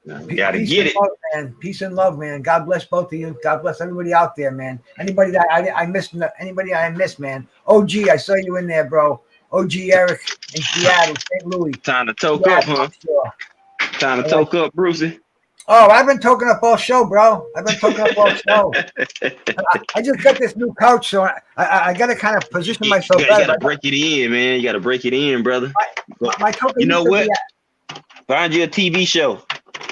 You got to get it. Love, man. Peace and love, man. God bless both of you. God bless everybody out there, man. Anybody that I missed, man. OG, I saw you in there, bro. OG Eric in Seattle, St. Louis. Time to toke up, huh? Sure. Time to toke up, Brucey. Oh, I've been toking up all show, bro. I've been toking up all show. I just got this new couch, so I got to kind of position myself better. You got to break it in, man. You got to break it in, brother. You know what? Find you a TV show,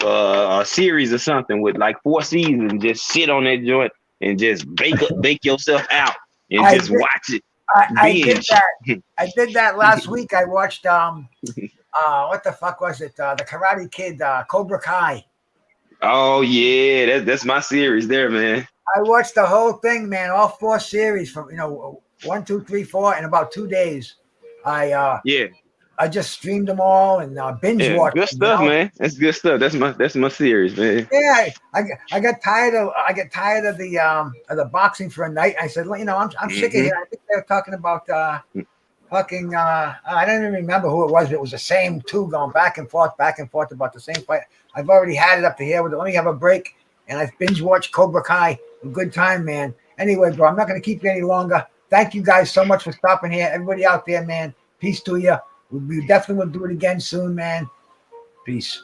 a series or something with like 4 seasons. Just sit on that joint and just bake yourself out and just watch it. I did that. I did that last week. I watched what the fuck was it? The Karate Kid, Cobra Kai. Oh yeah, that's my series there, man. I watched the whole thing, man. All 4 series from 1, 2, 3, 4 in about 2 days. I just streamed them all and binge watched. Good stuff, man. That's good stuff. That's my series, man. Yeah, I got tired of the boxing for a night. I said, I'm sick of it. I think they were talking about I don't even remember who it was, but it was the same 2 going back and forth about the same fight. I've already had it up to here. We'll only have a break, and I binge watched Cobra Kai. A good time, man. Anyway, bro, I'm not going to keep you any longer. Thank you guys so much for stopping here. Everybody out there, man. Peace to you. We definitely will do it again soon, man. Peace.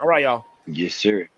All right, y'all. Yes, sir.